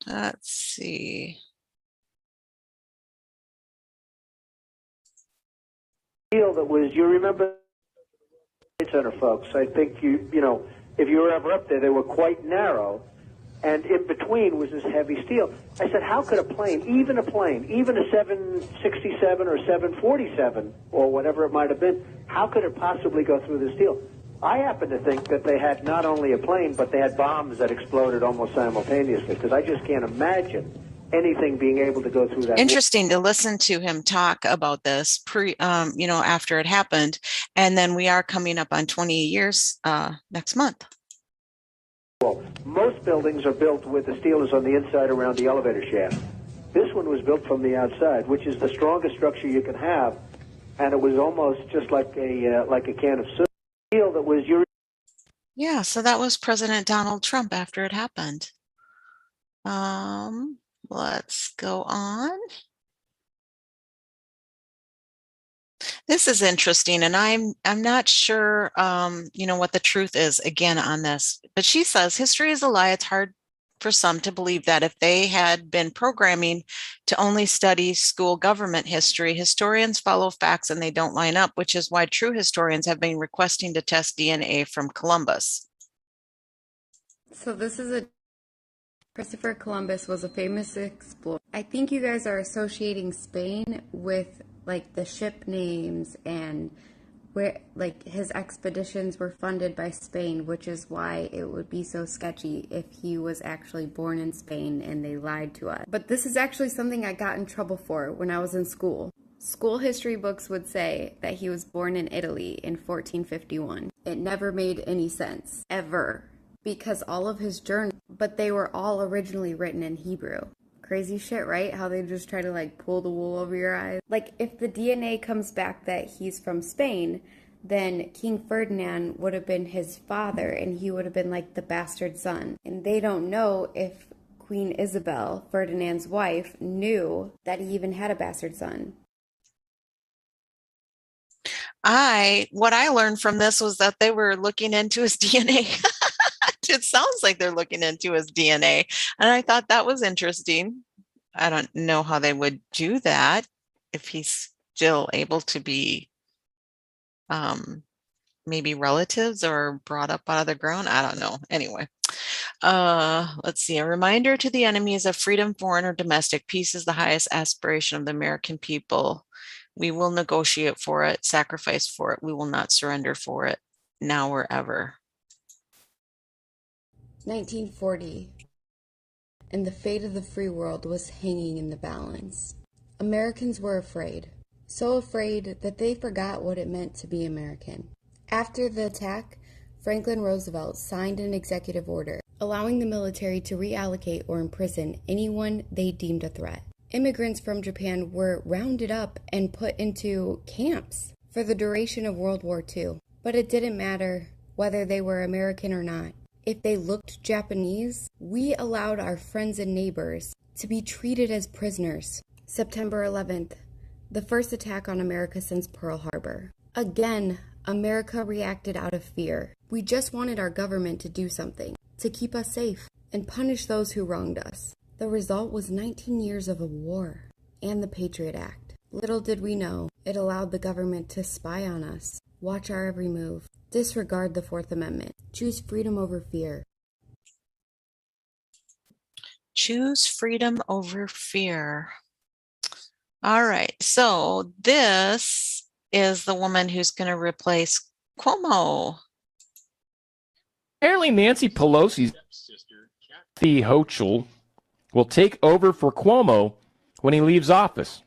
Let's see. Deal that was, you remember the Center folks, I think you know, if you were ever up there, they were quite narrow, and in between was this heavy steel. I said, how could a plane, even a 767 or 747 or whatever it might have been, how could it possibly go through this steel? I happen to think that they had not only a plane, but they had bombs that exploded almost simultaneously, because I just can't imagine anything being able to go through that. Interesting to listen to him talk about this after it happened. And then we are coming up on 20 years next month. Well, most buildings are built with the steel is on the inside around the elevator shaft. This one was built from the outside, which is the strongest structure you can have, and it was almost just like a can of soup. Steel that was Yeah, so that was President Donald Trump after it happened. Let's go on. This is interesting, and I'm not sure, what the truth is again on this. But she says history is a lie. It's hard for some to believe that if they had been programming to only study school government history, historians follow facts and they don't line up, which is why true historians have been requesting to test DNA from Columbus. So this is Christopher Columbus was a famous explorer. I think you guys are associating Spain with like the ship names and where like his expeditions were funded by Spain, which is why it would be so sketchy if he was actually born in Spain and they lied to us. But this is actually something I got in trouble for when I was in school. School history books would say that he was born in Italy in 1451. It never made any sense, ever, because all of his journals, but they were all originally written in Hebrew. Crazy shit, right? How they just try to like pull the wool over your eyes. Like if the DNA comes back that he's from Spain, then King Ferdinand would have been his father and he would have been like the bastard son. And they don't know if Queen Isabel, Ferdinand's wife, knew that he even had a bastard son. What I learned from this was that they were looking into his DNA. It sounds like they're looking into his DNA. And I thought that was interesting. I don't know how they would do that if he's still able to be maybe relatives or brought up out of the ground. I don't know. Anyway, let's see. A reminder to the enemies of freedom, foreign or domestic. Peace is the highest aspiration of the American people. We will negotiate for it, sacrifice for it. We will not surrender for it, now or ever. 1940, and the fate of the free world was hanging in the balance. Americans were afraid, so afraid that they forgot what it meant to be American. After the attack, Franklin Roosevelt signed an executive order allowing the military to reallocate or imprison anyone they deemed a threat. Immigrants from Japan were rounded up and put into camps for the duration of World War II, but it didn't matter whether they were American or not. If they looked Japanese, we allowed our friends and neighbors to be treated as prisoners. September 11th, the first attack on America since Pearl Harbor. Again, America reacted out of fear. We just wanted our government to do something, to keep us safe, and punish those who wronged us. The result was 19 years of a war and the Patriot Act. Little did we know, it allowed the government to spy on us, watch our every move, disregard the Fourth Amendment, choose freedom over fear. Choose freedom over fear. All right, so this is the woman who's going to replace Cuomo. Apparently, Nancy Pelosi's sister, Kathy Hochul, will take over for Cuomo when he leaves office.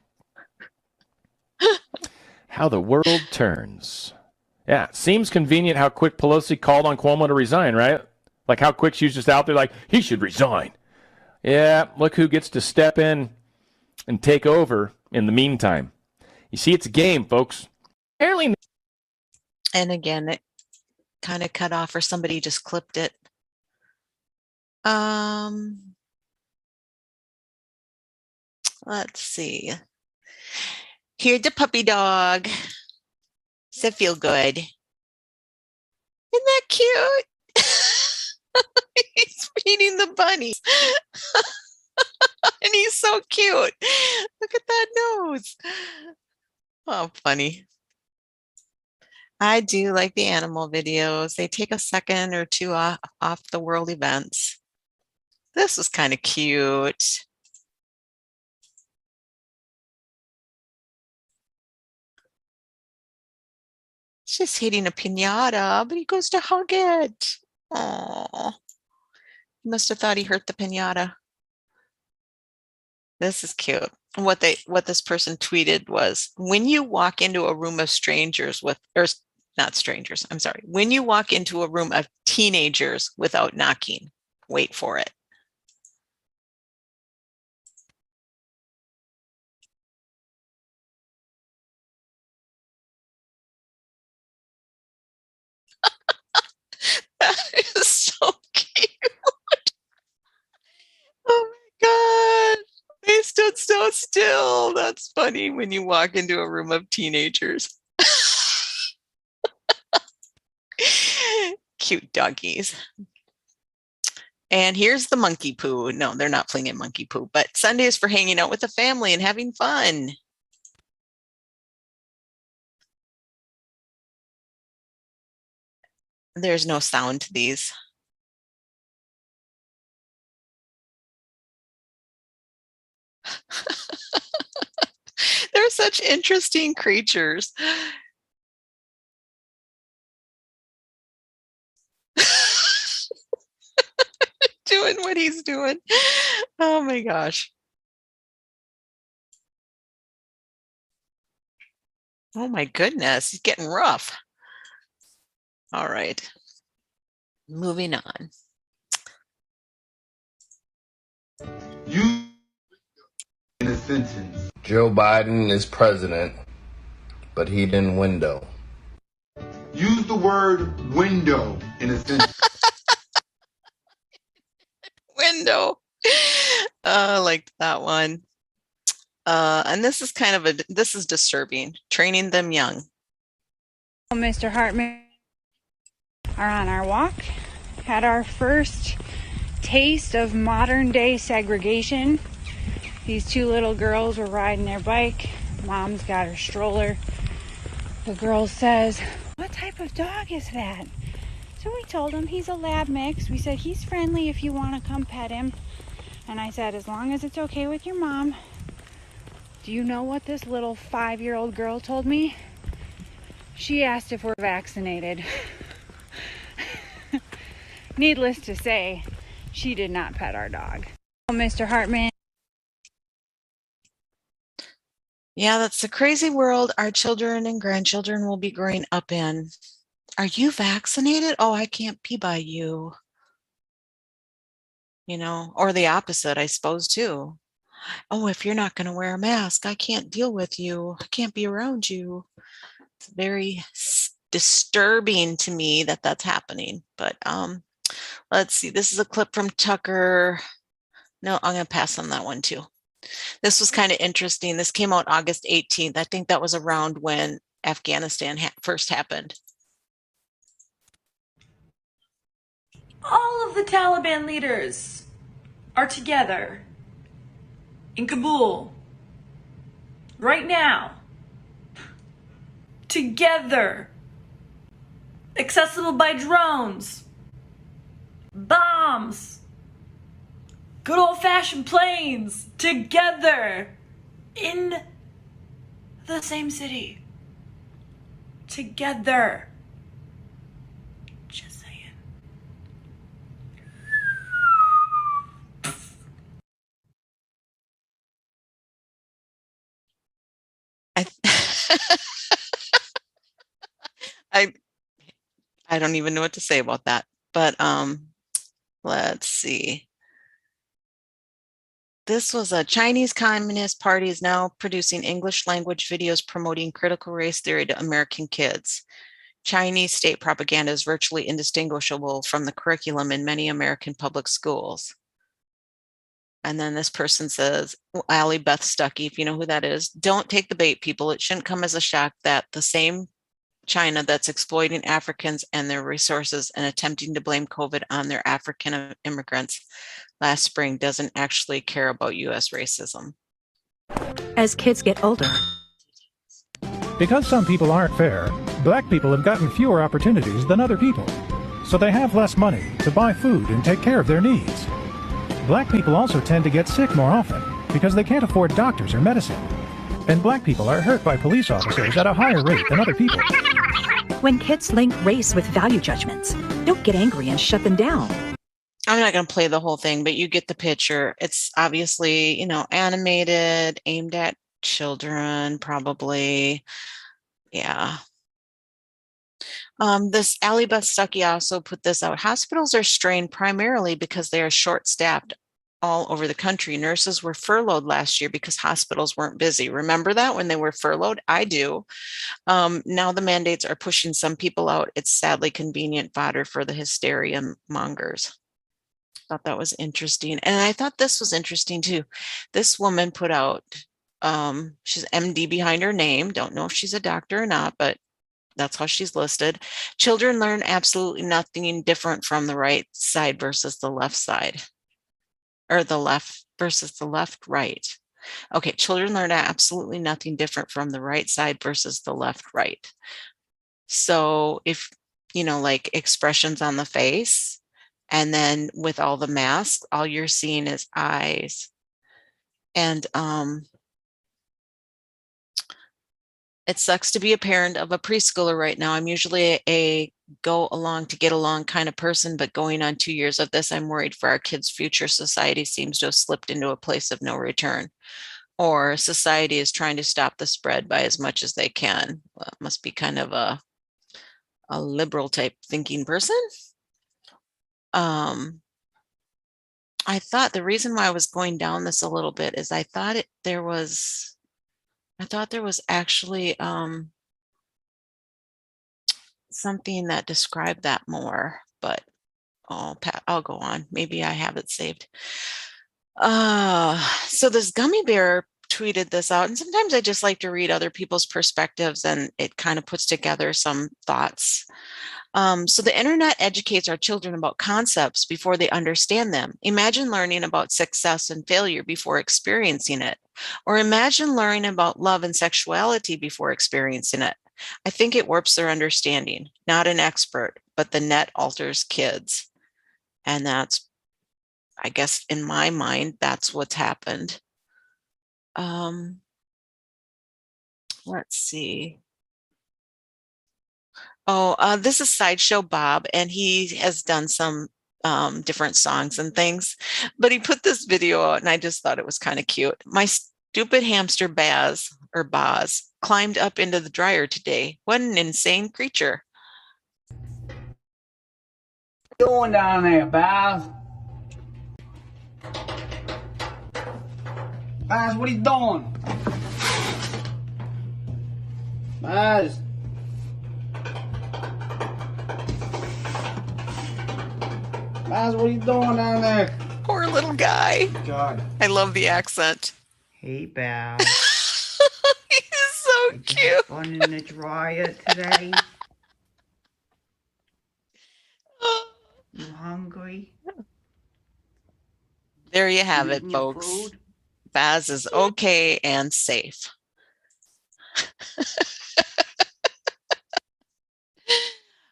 How the world turns. Yeah, seems convenient how quick Pelosi called on Cuomo to resign, right? Like how quick she was just out there like, he should resign. Yeah, look who gets to step in and take over in the meantime. You see, it's a game, folks. Apparently. And again, it kind of cut off or somebody just clipped it. Let's see. Here's the puppy dog. Does it feel good? Isn't that cute? He's feeding the bunnies. And he's so cute. Look at that nose. Oh, funny. I do like the animal videos. They take a second or two off the world events. This was kind of cute. She's hitting a piñata, but he goes to hug it. Oh, he must have thought he hurt the piñata. This is cute. What this person tweeted was, when you walk into a room of strangers with, or not strangers, I'm sorry. When you walk into a room of teenagers without knocking, wait for it. That is so cute. Oh my God. They stood so still. That's funny when you walk into a room of teenagers. Cute doggies. And here's the monkey poo. No, they're not playing in monkey poo, but Sundays for hanging out with the family and having fun. There's no sound to these. They're such interesting creatures. doing what he's doing. Oh my gosh. Oh my goodness, he's getting rough. All right. Moving on. You in a sentence. Joe Biden is president, but he didn't window. Use the word window in a sentence. Window. I liked that one. And this is kind of this is disturbing. Training them young. Mr. Hartman are on our walk. Had our first taste of modern day segregation. These two little girls were riding their bike. Mom's got her stroller. The girl says, "What type of dog is that?" So we told him he's a lab mix. We said he's friendly if you want to come pet him. And I said, as long as it's okay with your mom. Do you know what this little 5-year-old girl told me? She asked if we're vaccinated. Needless to say, she did not pet our dog. Mr. Hartman. Yeah, that's the crazy world our children and grandchildren will be growing up in. Are you vaccinated? Oh, I can't be by you. You know, or the opposite, I suppose, too. Oh, if you're not going to wear a mask, I can't deal with you. I can't be around you. It's very disturbing to me that that's happening. But let's see. This is a clip from Tucker. No, I'm going to pass on that one too. This was kind of interesting. This came out August 18th. I think that was around when Afghanistan first happened. All of the Taliban leaders are together in Kabul right now. Together. Accessible by drones, bombs, good old-fashioned planes, together in the same city. Together. Just saying. I don't even know what to say about that. But let's see. This was a Chinese Communist Party is now producing English language videos promoting critical race theory to American kids. Chinese state propaganda is virtually indistinguishable from the curriculum in many American public schools. And then this person says, Allie Beth Stuckey, if you know who that is, don't take the bait, people. It shouldn't come as a shock that the same China that's exploiting Africans and their resources and attempting to blame COVID on their African immigrants last spring doesn't actually care about US racism. As kids get older. Because some people aren't fair, black people have gotten fewer opportunities than other people. So they have less money to buy food and take care of their needs. Black people also tend to get sick more often because they can't afford doctors or medicine. And black people are hurt by police officers at a higher rate than other people. When kids link race with value judgments, don't get angry and shut them down. I'm not going to play the whole thing, but you get the picture. It's obviously, you know, animated, aimed at children, probably. Yeah. This Allie Beth Stuckey also put this out. Hospitals are strained primarily because they are short-staffed all over the country. Nurses were furloughed last year because hospitals weren't busy. Remember that when they were furloughed? I do. Now the mandates are pushing some people out. It's sadly convenient fodder for the hysteria mongers. Thought that was interesting. And I thought this was interesting too. This woman put out, she's MD behind her name. Don't know if she's a doctor or not, but that's how she's listed. Children learn absolutely nothing different from the right side versus the left side. Or the left versus the left, right. Okay, children learn absolutely nothing different from the right side versus the left, right. So if, you know, like expressions on the face, and then with all the masks, all you're seeing is eyes. And it sucks to be a parent of a preschooler right now. I'm usually a go along to get along kind of person, but going on 2 years of this, I'm worried for our kids' future. Society seems to have slipped into a place of no return, or society is trying to stop the spread by as much as they can. Well, it must be kind of a liberal type thinking person. I thought the reason why I was going down this a little bit is I thought there was actually something that described that more, but I'll go on. Maybe I have it saved. So this gummy bear tweeted this out, and sometimes I just like to read other people's perspectives, and it kind of puts together some thoughts. So the internet educates our children about concepts before they understand them. Imagine learning about success and failure before experiencing it, or imagine learning about love and sexuality before experiencing it. I think it warps their understanding. Not an expert, but the net alters kids. And that's, I guess, in my mind, that's what's happened. Let's see. This is Sideshow Bob, and he has done some different songs and things, but he put this video out, and I just thought it was kind of cute. My stupid hamster Baz climbed up into the dryer today. What an insane creature. What are you doing down there, Baz? Baz, what are you doing? Baz. Baz, what are you doing down there? Poor little guy. God. I love the accent. Hey, Baz. He's so cute. Fun in the dryer today. You hungry? There you have it, Eating your folks. food? Baz is okay and safe.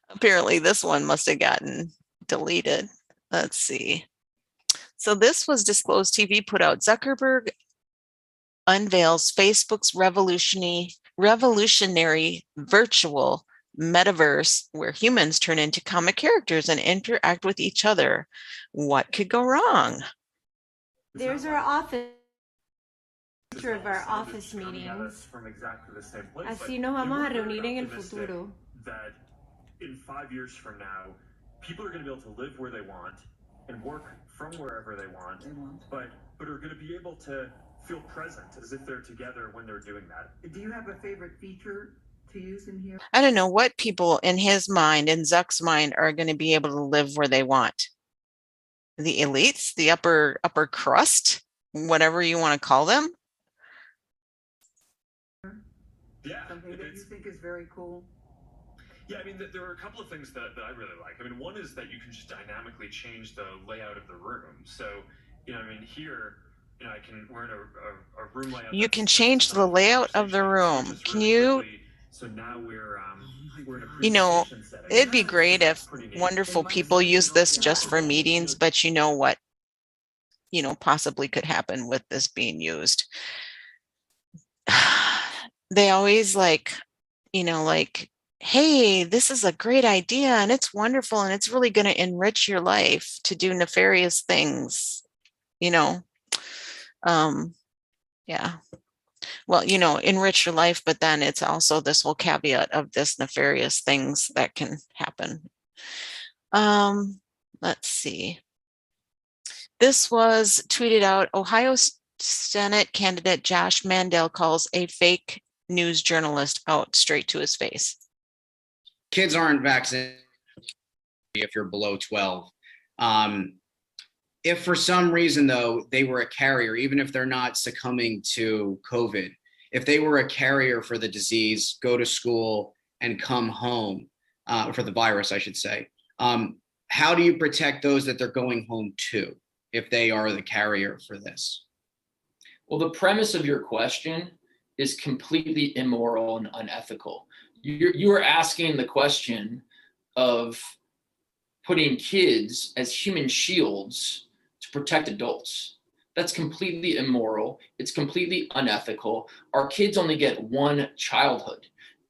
Apparently this one must have gotten deleted. Let's see. So this was Disclosed TV put out. Zuckerberg unveils Facebook's revolutionary virtual metaverse where humans turn into comic characters and interact with each other. What could go wrong? There's our office. Picture of our office meetings. From exactly the same place. Así nos vamos a reunir en el futuro. That in 5 years from now, people are going to be able to live where they want and work from wherever they want, but are going to be able to feel present as if they're together when they're doing that. Do you have a favorite feature to use in here? I don't know what people in his mind, in Zuck's mind, are going to be able to live where they want. The elites, the upper crust, whatever you want to call them. Yeah, something that you think is very cool. Yeah, I mean, there are a couple of things that I really like. I mean, one is that you can just dynamically change the layout of the room. So, I mean, here, we're in a room layout. You can change the layout of the room. Can you? So now we're in a presentation setting. It'd be great if wonderful people use this just for meetings, but you know what, possibly could happen with this being used. They always hey, this is a great idea and it's wonderful and it's really going to enrich your life to do nefarious things, yeah. Well, enrich your life, but then it's also this whole caveat of this nefarious things that can happen. Let's see. This was tweeted out. Ohio Senate candidate Josh Mandel calls a fake news journalist out straight to his face. Kids aren't vaccinated if you're below 12. If for some reason, though, they were a carrier, even if they're not succumbing to COVID, if they were a carrier for the disease, go to school and come home, for the virus, I should say, how do you protect those that they're going home to if they are the carrier for this? Well, the premise of your question is completely immoral and unethical. You are asking the question of putting kids as human shields to protect adults. That's completely immoral. It's completely unethical. Our kids only get one childhood.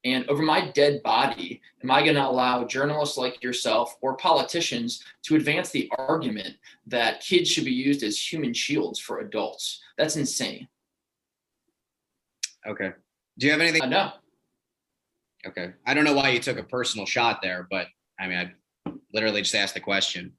And over my dead body, am I going to allow journalists like yourself or politicians to advance the argument that kids should be used as human shields for adults? That's insane. Okay. Do you have anything? No. Okay. I don't know why you took a personal shot there, but I mean, I literally just asked the question.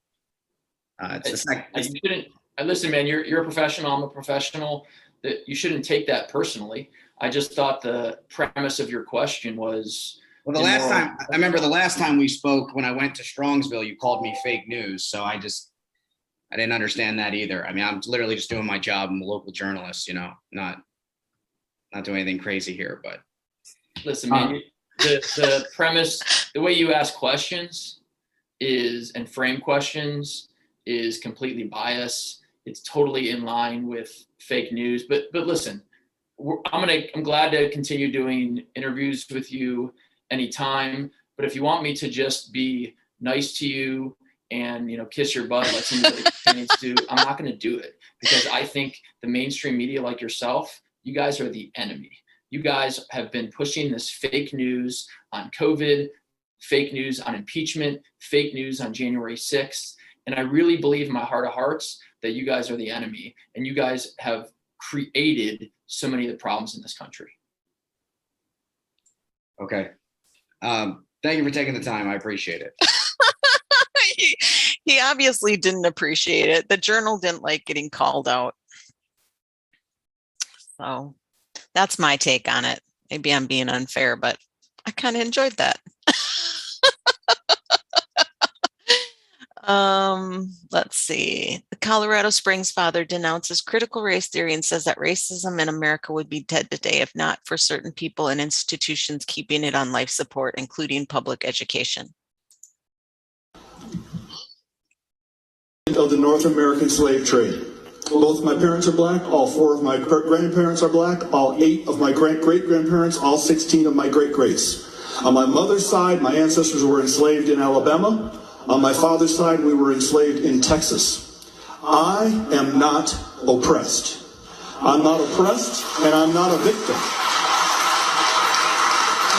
Listen, man, you're a professional. I'm a professional. That you shouldn't take that personally. I just thought the premise of your question was. Well, I remember the last time we spoke when I went to Strongsville, you called me fake news. So I didn't understand that either. I mean, I'm literally just doing my job. I'm a local journalist, not doing anything crazy here, but. Listen, man, the premise, the way you ask questions and frame questions is completely biased. It's totally in line with fake news. But listen, I'm glad to continue doing interviews with you anytime. But if you want me to just be nice to you and kiss your butt like somebody needs to, I'm not going to do it, because I think the mainstream media like yourself, you guys are the enemy. You guys have been pushing this fake news on COVID, fake news on impeachment, fake news on January 6th. And I really believe in my heart of hearts that you guys are the enemy, and you guys have created so many of the problems in this country. Okay. Thank you for taking the time. I appreciate it. He obviously didn't appreciate it. The Journal didn't like getting called out. So that's my take on it. Maybe I'm being unfair, but I kind of enjoyed that. Let's see. The Colorado Springs father denounces critical race theory and says that racism in America would be dead today if not for certain people and institutions keeping it on life support, including public education. Of the North American slave trade. Both my parents are black, all 4 of my grandparents are black, all 8 of my great-great-grandparents, all 16 of my great-greats. On my mother's side, my ancestors were enslaved in Alabama. On my father's side, we were enslaved in Texas. I am not oppressed. I'm not oppressed, and I'm not a victim.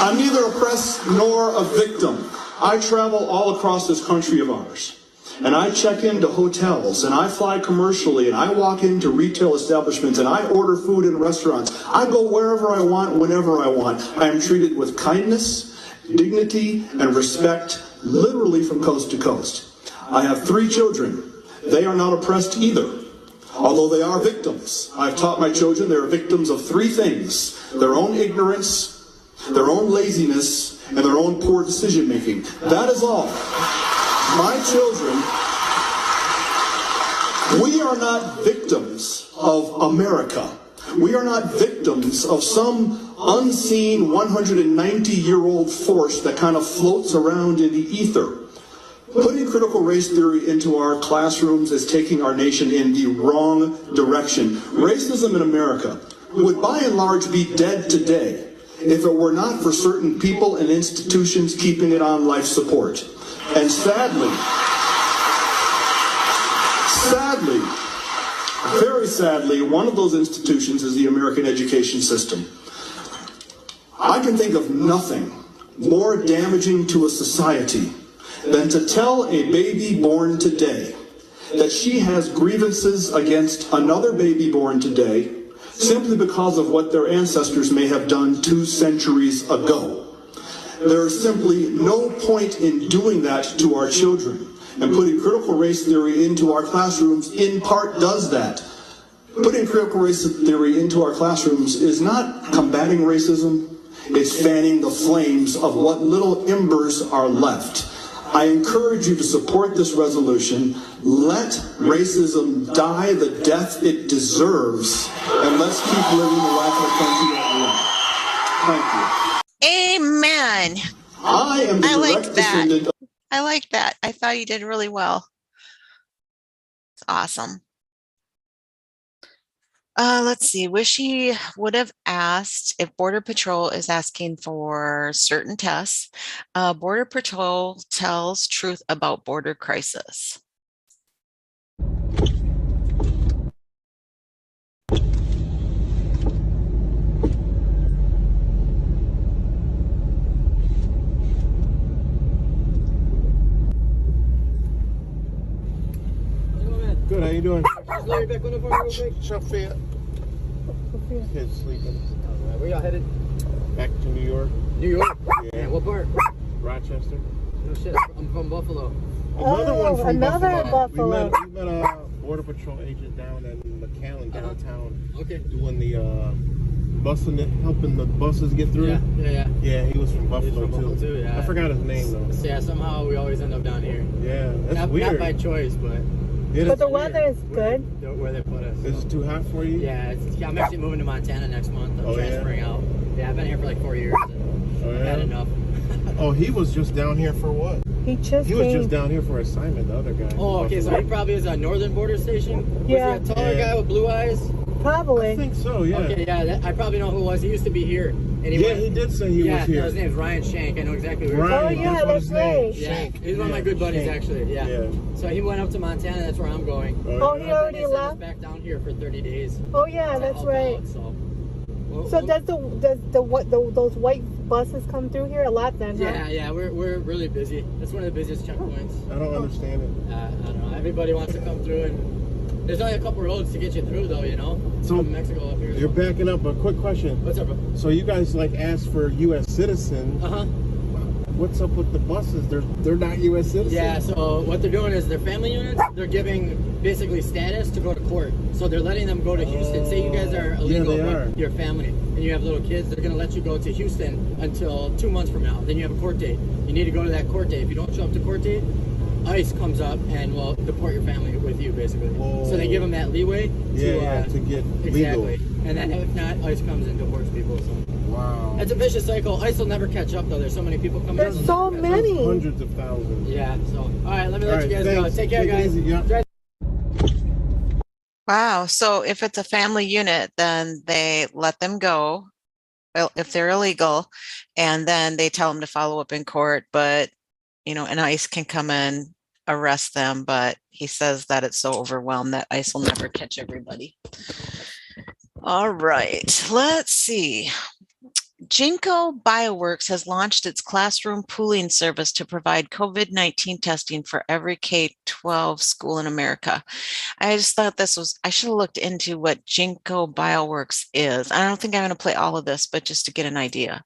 I'm neither oppressed nor a victim. I travel all across this country of ours. And I check into hotels, and I fly commercially, and I walk into retail establishments, and I order food in restaurants. I go wherever I want, whenever I want. I am treated with kindness, dignity, and respect, literally from coast to coast. I have 3 children. They are not oppressed either, although they are victims. I've taught my children they are victims of 3 things: their own ignorance, their own laziness, and their own poor decision making. That is all. My children, we are not victims of America. We are not victims of some unseen 190-year-old force that kind of floats around in the ether. Putting critical race theory into our classrooms is taking our nation in the wrong direction. Racism in America would by and large be dead today if it were not for certain people and institutions keeping it on life support. And sadly, very sadly, one of those institutions is the American education system. I can think of nothing more damaging to a society than to tell a baby born today that she has grievances against another baby born today simply because of what their ancestors may have done 2 centuries ago. There is simply no point in doing that to our children. And putting critical race theory into our classrooms in part does that. Putting critical race theory into our classrooms is not combating racism, it's fanning the flames of what little embers are left. I encourage you to support this resolution. Let racism die the death it deserves, and let's keep living the life of the country that we want. Thank you. Amen. I am the like direct that. descendant of... I like that. I thought you did really well. It's awesome. Let's see. Wish he would have asked if Border Patrol is asking for certain tests. Border Patrol tells truth about border crisis. Good. How you doing? Just lower your back window for me real quick. Sophia. Kid's sleeping. All right, where y'all headed? Back to New York. New York? Yeah. What part? Rochester. No shit, I'm from Buffalo. Another one from another Buffalo. We met a border patrol agent down in McAllen downtown. Okay. Doing the helping the buses get through. Yeah, he was from Buffalo, too. Yeah. I forgot his name though. Yeah, somehow we always end up down here. Yeah, that's not, weird. Not by choice, but. But the weather is good. Where they put us. Is it too hot for you? Yeah, I'm actually moving to Montana next month. I'm transferring out. Yeah, I've been here for like 4 years. I've had enough. Oh, he was just down here for what? He was just down here for assignment, the other guy. Oh, okay, so he probably is at Northern Border Station? Yeah. Was he a taller guy with blue eyes? Probably. I think so, yeah. Okay, yeah, I probably know who it was. He used to be here. And he did say he was here. Yeah, his name's Ryan Shank. I know exactly where Oh, yeah, that's right. Yeah, he's one of my good buddies, actually. Yeah. So he went up to Montana. That's where I'm going. Oh, he already left? Back down here for 30 days. Oh, yeah, that's right. So does those white buses come through here a lot then? Huh? Yeah, we're really busy. That's one of the busiest checkpoints. I don't understand it. I don't know. Everybody wants to come through, and there's only a couple roads to get you through, though. You know, so from Mexico up here. You're backing up. A quick question. What's up, bro? So you guys like ask for U.S. citizens. What's up with the buses? They're not U.S. citizens. Yeah. So what they're doing is their family units. They're giving basically status to go to court. So they're letting them go to Houston. Say you guys are illegal, but your family, and you have little kids. They're going to let you go to Houston until 2 months from now. Then you have a court date. You need to go to that court date. If you don't show up to court date, ICE comes up and will deport your family with you, basically. So they give them that leeway to get legal. Exactly. And then if not, ICE comes and deports people. So. Wow. It's a vicious cycle. ICE will never catch up, though. There's so many people coming. There's so many. Hundreds of thousands. Yeah. So, all right. Let me let you guys go. Take care, guys. Wow. So if it's a family unit, then they let them go if they're illegal, and then they tell them to follow up in court. But, and ICE can come in, arrest them. But he says that it's so overwhelmed that ICE will never catch everybody. All right. Let's see. Ginkgo Bioworks has launched its classroom pooling service to provide COVID-19 testing for every K-12 school in America. I just thought I should have looked into what Ginkgo Bioworks is. I don't think I'm going to play all of this, but just to get an idea.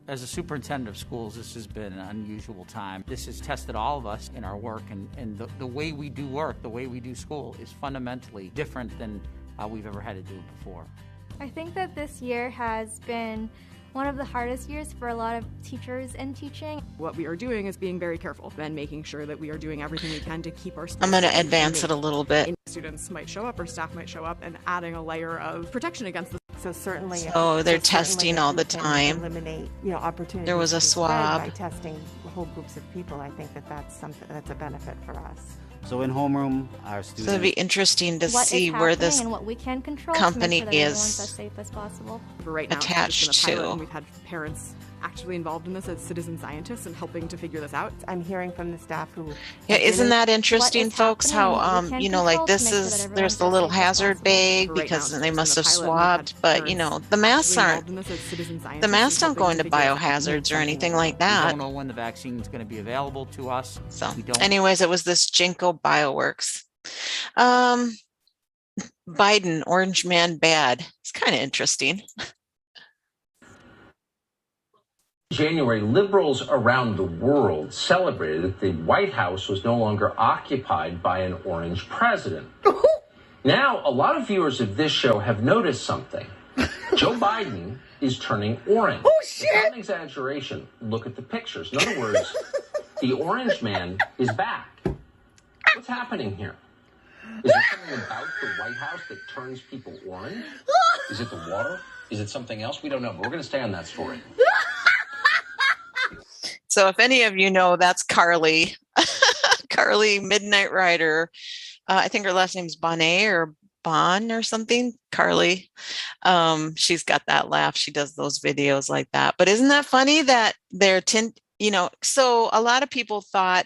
As a superintendent of schools, this has been an unusual time. This has tested all of us in our work, and the way we do work, the way we do school is fundamentally different than we've ever had to do it before. I think that this year has been one of the hardest years for a lot of teachers in teaching. What we are doing is being very careful and making sure that we are doing everything we can to keep our students. I'm going to advance it a little bit. Students might show up or staff might show up, and adding a layer of protection against this. So certainly. Oh, they're testing all the time. Eliminate, opportunities. There was a swab. By testing whole groups of people, I think that's something that's a benefit for us. So in homeroom, our students. So it'd be interesting to what see where this and what we can control company to make sure that is everyone's as safe as possible. For right now, attached to. And we've had parents actually involved in this as citizen scientists and helping to figure this out. I'm hearing from the staff who. Yeah, isn't that interesting, folks? How like this is there's the little hazard bag because they must have swabbed, but the masks aren't. The masks don't go into biohazards or anything like that. We don't know when the vaccine is going to be available to us. So, anyways, it was this Ginkgo Bioworks. Biden, Orange Man bad. It's kind of interesting. January, liberals around the world celebrated that the White House was no longer occupied by an orange president. Now, a lot of viewers of this show have noticed something. Joe Biden is turning orange. Oh, shit! It's not an exaggeration. Look at the pictures. In other words, the orange man is back. What's happening here? Is there something about the White House that turns people orange? Is it the water? Is it something else? We don't know, but we're going to stay on that story. So if any of you know, that's Carly. Carly, Midnight Rider. I think her last name's Bonet or Bon or something. Carly. She's got that laugh. She does those videos like that. But isn't that funny that they're so a lot of people thought,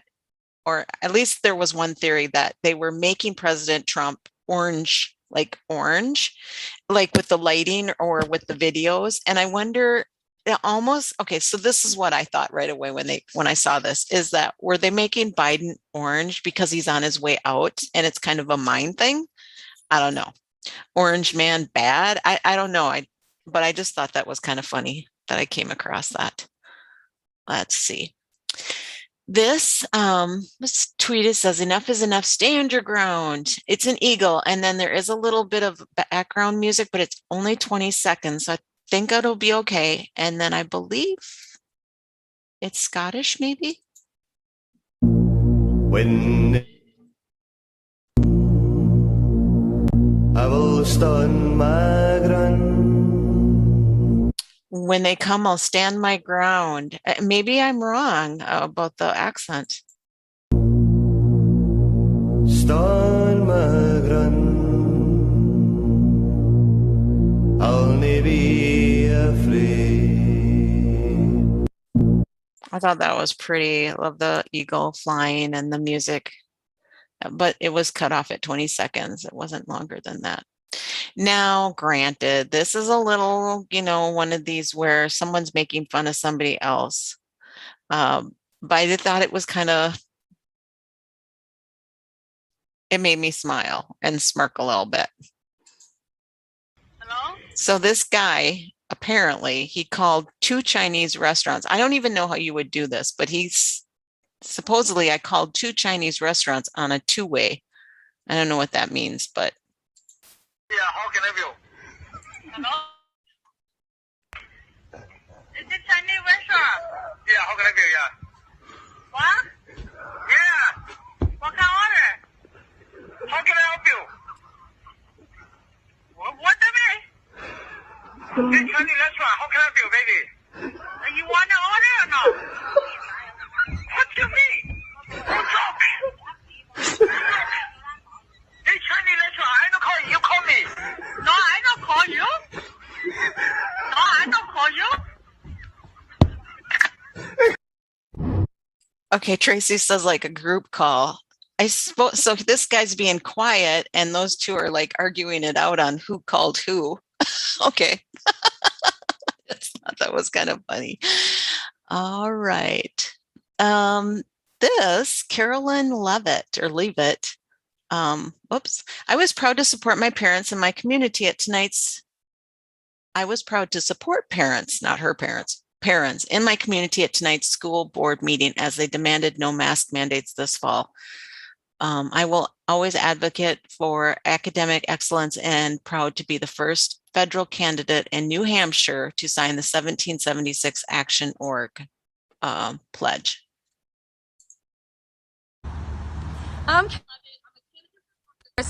or at least there was one theory that they were making President Trump orange, like with the lighting or with the videos. And I wonder it almost, okay, so this is what I thought right away when I saw this, is that were they making Biden orange because he's on his way out and it's kind of a mind thing? I don't know. Orange man bad? I don't know. But I just thought that was kind of funny that I came across that. Let's see. This tweet, it says, enough is enough, stand your ground. It's an eagle. And then there is a little bit of background music, but it's only 20 seconds. So I think it'll be okay. And then I believe it's Scottish, maybe? When I will stand my ground. When they come, I'll stand my ground. Maybe I'm wrong about the accent. Stand my ground. I'll never be afraid. I thought that was pretty. I love the eagle flying and the music, but it was cut off at 20 seconds. It wasn't longer than that. Now, granted, this is a little, one of these where someone's making fun of somebody else. But I thought it was it made me smile and smirk a little bit. Hello? So this guy, apparently, he called 2 Chinese restaurants. I don't even know how you would do this, but supposedly I called 2 Chinese restaurants on a 2-way. I don't know what that means, but. Yeah, how can I help you? Hello? Is it Chinese restaurant? Yeah, how can I help you? Yeah. What? Yeah. What can I order? How can I help you? What the mean? This Chinese restaurant, how can I help you, baby? You want to order or no? What do you mean? What's up? This Chinese restaurant, I don't call you, you call me. No, I don't call you. No, I don't call you. Okay, Tracy says like a group call. I suppose so. This guy's being quiet, and those 2 are like arguing it out on who called who. Okay, I thought that was kind of funny. All right, this Carolyn Levitt. Whoops. I was proud to support my parents and my community at tonight's. I was proud to support parents, not her parents. Parents in my community at tonight's school board meeting as they demanded no mask mandates this fall. I will always advocate for academic excellence and proud to be the first federal candidate in New Hampshire to sign the 1776 Action Org pledge.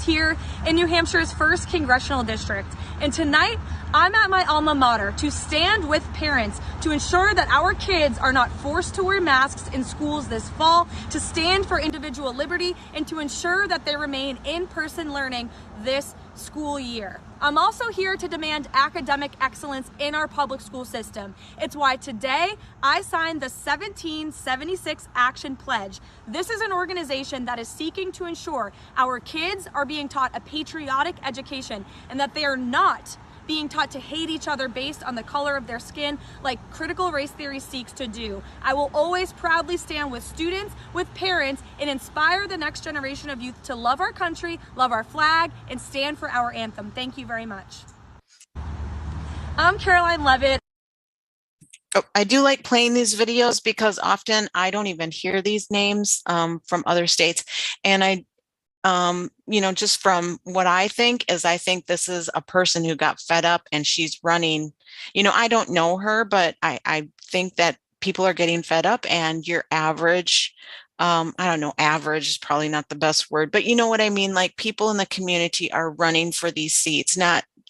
Here in New Hampshire's 1st Congressional District. And tonight, I'm at my alma mater to stand with parents to ensure that our kids are not forced to wear masks in schools this fall, to stand for individual liberty, and to ensure that they remain in-person learning this school year. I'm also here to demand academic excellence in our public school system. It's why today I signed the 1776 Action Pledge. This is an organization that is seeking to ensure our kids are being taught a patriotic education and that they are not being taught to hate each other based on the color of their skin like critical race theory seeks to do. I will always proudly stand with students, with parents, and inspire the next generation of youth to love our country, love our flag, and stand for our anthem. Thank you very much. I'm Caroline Levitt. Oh, I do like playing these videos because often I don't even hear these names from other states. And just from what I think this is a person who got fed up and she's running. I don't know her, but I think that people are getting fed up and your average, I don't know, average is probably not the best word, but you know what I mean? Like people in the community are running for these seats,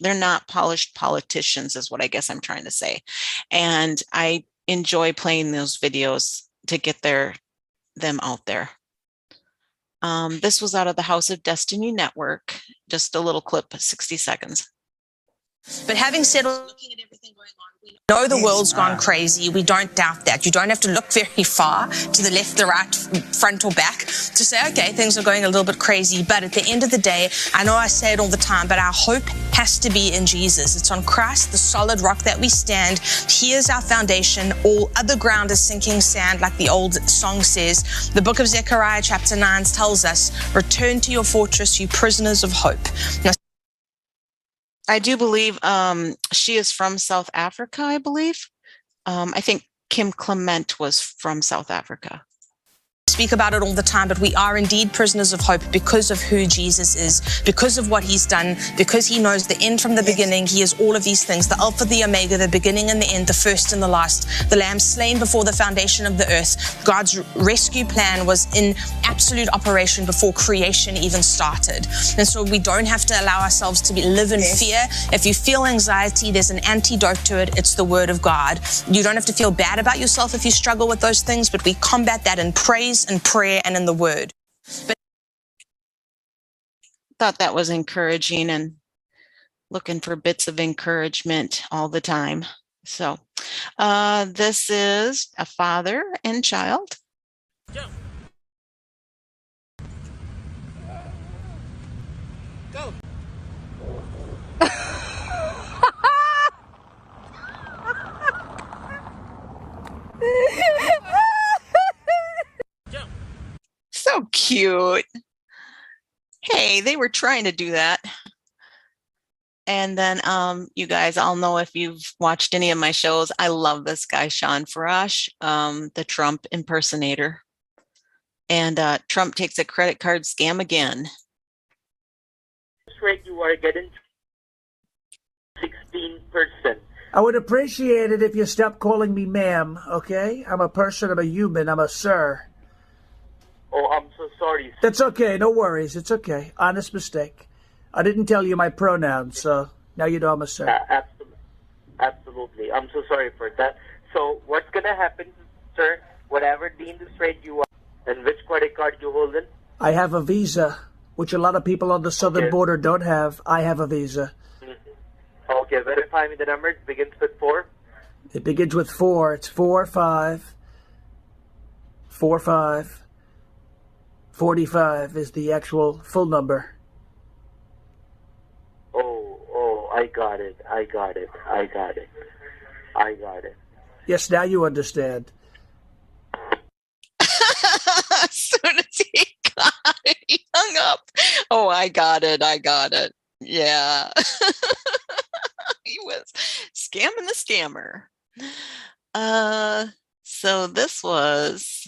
they're not polished politicians is what I guess I'm trying to say. And I enjoy playing those videos to get them out there. This was out of the House of Destiny Network, just a little clip, 60 seconds. But having said, looking at everything going on know the world's gone crazy. We don't doubt that. You don't have to look very far to the left, the right, front or back to say, okay, things are going a little bit crazy. But at the end of the day, I know I say it all the time, but our hope has to be in Jesus. It's on Christ, the solid rock that we stand. He is our foundation. All other ground is sinking sand, like the old song says. The book of Zechariah chapter 9 tells us, return to your fortress, you prisoners of hope. Now, I do believe she is from South Africa, I believe. I think Kim Clement was from South Africa. Speak about it all the time, but we are indeed prisoners of hope because of who Jesus is, because of what he's done, because he knows the end from the beginning. He is all of these things, the Alpha, the Omega, the beginning and the end, the first and the last, the Lamb slain before the foundation of the earth. God's rescue plan was in absolute operation before creation even started. And so we don't have to allow ourselves to live in fear. If you feel anxiety, there's an antidote to it. It's the word of God. You don't have to feel bad about yourself if you struggle with those things, but we combat that in praise and prayer and in the word. But Thought that was encouraging and looking for bits of encouragement all the time. So this is a father and child. Go. So cute. Hey, they were trying to do that. And then you guys all know, if you've watched any of my shows, I love this guy, Sean Farash, the Trump impersonator. And Trump takes a credit card scam again. Rate you are getting 16%. I would appreciate it if you stopped calling me ma'am, okay? I'm a person, I'm a human, I'm a sir. Oh, I'm so sorry. That's okay, no worries, it's okay. Honest mistake. I didn't tell you my pronouns, so now you know I'm a sir. Absolutely. I'm so sorry for that. So what's going to happen, sir, whatever deemed rate you are, and which credit card you hold in? I have a Visa, which a lot of people on the southern border don't have. I have a Visa. Okay, verify me the number. It begins with 4. It begins with 4. It's 4545. 45 is the actual full number. Oh, I got it. Yes, now you understand. As soon as he got it, he hung up. Oh, I got it. Yeah. He was scamming the scammer. So this was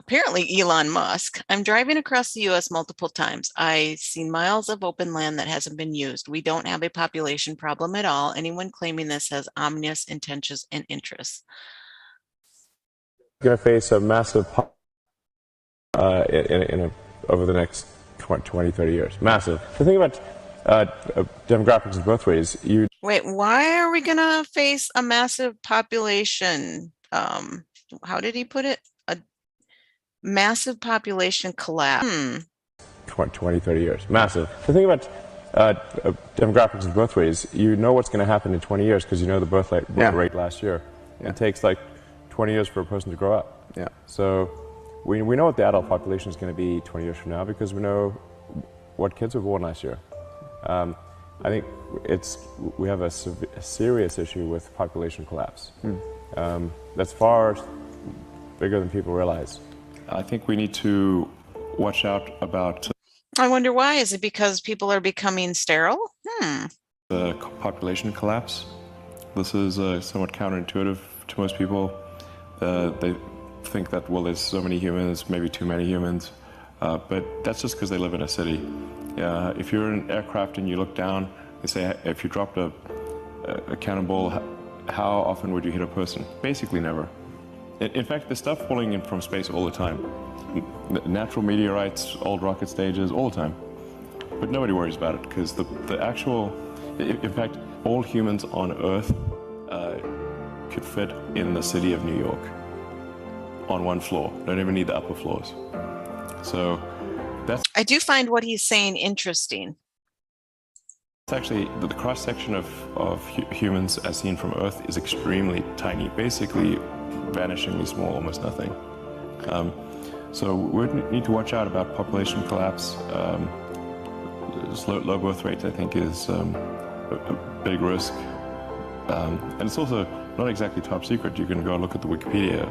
apparently Elon Musk. I'm driving across the U.S. multiple times. I see miles of open land that hasn't been used. We don't have a population problem at all. Anyone claiming this has ominous intentions and interests. Going to face a massive over the next 20, 30 years. Massive. The thing about demographics in both ways, Wait, why are we going to face a massive population? How did he put it? A massive population collapse. 20, 30 years. Massive. The thing about demographics in both ways, you know what's going to happen in 20 years because you know the birth rate last year. Yeah. It takes like 20 years for a person to grow up. Yeah. So we know what the adult population is going to be 20 years from now because we know what kids were born last year. I think we have a serious issue with population collapse. That's far bigger than people realize. I think we need to watch out about I wonder why. Is it because people are becoming sterile? the population collapse. This is somewhat counterintuitive to most people. They think that, well, there's so many humans, maybe too many humans, but that's just because they live in a city. If you're in an aircraft and you look down, they say if you dropped a cannonball, how often would you hit a person? Basically never. In fact, there's stuff falling in from space all the time. Natural meteorites, old rocket stages, all the time. But nobody worries about it because the actual, in fact, all humans on Earth could fit in the city of New York on one floor. Don't even need the upper floors. So that's... I do find what he's saying interesting. It's actually the cross section of humans as seen from Earth is extremely tiny, basically vanishingly small, almost nothing. So we need to watch out about population collapse. Low birth rate, I think, is a big risk, and it's also not exactly top secret. You can go look at the Wikipedia,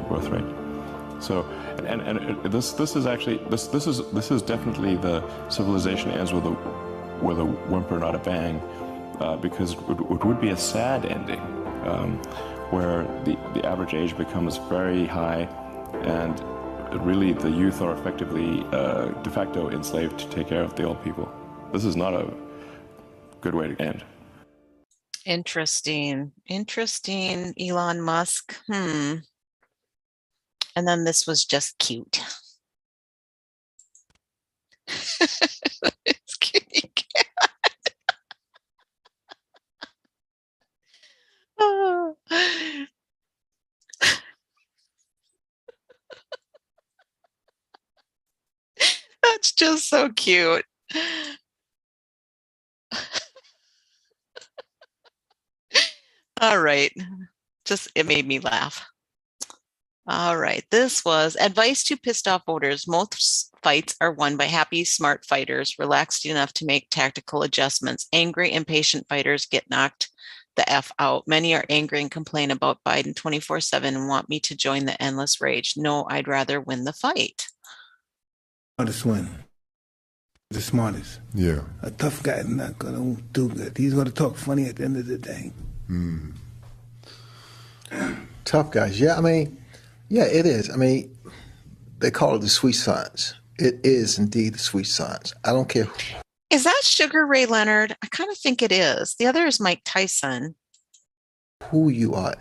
birth rate. So, and this is actually this is definitely the civilization ends with a whimper, not a bang, because it would be a sad ending, where the average age becomes very high, and really the youth are effectively de facto enslaved to take care of the old people. This is not a good way to end. Interesting, Elon Musk. And then this was just cute. It's kitty cat. Oh. That's just so cute. All right. It made me laugh. All right. This was advice to pissed off voters. Most fights are won by happy, smart fighters, relaxed enough to make tactical adjustments. Angry, impatient fighters get knocked the F out. Many are angry and complain about Biden 24/7 and want me to join the endless rage. No, I'd rather win the fight. Smartest win. The smartest. Yeah. A tough guy is not going to do good. He's going to talk funny at the end of the day. Tough guys. Yeah, I mean, yeah, it is. I mean, they call it the sweet science. It is indeed the sweet science. I don't care. Is that Sugar Ray Leonard? I kind of think it is. The other is Mike Tyson. Who you are.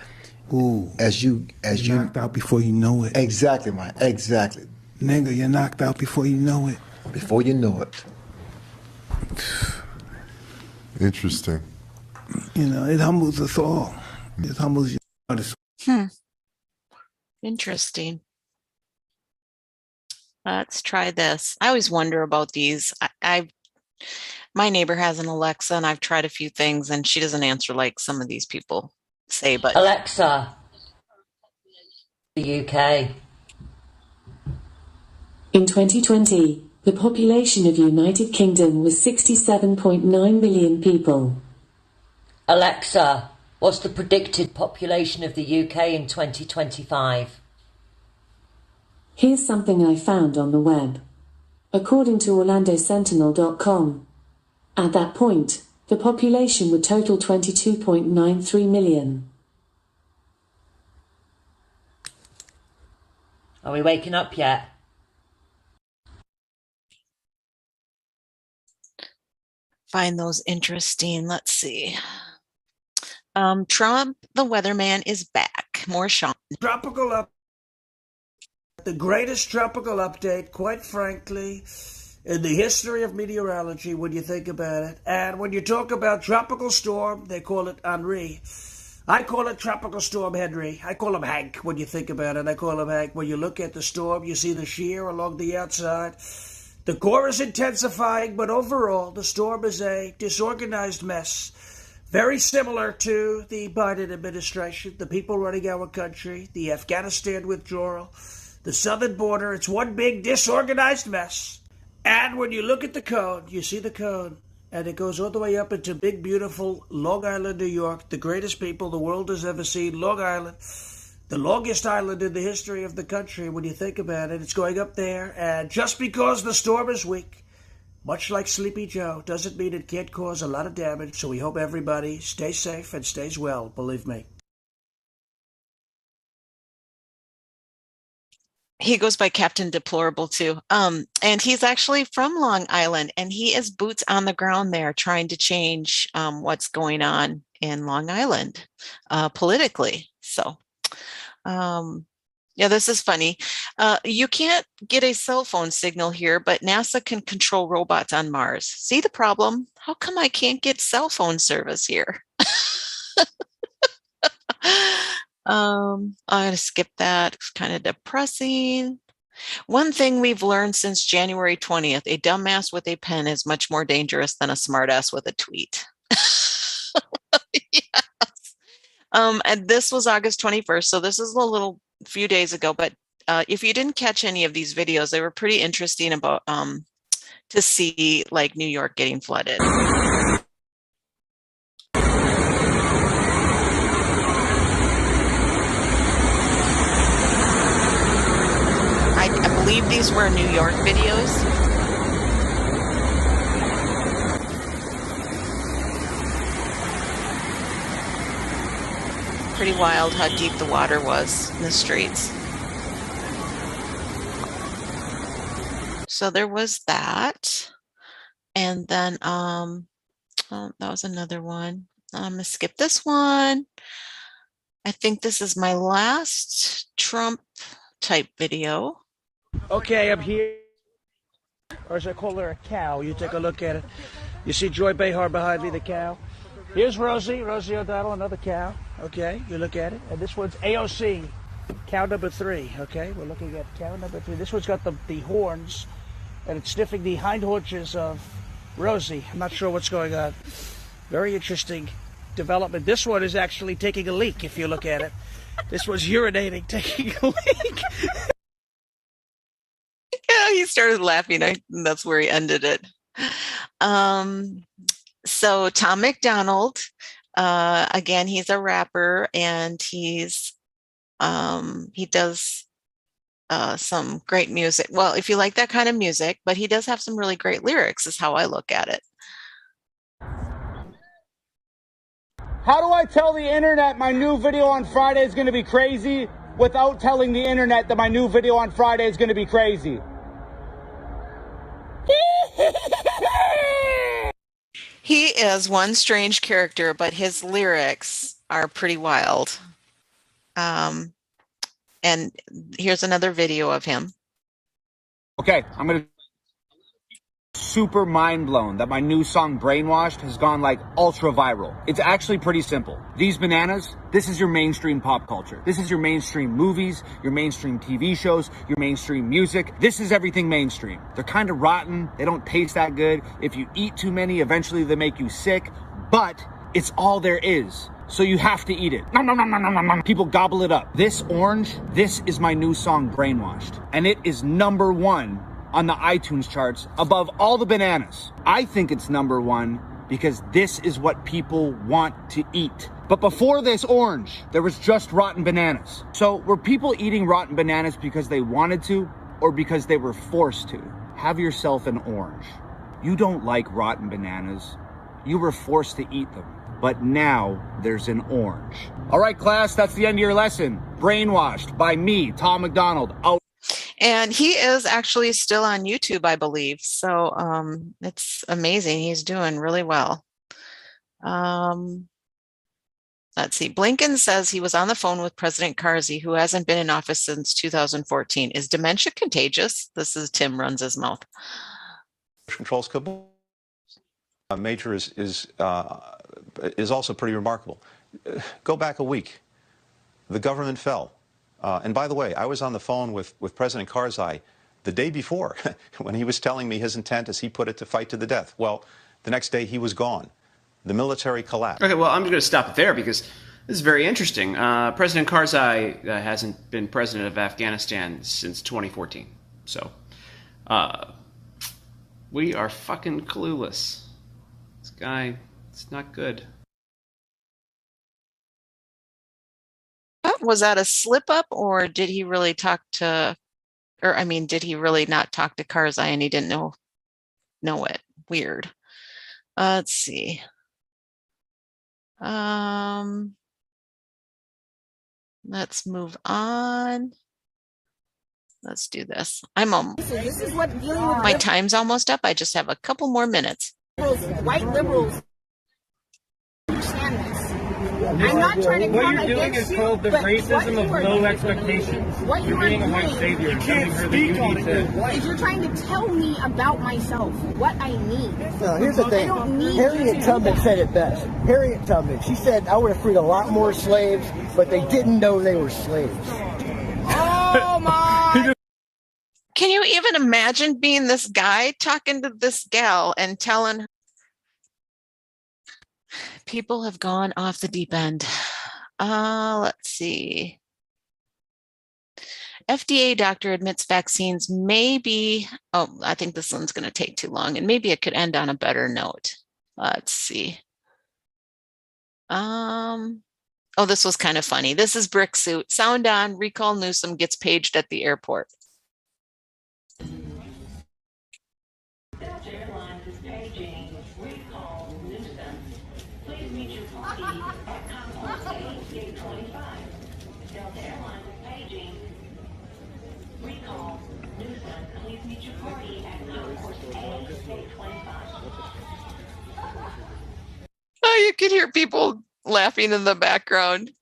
Ooh. As you knocked out before you know it. Exactly, Mike. Exactly. Nigga, you're knocked out before you know it. Before you know it. Interesting. It humbles us all. It humbles you. Interesting. Let's try this. I always wonder about these. My neighbor has an Alexa, and I've tried a few things, and she doesn't answer like some of these people say. But Alexa, the UK. In 2020, the population of United Kingdom was 67.9 million people. Alexa, what's the predicted population of the UK in 2025? Here's something I found on the web. According to OrlandoSentinel.com, at that point, the population would total 22.93 million. Are we waking up yet? Find those interesting. Let's see. Trump, the weatherman, is back. More Sean. Tropical up. The greatest tropical update, quite frankly, in the history of meteorology when you think about it. And when you talk about tropical storm, they call it Henri. I call it Tropical Storm Henry. I call him Hank when you think about it. I call him Hank. When you look at the storm, you see the shear along the outside. The core is intensifying, but overall, the storm is a disorganized mess. Very similar to the Biden administration, the people running our country, the Afghanistan withdrawal, the southern border. It's one big disorganized mess. And when you look at the cone, you see the cone, and it goes all the way up into big, beautiful Long Island, New York, the greatest people the world has ever seen, Long Island. The longest island in the history of the country, when you think about it. It's going up there, and just because the storm is weak, much like Sleepy Joe, doesn't mean it can't cause a lot of damage. So we hope everybody stays safe and stays well, believe me. He goes by Captain Deplorable too. And he's actually from Long Island, and he is boots on the ground there trying to change what's going on in Long Island politically. So yeah, this is funny. You can't get a cell phone signal here, but NASA can control robots on Mars. See the problem? How come I can't get cell phone service here? I'm going to skip that. It's kind of depressing. One thing we've learned since January 20th, a dumbass with a pen is much more dangerous than a smartass with a tweet. Yes. And this was August 21st, so this is a little few days ago, but if you didn't catch any of these videos, they were pretty interesting about to see like New York getting flooded. I believe these were New York videos. Pretty wild how deep the water was in the streets. So there was that. And then, oh, that was another one. I'm gonna skip this one. I think this is my last Trump type video. Okay, I'm here. Or as I call her, a cow. You take a look at it. You see Joy Behar behind me, the cow? Here's Rosie O'Donnell, another cow. Okay, you look at it. And this one's AOC, cow number 3. Okay, we're looking at cow number 3. This one's got the horns, and it's sniffing the hind haunches of Rosie. I'm not sure what's going on. Very interesting development. This one is actually taking a leak, if you look at it. This one's urinating, taking a leak. Yeah, he started laughing. That's where he ended it. So Tom McDonald, again, he's a rapper, and he does some great music. Well, if you like that kind of music, but he does have some really great lyrics, is how I look at it. How do I tell the internet my new video on Friday is going to be crazy without telling the internet that my new video on Friday is going to be crazy? He is one strange character, but his lyrics are pretty wild. And here's another video of him. Okay, I'm going to super mind blown that my new song Brainwashed has gone like ultra viral. It's actually pretty simple. These bananas, this is your mainstream pop culture. This is your mainstream movies, your mainstream TV shows, your mainstream music. This is everything mainstream. They're kind of rotten. They don't taste that good. If you eat too many, eventually they make you sick, but it's all there is. So you have to eat it. Nom, nom, nom, nom, nom, nom. People gobble it up. This orange, this is my new song Brainwashed. And it is #1 on the iTunes charts above all the bananas. I think it's #1 because this is what people want to eat. But before this orange, there was just rotten bananas. So were people eating rotten bananas because they wanted to or because they were forced to? Have yourself an orange. You don't like rotten bananas. You were forced to eat them. But now there's an orange. All right, class, that's the end of your lesson. Brainwashed by me, Tom McDonald. Out. And he is actually still on YouTube, I believe. So it's amazing. He's doing really well. Let's see. Blinken says he was on the phone with President Karzai, who hasn't been in office since 2014. Is dementia contagious? This is Tim runs his mouth. Controls Kabul. Major is also pretty remarkable. Go back a week. The government fell. And by the way, I was on the phone with President Karzai the day before when he was telling me his intent, as he put it, to fight to the death. Well, the next day he was gone. The military collapsed. Okay, well, I'm going to stop it there because this is very interesting. President Karzai hasn't been president of Afghanistan since 2014. So, we are fucking clueless. This guy, it's not good. Was that a slip up, or did he really talk to, or I mean, did he really not talk to Karzai and he didn't know it? Weird. Let's see. Let's move on. Let's do this. This is what dealing with my time's almost up. I just have a couple more minutes. White liberals understand this. I'm not trying to come against you. What you're doing is called the racism of low expectations. What you are doing, you can't speak on it, is you're trying to tell me about myself, what I need. No, here's the thing. Harriet Tubman said it best. Harriet Tubman, she said, I would have freed a lot more slaves, but they didn't know they were slaves. Oh my! Can you even imagine being this guy talking to this gal and telling her people have gone off the deep end? Let's see. FDA doctor admits vaccines may be, I think this one's going to take too long, and maybe it could end on a better note. Let's see. Oh, this was kind of funny. This is Brick Suit. Sound on, recall Newsom gets paged at the airport. Oh, you can hear people laughing in the background.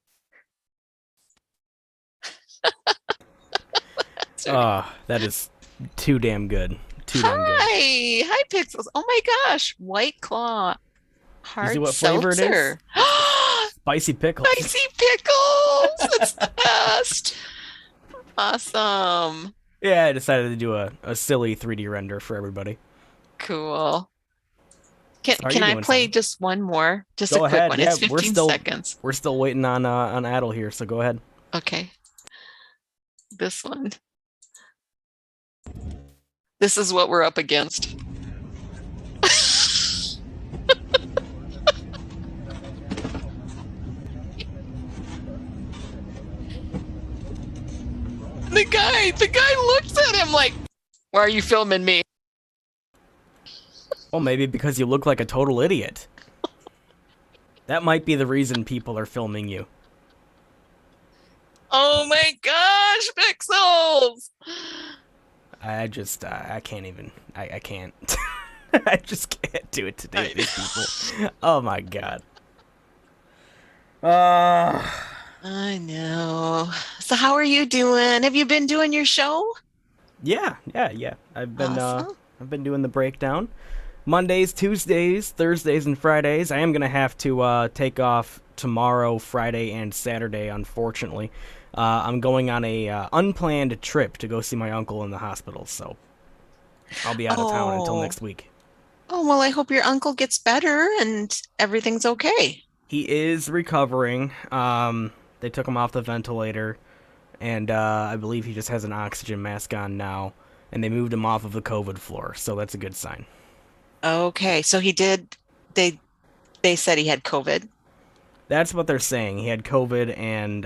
That is too damn good. Too damn good. Hi, Pixels. Oh my gosh, White Claw, hard You see what flavor it seltzer. is? Spicy pickles. Spicy pickles. It's the best. Awesome. Yeah, I decided to do a silly 3D render for everybody. Cool. Can you I doing, play Sam? just one more? Just Go a quick ahead. one. Yeah, It's 15 seconds. We're still waiting on Adel here, so go ahead. Okay. This one. This is what we're up against. The guy looks at him like, why are you filming me? Well, maybe because you look like a total idiot. That might be the reason people are filming you. Oh my gosh, Pixels! I can't even. I can't. I just can't do it today, these people. Oh my god. I know. So how are you doing? Have you been doing your show? Yeah. I've been Awesome. I've been doing the breakdown. Mondays, Tuesdays, Thursdays, and Fridays. I am gonna have to take off tomorrow, Friday, and Saturday, unfortunately. I'm going on a unplanned trip to go see my uncle in the hospital, so I'll be out of town until next week. Oh, well, I hope your uncle gets better and everything's okay. He is recovering. They took him off the ventilator, and I believe he just has an oxygen mask on now, and they moved him off of the COVID floor, so that's a good sign. Okay, so he did, they said he had COVID. That's what they're saying. He had COVID and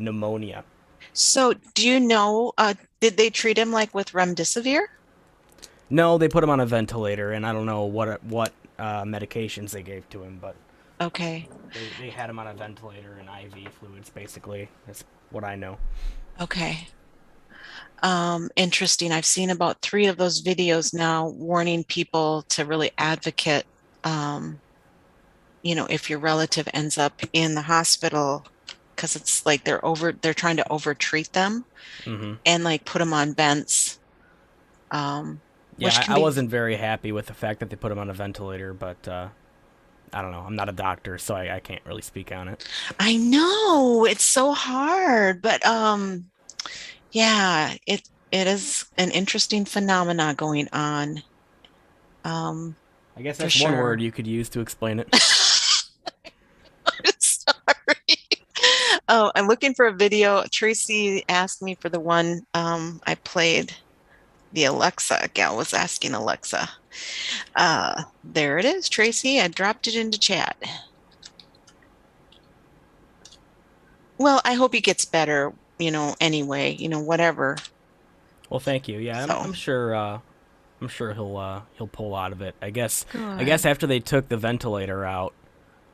pneumonia. So do you know, did they treat him like with remdesivir? No, they put him on a ventilator, and I don't know what medications they gave to him, but okay, they had him on a ventilator and IV fluids, basically. That's what I know. Okay. Interesting. I've seen about 3 of those videos now warning people to really advocate, if your relative ends up in the hospital, because it's like they're trying to overtreat them and like put them on vents. Yeah, I wasn't very happy with the fact that they put him on a ventilator, but I don't know. I'm not a doctor, so I can't really speak on it. I know it's so hard, but yeah, it is an interesting phenomena going on. I guess that's one word you could use to explain it. Sorry. Oh, I'm looking for a video. Tracy asked me for the one I played. The Alexa gal was asking Alexa. There it is, Tracy. I dropped it into chat. Well, I hope he gets better, anyway, whatever. Well, thank you. Yeah, I'm sure he'll pull out of it. I guess after they took the ventilator out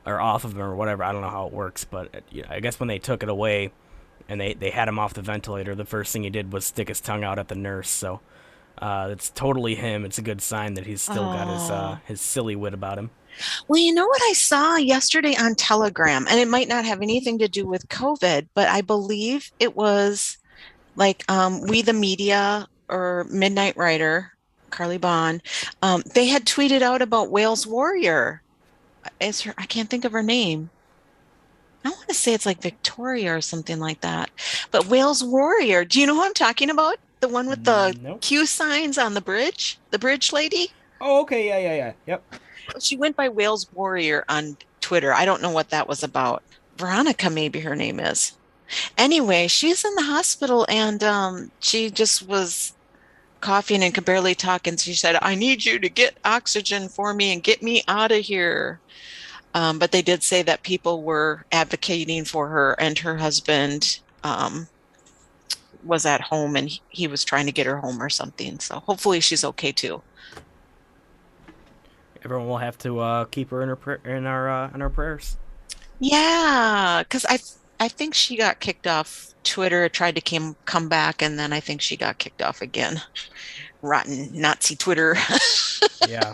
or off of him or whatever, I don't know how it works, but I guess when they took it away and they had him off the ventilator, the first thing he did was stick his tongue out at the nurse. So it's totally him. It's a good sign that he's still got his silly wit about him. Well, you know what I saw yesterday on Telegram, and it might not have anything to do with COVID, but I believe it was like We the Media or Midnight Rider, Carly Bond, they had tweeted out about Wales Warrior. I can't think of her name. I want to say it's like Victoria or something like that. But Wales Warrior, do you know who I'm talking about? The one with the Q signs on the bridge? The bridge lady? Oh, okay. Yeah. Yep. She went by Wales Warrior on Twitter. I don't know what that was about. Veronica, maybe her name is. Anyway, she's in the hospital and she just was coughing and could barely talk. And she said, I need you to get oxygen for me and get me out of here. But they did say that people were advocating for her, and her husband was at home and he was trying to get her home or something. So hopefully she's okay too. Everyone will have to keep her in our prayers. Yeah, because I think she got kicked off Twitter, tried to come back, and then I think she got kicked off again. Rotten Nazi Twitter. Yeah.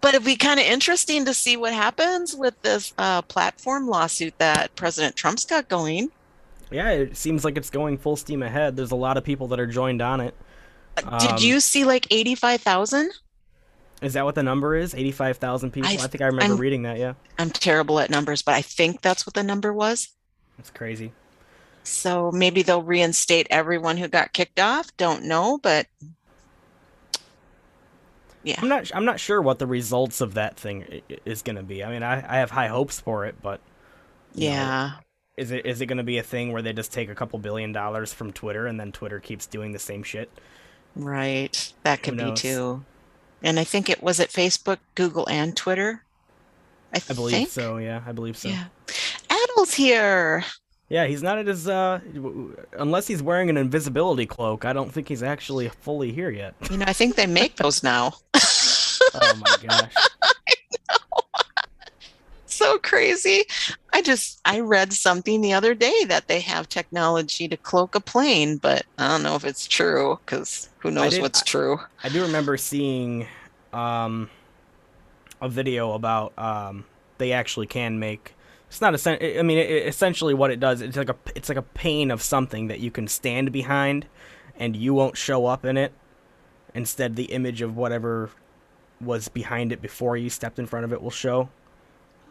But it'd be kind of interesting to see what happens with this platform lawsuit that President Trump's got going. Yeah, it seems like it's going full steam ahead. There's a lot of people that are joined on it. Did you see like 85,000? Is that what the number is? 85,000 people? I think I remember reading that, yeah. I'm terrible at numbers, but I think that's what the number was. That's crazy. So maybe they'll reinstate everyone who got kicked off. Don't know, but yeah. I'm not sure what the results of that thing is going to be. I mean, I have high hopes for it, but yeah. Is it going to be a thing where they just take a couple $1 billion from Twitter and then Twitter keeps doing the same shit? Right. That could be too. And I think it was at Facebook, Google, and Twitter. I believe so. Yeah, I believe so. Yeah. Adel's here. Yeah, he's not at his unless he's wearing an invisibility cloak. I don't think he's actually fully here yet. You know, I think they make those now. Oh my gosh. I know. So crazy. I read something the other day that they have technology to cloak a plane, but I don't know if it's true, because who knows what's true. I do remember seeing a video about they actually can make. It's not essentially what it does. It's like a pane of something that you can stand behind, and you won't show up in it. Instead, the image of whatever was behind it before you stepped in front of it will show.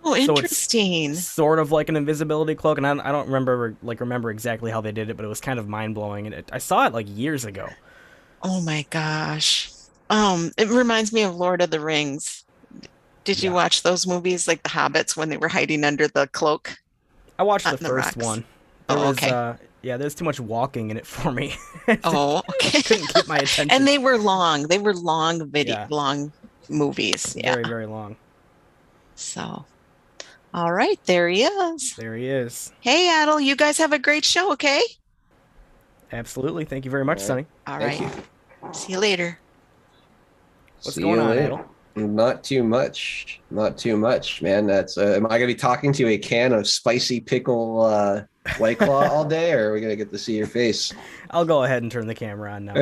Oh, interesting. So it's sort of like an invisibility cloak, and I don't remember exactly how they did it, but it was kind of mind blowing, and I saw it like years ago. Oh my gosh. It reminds me of Lord of the Rings. Did you watch those movies, like the Hobbits, when they were hiding under the cloak? I watched the first one. Okay. There's too much walking in it for me. Oh, okay. Couldn't keep my attention. And they were long. They were long long movies. Yeah. Very, very long. So, all right, there he is. There he is. Hey, Adel, you guys have a great show, okay? Absolutely. Thank you very much, Sonny. All right. See you later. What's going on, Adel? Not too much, man. That's am I gonna be talking to a can of spicy pickle White Claw all day, or are we gonna get to see your face? I'll go ahead and turn the camera on now.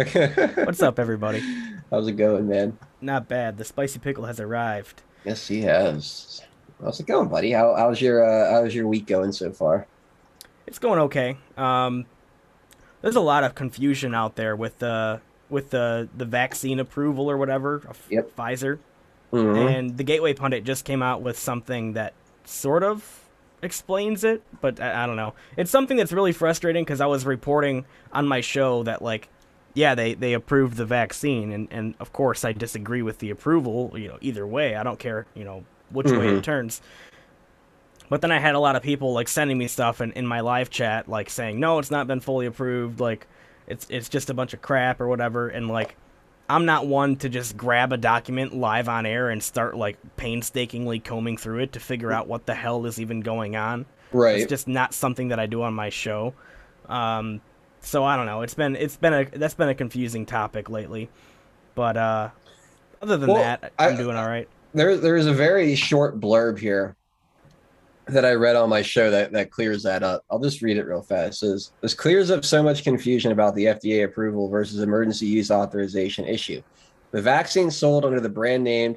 What's up, everybody? How's it going, man? Not bad. The spicy pickle has arrived. Yes, he has. How's it going, buddy? How's your week going so far? It's going okay. There's a lot of confusion out there with the vaccine approval or whatever of Pfizer. Mm-hmm. And the Gateway Pundit just came out with something that sort of explains it, but I don't know. It's something that's really frustrating because I was reporting on my show that, like, yeah, they approved the vaccine, and of course I disagree with the approval, either way. I don't care, which way it turns. But then I had a lot of people, like, sending me stuff in my live chat, like, saying, no, it's not been fully approved, like, it's just a bunch of crap or whatever, and, like, I'm not one to just grab a document live on air and start, like, painstakingly combing through it to figure out what the hell is even going on. Right. It's just not something that I do on my show. So I don't know. That's been a confusing topic lately. But other than that, I'm doing all right. There's a very short blurb here that I read on my show that clears that up. I'll just read it real fast. It says, this clears up so much confusion about the FDA approval versus emergency use authorization issue. The vaccine sold under the brand name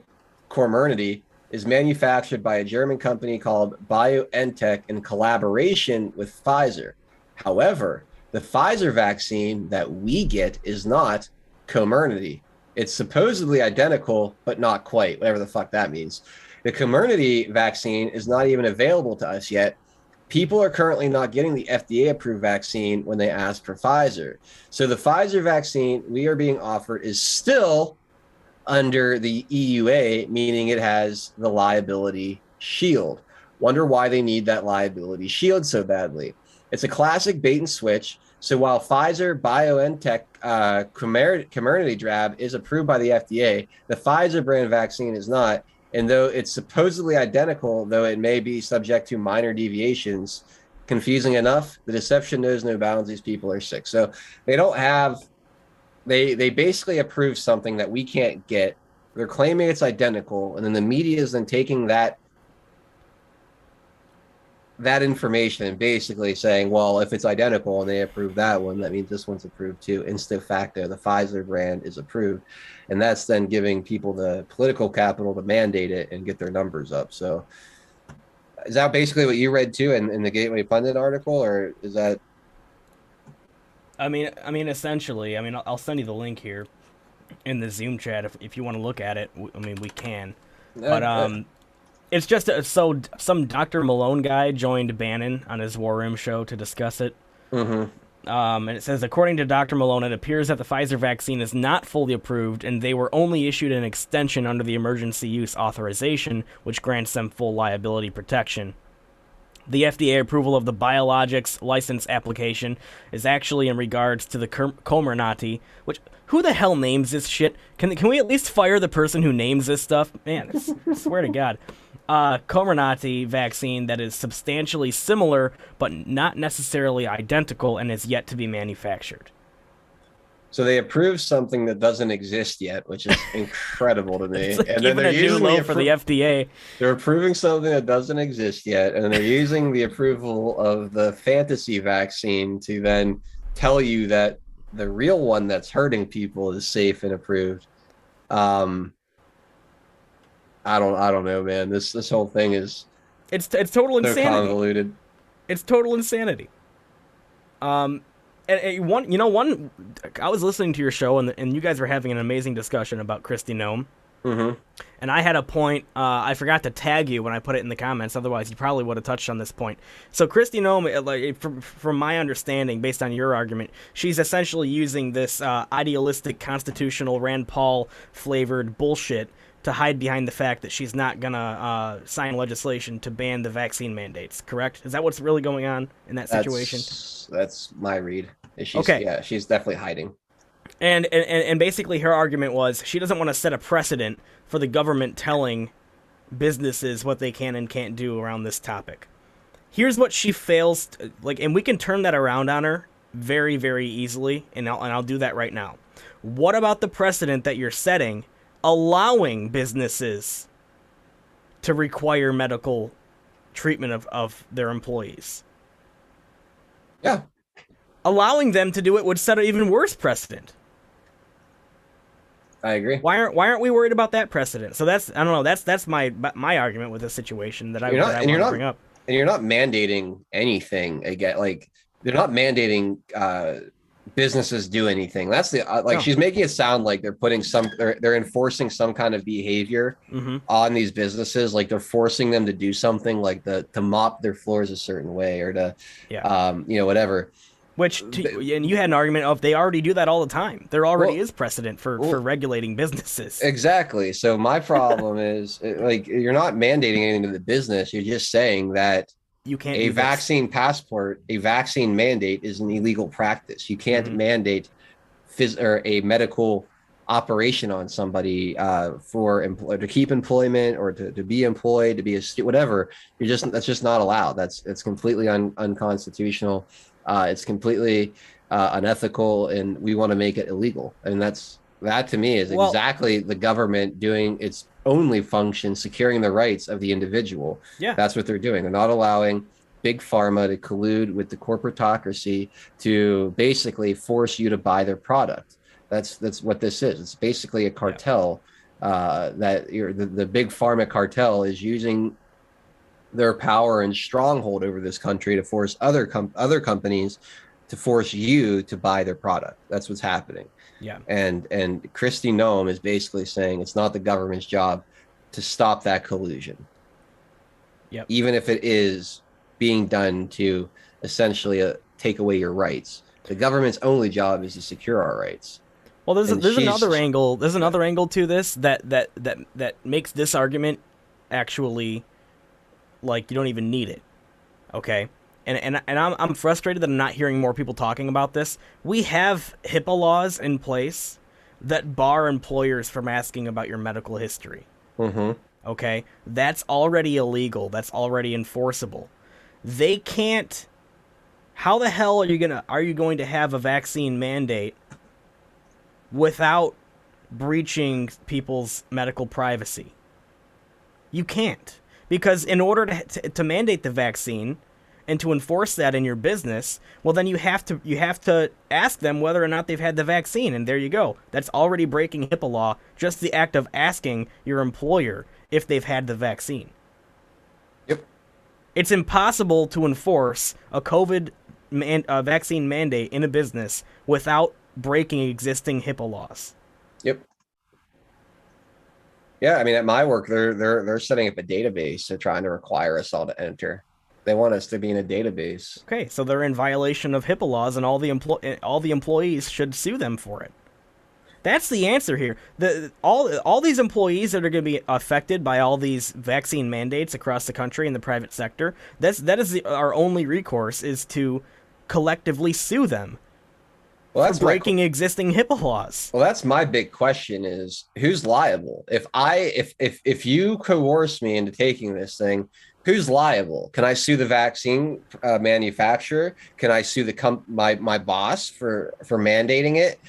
Comirnaty is manufactured by a German company called BioNTech in collaboration with Pfizer. However, the Pfizer vaccine that we get is not Comirnaty. It's supposedly identical, but not quite, whatever the fuck that means. The Comirnaty vaccine is not even available to us yet people are currently not getting the FDA approved vaccine when they ask for Pfizer. So the Pfizer vaccine we are being offered is still under the EUA, meaning it has the liability shield. Wonder why they need that liability shield so badly. It's a classic bait and switch. So while Pfizer BioNTech Comirnaty jab is approved by the FDA, the Pfizer brand vaccine is not. And though it's supposedly identical, though it may be subject to minor deviations, confusing enough, the deception knows no bounds. These people are sick. So they don't have, they basically approve something that we can't get. They're claiming it's identical. And then the media is then taking that information and basically saying, well, if it's identical and they approve that one, that means this one's approved too. Insta facto, the Pfizer brand is approved. And that's then giving people the political capital to mandate it and get their numbers up. So is that basically what you read too in the Gateway Pundit article, or is that? I mean, essentially, I'll send you the link here in the Zoom chat if you want to look at it. I mean, we can. But it's just so some Dr. Malone guy joined Bannon on his War Room show to discuss it. Mm-hmm. And it says, according to Dr. Malone, it appears that the Pfizer vaccine is not fully approved, and they were only issued an extension under the emergency use authorization, which grants them full liability protection. The FDA approval of the biologics license application is actually in regards to the Comirnaty, which, who the hell names this shit? Can we at least fire the person who names this stuff? Man, I swear to God. Comirnaty vaccine that is substantially similar, but not necessarily identical, and is yet to be manufactured. So they approved something that doesn't exist yet, which is incredible to me. It's like and then they're a new low for the FDA. They're approving something that doesn't exist yet, and they're using the approval of the fantasy vaccine to then tell you that the real one that's hurting people is safe and approved. I don't know, man. This whole thing is it's total insanity. So convoluted. It's total insanity. And I was listening to your show, and you guys were having an amazing discussion about Kristi Noem. Mm-hmm. And I had a point, I forgot to tag you when I put it in the comments, otherwise you probably would have touched on this point. So Kristi Noem, like, from my understanding, based on your argument, she's essentially using this idealistic, constitutional, Rand Paul-flavored bullshit to hide behind the fact that she's not going to sign legislation to ban the vaccine mandates, correct? Is that what's really going on in that situation? That's my read. Okay. Yeah, she's definitely hiding. And basically her argument was she doesn't want to set a precedent for the government telling businesses what they can and can't do around this topic. Here's what she fails to, and we can turn that around on her very, very easily, and I'll do that right now. What about the precedent that you're setting, allowing businesses to require medical treatment of their employees? Yeah. Allowing them to do it would set an even worse precedent. I agree. Why aren't we worried about that precedent? So that's, I don't know, that's my argument with this situation that I want to bring up. And you're not mandating anything again. Like, they're not mandating businesses do anything. That's the no. She's making it sound like they're putting they're enforcing some kind of behavior on these businesses, like they're forcing them to do something, like to mop their floors a certain way, or to whatever. And you had an argument of they already do that all the time. There already is precedent for regulating businesses. Exactly. So my problem is, like, you're not mandating anything to the business. You're just saying that you can't. A vaccine passport, a vaccine mandate is an illegal practice. You can't mandate or a medical operation on somebody to keep employment, or to be employed, to be a whatever. That's just not allowed. It's completely unconstitutional. It's completely unethical, and we want to make it illegal. And that to me is exactly the government doing its only function, securing the rights of the individual. Yeah, that's what they're doing. They're not allowing big pharma to collude with the corporatocracy to basically force you to buy their product. That's what this is. It's basically a cartel. That the big pharma cartel is using their power and stronghold over this country to force other companies to force you to buy their product. That's what's happening. Yeah. And Kristi Noem is basically saying it's not the government's job to stop that collusion. Yep. Even if it is being done to essentially take away your rights. The government's only job is to secure our rights. Well, there's another angle. There's another angle to this that makes this argument actually like you don't even need it. Okay, and I'm frustrated that I'm not hearing more people talking about this. We have HIPAA laws in place that bar employers from asking about your medical history. Mm-hmm. Okay, that's already illegal. That's already enforceable. They can't. How the hell are you going to have a vaccine mandate without breaching people's medical privacy? You can't, because in order to mandate the vaccine and to enforce that in your business, well, then you have to ask them whether or not they've had the vaccine, and there you go. That's already breaking HIPAA law. Just the act of asking your employer if they've had the vaccine. Yep. It's impossible to enforce a COVID vaccine mandate in a business without breaking existing HIPAA laws. Yep. Yeah, I mean, at my work, they're setting up a database. They're trying to require us all to enter. They want us to be in a database. Okay, so they're in violation of HIPAA laws, and all the employees should sue them for it. That's the answer here. All these employees that are going to be affected by all these vaccine mandates across the country in the private sector, that is our only recourse, is to collectively sue them for breaking existing HIPAA laws. Well, that's my big question: is who's liable? If you coerce me into taking this thing, who's liable? Can I sue the vaccine manufacturer? Can I sue my boss for mandating it?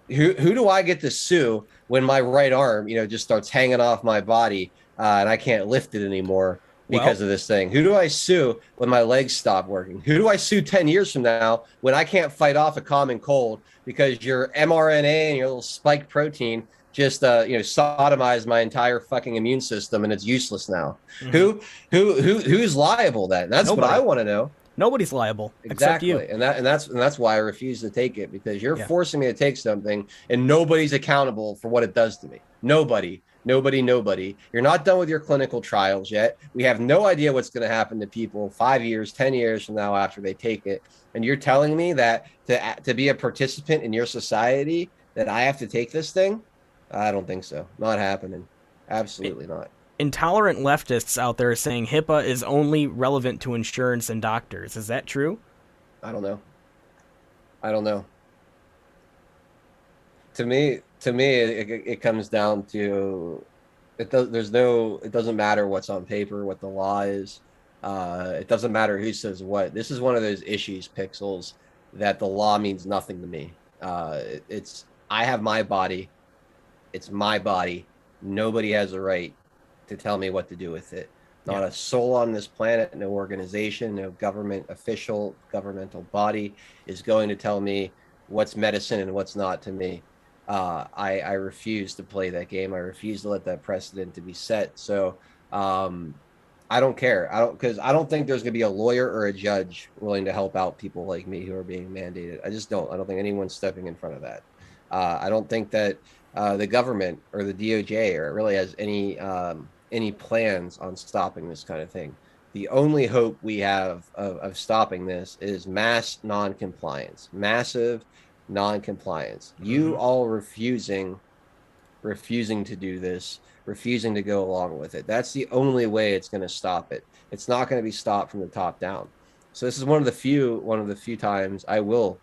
Who do I get to sue when my right arm, just starts hanging off my body and I can't lift it anymore because of this thing? Who do I sue when my legs stop working? Who do I sue 10 years from now when I can't fight off a common cold because your mRNA and your little spike protein just sodomized my entire fucking immune system and it's useless now? Mm-hmm. Who's liable then? That's Nobody. What I want to know. Nobody's liable exactly, except you. And that's why I refuse to take it, because you're forcing me to take something and nobody's accountable for what it does to me. Nobody. You're not done with your clinical trials yet. We have no idea what's going to happen to people 5 years, 10 years from now after they take it. And you're telling me that to be a participant in your society that I have to take this thing? I don't think so. Not happening. Absolutely not. Intolerant leftists out there are saying HIPAA is only relevant to insurance and doctors. Is that true? I don't know. To me, it comes down to it doesn't matter what's on paper, what the law is. It doesn't matter who says what. This is one of those issues, Pixels, that the law means nothing to me. I have my body. It's my body. Nobody has a right to tell me what to do with it. Not a soul on this planet, no organization, no governmental body is going to tell me what's medicine and what's not to me. I refuse to play that game. I refuse to let that precedent to be set. So I don't care. Because I don't think there's going to be a lawyer or a judge willing to help out people like me who are being mandated. I just don't. I don't think anyone's stepping in front of that. I don't think that the government or the DOJ or really has any plans on stopping this kind of thing. The only hope we have of stopping this is mass non-compliance, massive non-compliance. You all refusing to do this, refusing to go along with it. That's the only way it's going to stop it. It's not going to be stopped from the top down. So this is one of the few times I will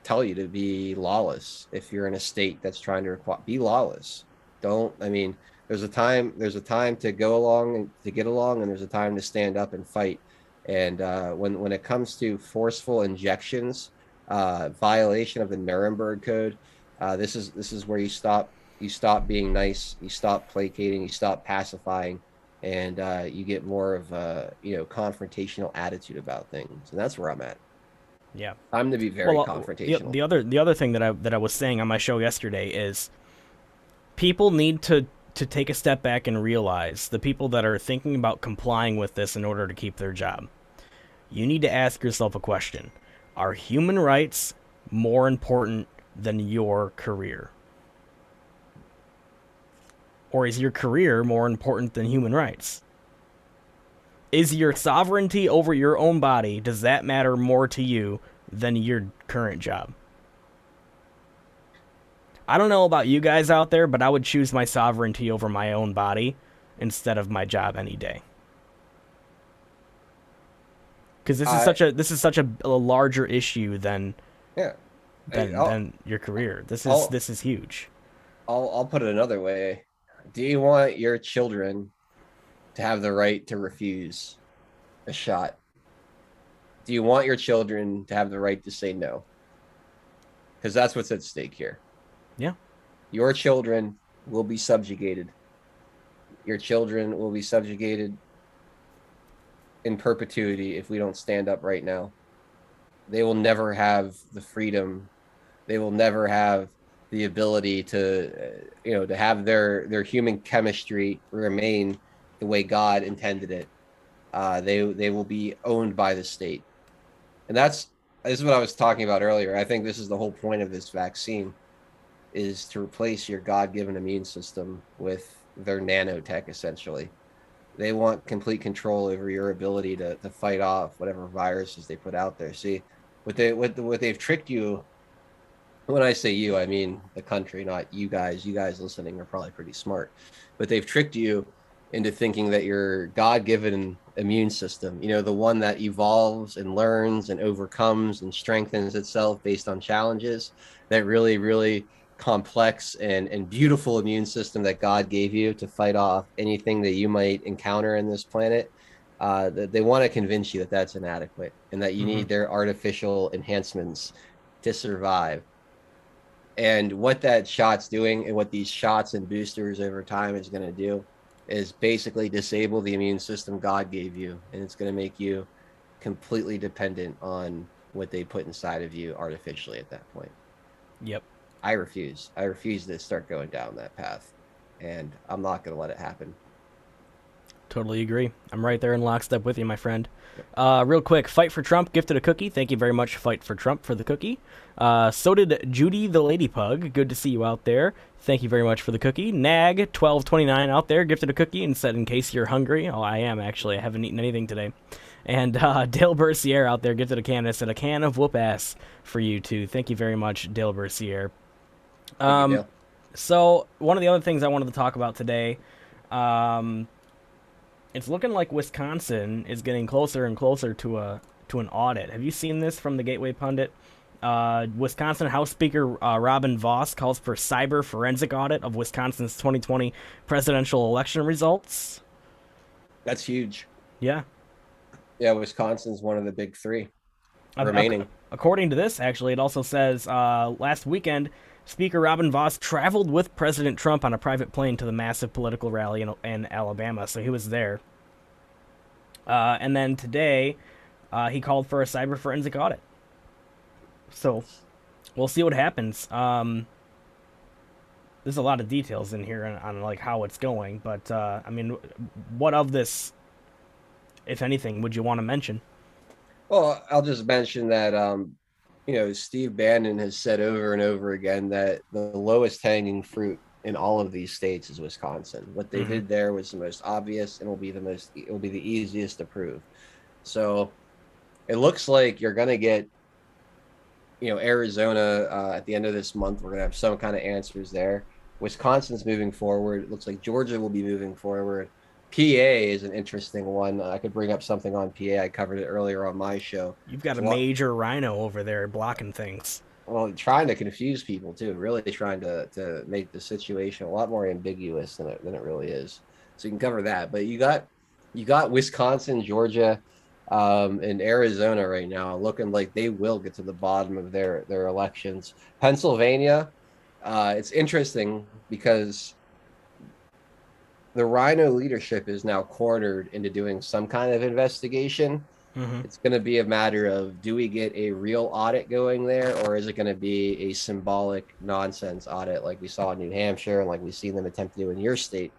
tell you to be lawless. If you're in a state that's trying to be lawless, there's a time to go along and to get along, and there's a time to stand up and fight. And when it comes to forceful injections, violation of the Nuremberg Code, this is where you stop being nice, you stop placating, you stop pacifying, and you get more of a confrontational attitude about things. And that's where I'm at. Yeah, I'm to be very confrontational. The other thing that I was saying on my show yesterday is people need to take a step back and realize, the people that are thinking about complying with this in order to keep their job, you need to ask yourself a question. Are human rights more important than your career? Or is your career more important than human rights? Is your sovereignty over your own body, does that matter more to you than your current job? I don't know about you guys out there, but I would choose my sovereignty over my own body instead of my job any day. Because this is such a larger issue than your career. This is huge. I'll put it another way. Do you want your children to have the right to refuse a shot? Do you want your children to have the right to say no? Because that's what's at stake here. Yeah. Your children will be subjugated. Your children will be subjugated in perpetuity if we don't stand up right now. They will never have the freedom. They will never have the ability to, to have their human chemistry remain the way God intended it. They will be owned by the state. And this is what I was talking about earlier. I think this is the whole point of this vaccine, is to replace your God-given immune system with their nanotech, essentially. They want complete control over your ability to fight off whatever viruses they put out there. See, what they've tricked you, when I say you, I mean the country, not you guys. You guys listening are probably pretty smart. But they've tricked you into thinking that your God-given immune system, the one that evolves and learns and overcomes and strengthens itself based on challenges, that really, really complex and beautiful immune system that God gave you to fight off anything that you might encounter in this planet, that they want to convince you that that's inadequate and that you need their artificial enhancements to survive. And what that shot's doing, and what these shots and boosters over time is going to do, is basically disable the immune system God gave you, and it's going to make you completely dependent on what they put inside of you artificially at that point. Yep. I refuse to start going down that path, and I'm not going to let it happen. Totally agree. I'm right there in lockstep with you, my friend. Real quick, Fight for Trump gifted a cookie. Thank you very much, Fight for Trump, for the cookie. So did Judy the Lady Pug. Good to see you out there. Thank you very much for the cookie. Nag1229 out there gifted a cookie and said, in case you're hungry. Oh, I am, actually. I haven't eaten anything today. And Dale Bercier out there gifted a can and said, a can of whoop ass for you, too. Thank you very much, Dale Bercier. So one of the other things I wanted to talk about today, it's looking like Wisconsin is getting closer and closer to an audit. Have you seen this from the Gateway Pundit? Wisconsin House Speaker Robin Vos calls for cyber forensic audit of Wisconsin's 2020 presidential election results. That's huge. Yeah. Yeah, Wisconsin's one of the big three remaining. According to this, actually, it also says last weekend, Speaker Robin Vos traveled with President Trump on a private plane to the massive political rally in Alabama, so he was there. And then today, he called for a cyber forensic audit. So, we'll see what happens. There's a lot of details in here on like how it's going, but I mean, what of this, if anything, would you want to mention? Well, I'll just mention that Steve Bannon has said over and over again that the lowest hanging fruit in all of these states is Wisconsin. What they did there was the most obvious, and it will be the easiest to prove. So it looks like you're going to get, Arizona at the end of this month. We're going to have some kind of answers there. Wisconsin's moving forward. It looks like Georgia will be moving forward. PA is an interesting one. I could bring up something on PA. I covered it earlier on my show. You've got a major rhino over there blocking things. Well, trying to confuse people too, really trying to make the situation a lot more ambiguous than it really is. So you can cover that. But you got Wisconsin, Georgia, and Arizona right now looking like they will get to the bottom of their elections. Pennsylvania, it's interesting because the Rhino leadership is now cornered into doing some kind of investigation. It's going to be a matter of, do we get a real audit going there, or is it going to be a symbolic nonsense audit like we saw in New Hampshire and like we've seen them attempt to do in your state,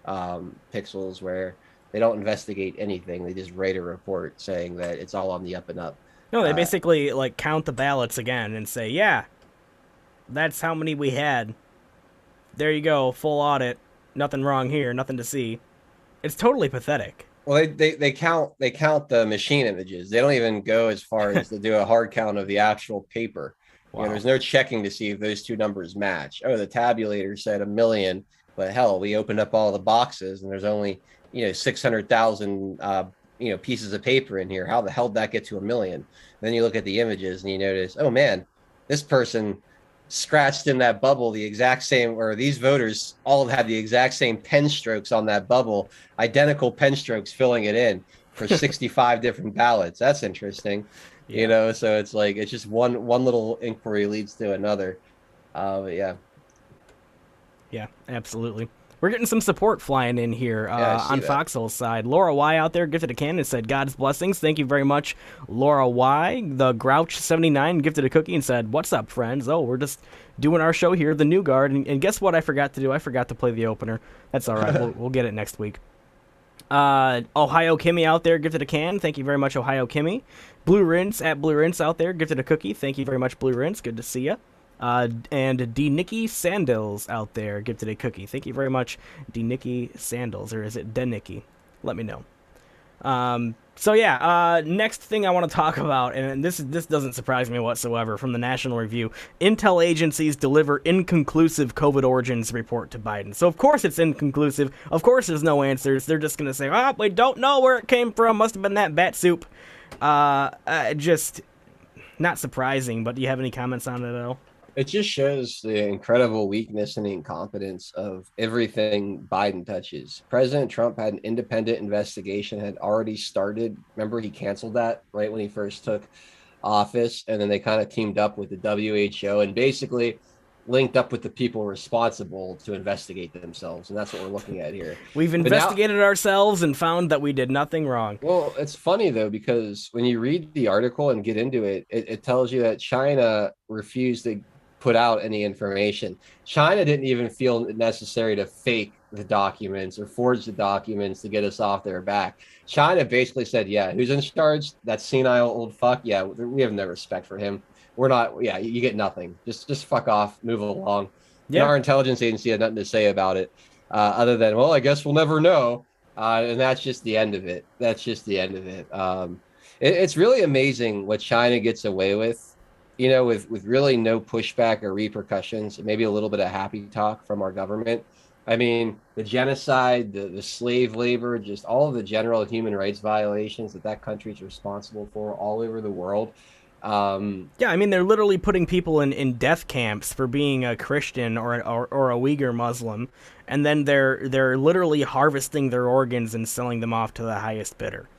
Pixels, where they don't investigate anything. They just write a report saying that it's all on the up and up. No, they basically like count the ballots again and say, yeah, that's how many we had. There you go, full audit. Nothing wrong here, nothing to see. It's totally pathetic. Well, they count the machine images. They don't even go as far as to do a hard count of the actual paper. You know, there's no checking to see if those two numbers match. Oh, the tabulator said 1 million, but hell, we opened up all the boxes and there's only 600,000 pieces of paper in here. How the hell did that get to 1 million? Then you look at the images and you notice, oh man, this person scratched in that bubble the exact same, or these voters all had the exact same pen strokes on that bubble, identical pen strokes filling it in for 65 different ballots. That's interesting. So it's like, it's just one little inquiry leads to another. But yeah. Yeah, absolutely. We're getting some support flying in here on Foxhole's side. Laura Y out there gifted a can and said, God's blessings. Thank you very much, Laura Y. The Grouch79 gifted a cookie and said, what's up, friends? Oh, we're just doing our show here, The New Guard. And guess what I forgot to do? I forgot to play the opener. That's all right. We'll get it next week. Ohio Kimmy out there gifted a can. Thank you very much, Ohio Kimmy. Blue Rinse at Blue Rinse out there gifted a cookie. Thank you very much, Blue Rinse. Good to see ya. And D. Nikki Sandals out there gifted a cookie. Thank you very much, D. Nikki Sandals, or is it Denicki? Let me know. Next thing I want to talk about, and this doesn't surprise me whatsoever, from the National Review. Intel agencies deliver inconclusive COVID origins report to Biden. So of course it's inconclusive. Of course there's no answers. They're just going to say, we don't know where it came from. Must have been that bat soup. Just not surprising, but do you have any comments on it at all? It just shows the incredible weakness and incompetence of everything Biden touches. President Trump had an independent investigation, had already started. Remember, he canceled that right when he first took office, and then they kind of teamed up with the WHO and basically linked up with the people responsible to investigate themselves, and that's what we're looking at here. We've investigated ourselves and found that we did nothing wrong. Well, it's funny, though, because when you read the article and get into it, it tells you that China refused to put out any information. China didn't even feel necessary to fake the documents or forge the documents to get us off their back. China basically said, yeah, who's in charge? That senile old fuck? Yeah, we have no respect for him. We're not, you get nothing. Just fuck off, move along. Yeah. And our intelligence agency had nothing to say about it other than, well, I guess we'll never know. And that's just the end of it. It's really amazing what China gets away with, with really no pushback or repercussions, maybe a little bit of happy talk from our government. I mean, the genocide, the slave labor, just all of the general human rights violations that country is responsible for all over the world. I mean, they're literally putting people in death camps for being a Christian or a Uyghur Muslim, and then they're literally harvesting their organs and selling them off to the highest bidder.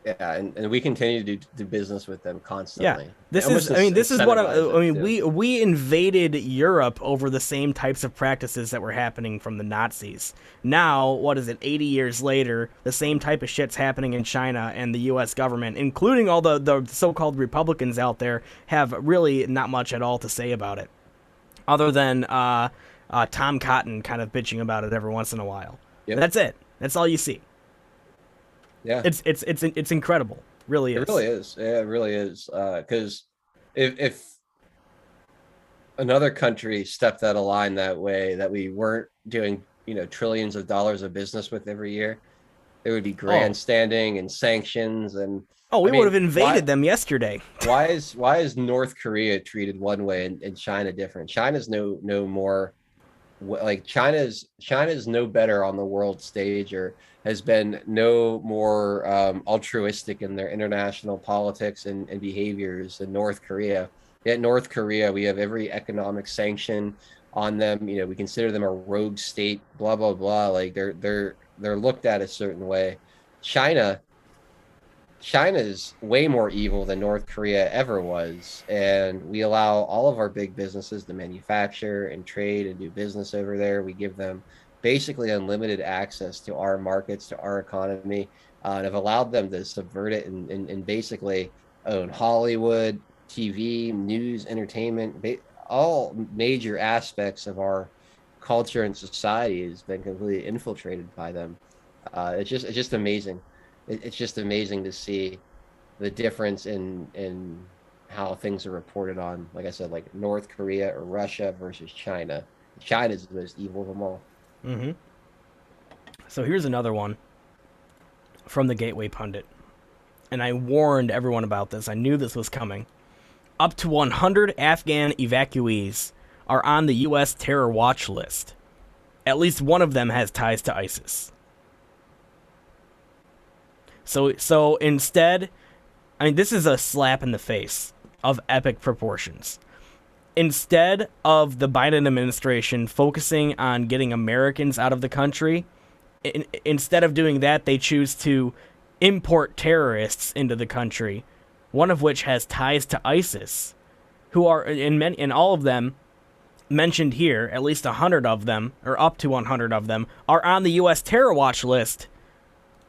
Yeah, and we continue to do business with them constantly. Yeah, this is what we invaded Europe over the same types of practices that were happening from the Nazis. Now, what is it, 80 years later, the same type of shit's happening in China, and the U.S. government, including all the so-called Republicans out there, have really not much at all to say about it, other than Tom Cotton kind of bitching about it every once in a while. Yep. That's it. That's all you see. Yeah, it's incredible. Really is. It really is. Yeah, it really is. Because if another country stepped out of line that way, that we weren't doing, trillions of dollars of business with every year, there would be grandstanding and sanctions and. We would have invaded them yesterday. Why is North Korea treated one way and China different? China's no more. Like China's no better on the world stage, or has been no more altruistic in their international politics and behaviors than North Korea. Yet North Korea, we have every economic sanction on them. We consider them a rogue state. Blah blah blah. Like they're looked at a certain way. China's way more evil than North Korea ever was, and we allow all of our big businesses to manufacture and trade and do business over there. We give them basically unlimited access to our markets, to our economy, and have allowed them to subvert it and basically own Hollywood, TV, news, entertainment, all major aspects of our culture and society has been completely infiltrated by them. It's just amazing. It's just amazing to see the difference in how things are reported on, like I said, like North Korea or Russia versus China. China's the most evil of them all. Mm-hmm. So here's another one. from the Gateway Pundit, and I warned everyone about this. I knew this was coming. Up to 100 Afghan evacuees are on the U.S. terror watch list. At least one of them has ties to ISIS. So instead, I mean, this is a slap in the face of epic proportions. Instead of the Biden administration focusing on getting Americans out of the country, instead of doing that, they choose to import terrorists into the country, one of which has ties to ISIS, who are, in all of them mentioned here, at least 100 of them, or up to 100 of them, are on the U.S. terror watch list.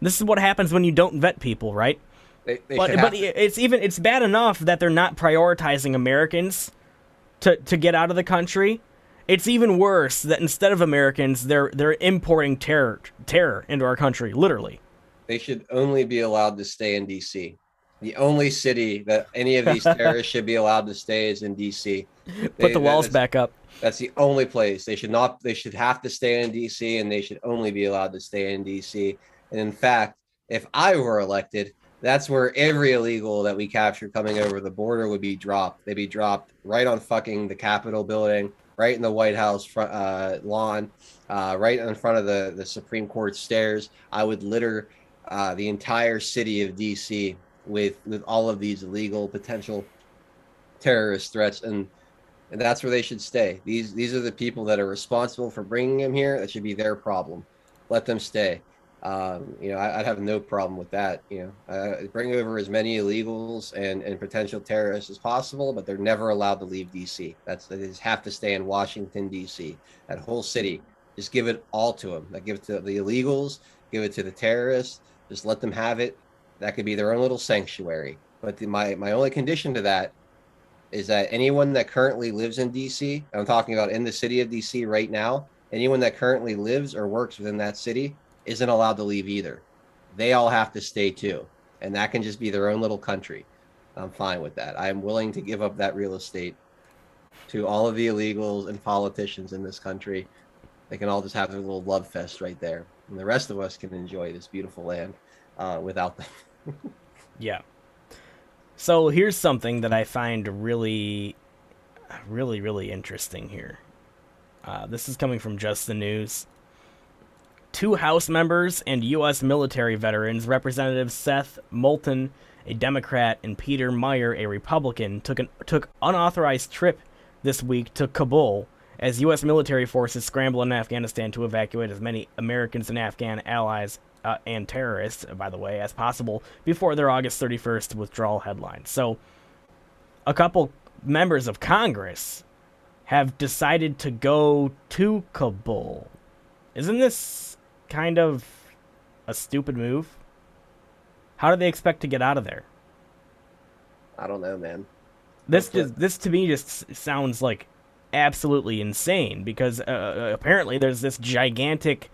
This is what happens when you don't vet people, right? But it's bad enough that they're not prioritizing Americans to get out of the country. It's even worse that instead of Americans, they're importing terror into our country, literally. They should only be allowed to stay in D.C. The only city that any of these terrorists should be allowed to stay is in D.C. Put the walls back up. That's the only place. They should not. They should have to stay in D.C. and they should only be allowed to stay in D.C. And in fact, if I were elected, that's where every illegal that we capture coming over the border would be dropped. They'd be dropped right on fucking the Capitol building, right in the White House front, lawn, right in front of the Supreme Court stairs. I would litter the entire city of D.C. with all of these illegal potential terrorist threats, and that's where they should stay. These are the people that are responsible for bringing them here. That should be their problem. Let them stay. I'd have no problem with that. Bring over as many illegals and potential terrorists as possible, but they're never allowed to leave D.C. They just have to stay in Washington, D.C. That whole city. Just give it all to them. Give it to the illegals. Give it to the terrorists. Just let them have it. That could be their own little sanctuary. But my only condition to that is that anyone that currently lives in D.C., I'm talking about in the city of D.C. right now, anyone that currently lives or works within that city isn't allowed to leave either. They all have to stay too. And that can just be their own little country. I'm fine with that. I'm willing to give up that real estate to all of the illegals and politicians in this country. They can all just have their little love fest right there. And the rest of us can enjoy this beautiful land without them. Yeah. So here's something that I find really, really, really interesting here. This is coming from Just the News. 2 House members and U.S. military veterans, Representatives Seth Moulton, a Democrat, and Peter Meyer, a Republican, took unauthorized trip this week to Kabul as U.S. military forces scramble in Afghanistan to evacuate as many Americans and Afghan allies and terrorists, by the way, as possible before their August 31st withdrawal headline. So, a couple members of Congress have decided to go to Kabul. Isn't this kind of a stupid move? How do they expect to get out of there? I don't know, man. This to me just sounds like absolutely insane because apparently there's this gigantic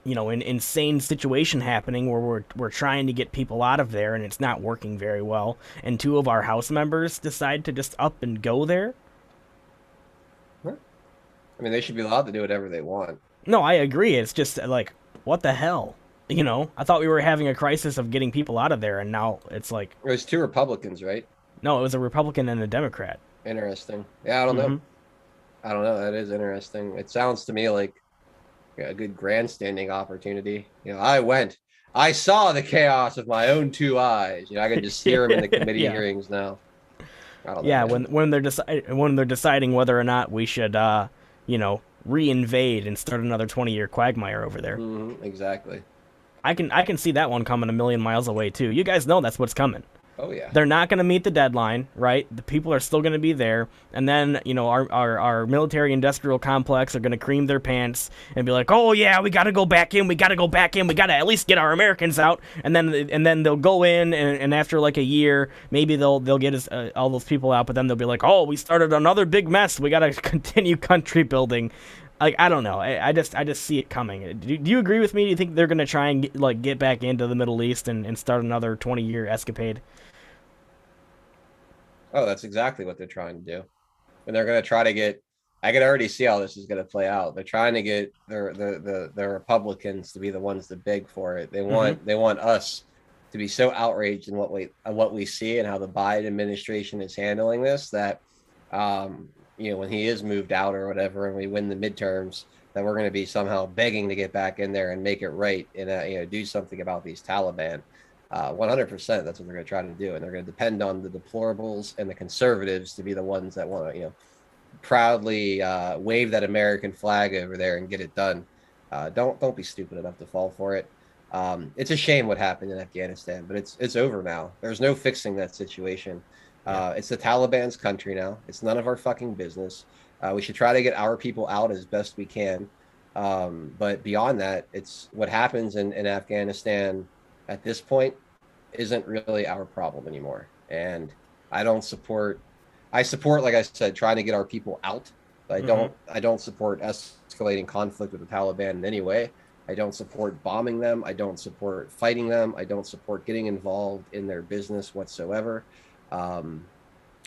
insane situation happening where we're trying to get people out of there and it's not working very well, and 2 of our House members decide to just up and go there. I mean, they should be allowed to do whatever they want. No, I agree. It's just like, what the hell? I thought we were having a crisis of getting people out of there, and now it's like... It was 2 Republicans, right? No, it was a Republican and a Democrat. Interesting. Yeah, I don't know. I don't know. That is interesting. It sounds to me like a good grandstanding opportunity. I saw the chaos with my own 2 eyes. I could just hear them in the committee hearings now. I don't know, when they're deciding whether or not we should, reinvade and start another 20-year quagmire over there. Exactly. I can see that one coming a million miles away too. You guys know that's what's coming. Oh yeah. They're not going to meet the deadline, right? The people are still going to be there, and then our military industrial complex are going to cream their pants and be like, "Oh yeah, we got to go back in. We got to at least get our Americans out." And then they'll go in, and after like a year, maybe they'll get all those people out, but then they'll be like, "Oh, we started another big mess. We got to continue country building." Like, I don't know. I just see it coming. Do you agree with me? Do you think they're going to try and get back into the Middle East and start another 20-year escapade? Oh, that's exactly what they're trying to do. And they're going to try to get I can already see how this is going to play out. They're trying to get the Republicans to be the ones that beg for it. They want us to be so outraged in what we see and how the Biden administration is handling this that when he is moved out or whatever and we win the midterms, that we're going to be somehow begging to get back in there and make it right and do something about these Taliban. 100%, that's what they're going to try to do, and they're going to depend on the deplorables and the conservatives to be the ones that want to proudly wave that American flag over there and get it done. Don't be stupid enough to fall for it. It's a shame what happened in Afghanistan, but it's over now. There's no fixing that situation. It's the Taliban's country now. It's none of our fucking business. We should try to get our people out as best we can. But beyond that, it's what happens in Afghanistan at this point isn't really our problem anymore. And I support, like I said, trying to get our people out. I don't support escalating conflict with the Taliban in any way. I don't support bombing them. I don't support fighting them. I don't support getting involved in their business whatsoever.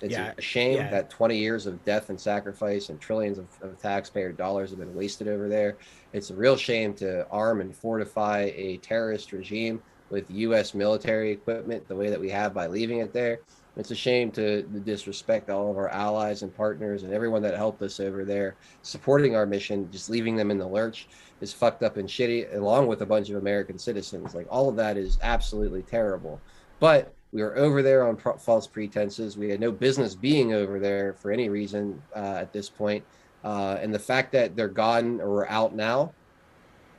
It's a shame that 20 years of death and sacrifice and trillions of taxpayer dollars have been wasted over there. It's a real shame to arm and fortify a terrorist regime with U.S. military equipment the way that we have by leaving it there. It's a shame to disrespect all of our allies and partners and everyone that helped us over there supporting our mission. Just leaving them in the lurch is fucked up and shitty, along with a bunch of American citizens. Like, all of that is absolutely terrible. But we were over there on false pretenses. We had no business being over there for any reason at this point. And the fact that they're gone or we're out now,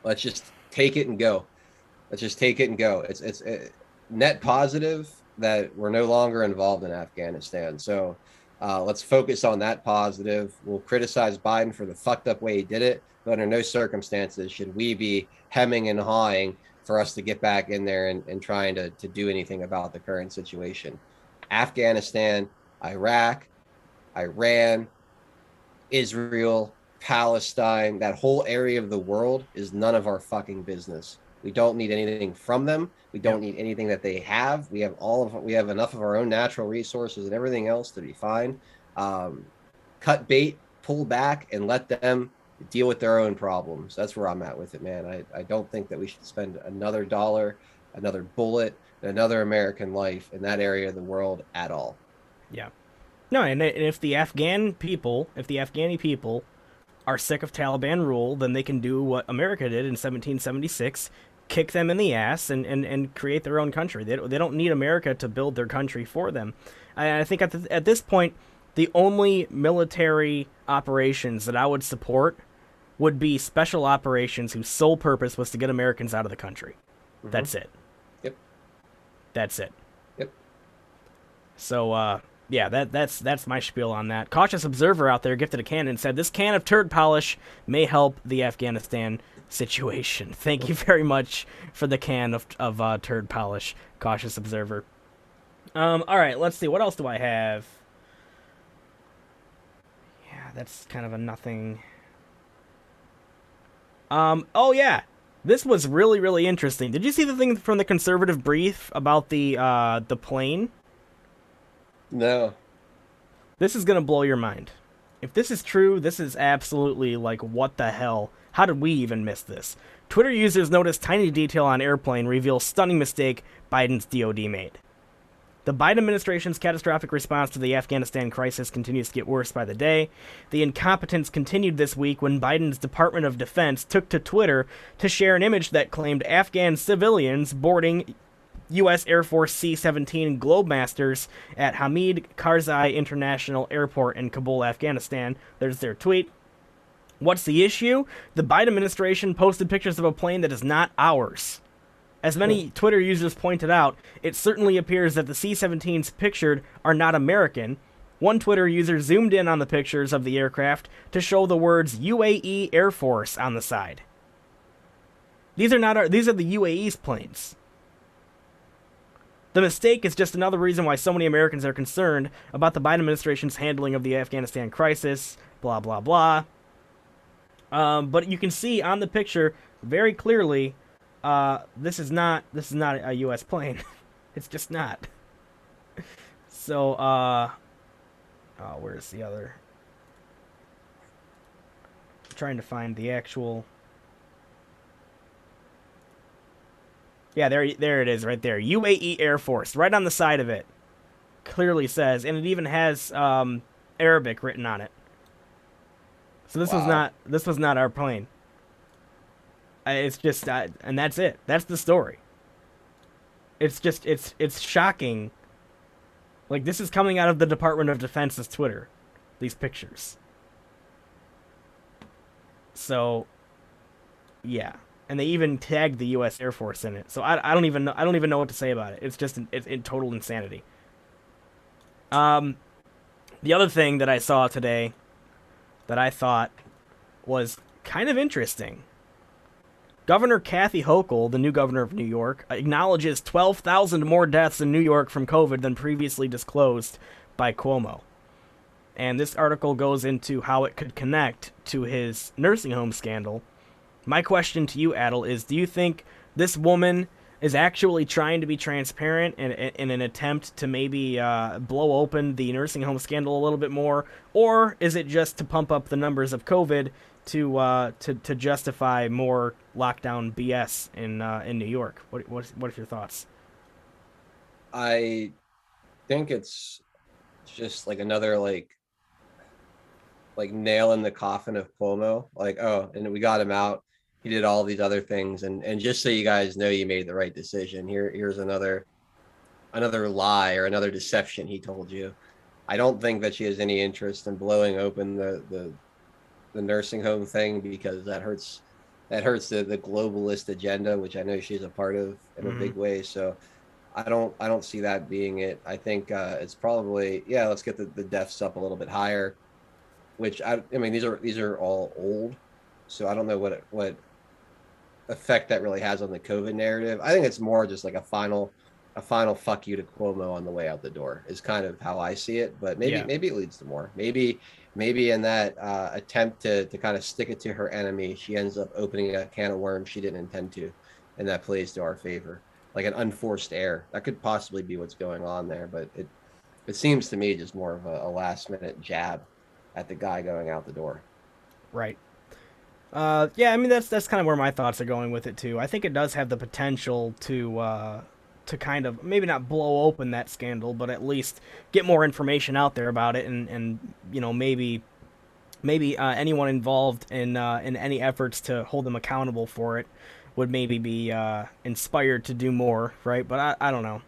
let's just take it and go. It's net positive that we're no longer involved in Afghanistan. So let's focus on that positive. We'll criticize Biden for the fucked up way he did it, but under no circumstances should we be hemming and hawing for us to get back in there and trying to do anything about the current situation. Afghanistan, Iraq, Iran, Israel, Palestine, that whole area of the world is none of our fucking business. We don't need anything from them. We don't need anything that they have. We have enough of our own natural resources and everything else to be fine. Cut bait, pull back, and let them deal with their own problems. That's where I'm at with it, man. I don't think that we should spend another dollar, another bullet, another American life in that area of the world at all. Yeah. No, and if the Afghani people are sick of Taliban rule, then they can do what America did in 1776, kick them in the ass and create their own country. They don't need America to build their country for them. I think at this point, the only military operations that I would support would be special operations whose sole purpose was to get Americans out of the country. Mm-hmm. That's it. Yep. That's it. Yep. So, yeah, that's my spiel on that. Cautious observer out there gifted a can and said, "This can of turd polish may help the Afghanistan situation." Thank you very much for the can of turd polish, Cautious observer. All right, let's see. What else do I have? Yeah, that's kind of a nothing. Oh yeah, this was really, really interesting. Did you see the thing from the conservative brief about the plane? No. This is gonna blow your mind. If this is true, this is absolutely like, what the hell? How did we even miss this? Twitter users noticed tiny detail on airplane reveals stunning mistake Biden's DoD made. The Biden administration's catastrophic response to the Afghanistan crisis continues to get worse by the day. The incompetence continued this week when Biden's Department of Defense took to Twitter to share an image that claimed Afghan civilians boarding U.S. Air Force C-17 Globemasters at Hamid Karzai International Airport in Kabul, Afghanistan. There's their tweet. What's the issue? The Biden administration posted pictures of a plane that is not ours. As many Twitter users pointed out, it certainly appears that the C-17s pictured are not American. One Twitter user zoomed in on the pictures of the aircraft to show the words UAE Air Force on the side. These are the UAE's planes. The mistake is just another reason why so many Americans are concerned about the Biden administration's handling of the Afghanistan crisis, blah, blah, blah. But you can see on the picture very clearly, this is not a U.S. plane. It's just not. So, where's the other? trying to find the actual... Yeah, there it is right there. UAE Air Force, right on the side of it. Clearly says, and it even has Arabic written on it. So this was not our plane. It's just, and that's it. That's the story. It's just, it's shocking. Like, this is coming out of the Department of Defense's Twitter. These pictures. So, yeah. And they even tagged the U.S. Air Force in it. So I don't even know what to say about it. It's just it's in total insanity. The other thing that I saw today that I thought was kind of interesting. Governor Kathy Hochul, the new governor of New York, acknowledges 12,000 more deaths in New York from COVID than previously disclosed by Cuomo. And this article goes into how it could connect to his nursing home scandal. My question to you, Adel, is do you think this woman is actually trying to be transparent in an attempt to maybe blow open the nursing home scandal a little bit more? Or is it just to pump up the numbers of COVID to justify more lockdown BS in New York? What are your thoughts? I think it's just like another like nail in the coffin of Cuomo. Like, oh, and we got him out. He did all these other things, and just so you guys know, you made the right decision. Here's another lie or another deception he told you. I don't think that she has any interest in blowing open the nursing home thing, because that hurts the globalist agenda, which I know she's a part of in a big way. So I don't see that being it. I think it's probably, yeah, let's get the deaths up a little bit higher, which I mean these are all old, so I don't know what effect that really has on the COVID narrative. I think it's more just like a final fuck you to Cuomo on the way out the door is kind of how I see it. But maybe it leads to more. Maybe in that attempt to kind of stick it to her enemy, she ends up opening a can of worms she didn't intend to, and that plays to our favor, like an unforced error. That could possibly be what's going on there, but it seems to me just more of a last minute jab at the guy going out the door. Right. Yeah, I mean that's kind of where my thoughts are going with it too. I think it does have the potential to kind of maybe not blow open that scandal, but at least get more information out there about it, and you know, maybe anyone involved in any efforts to hold them accountable for it would maybe be inspired to do more, right? But I don't know.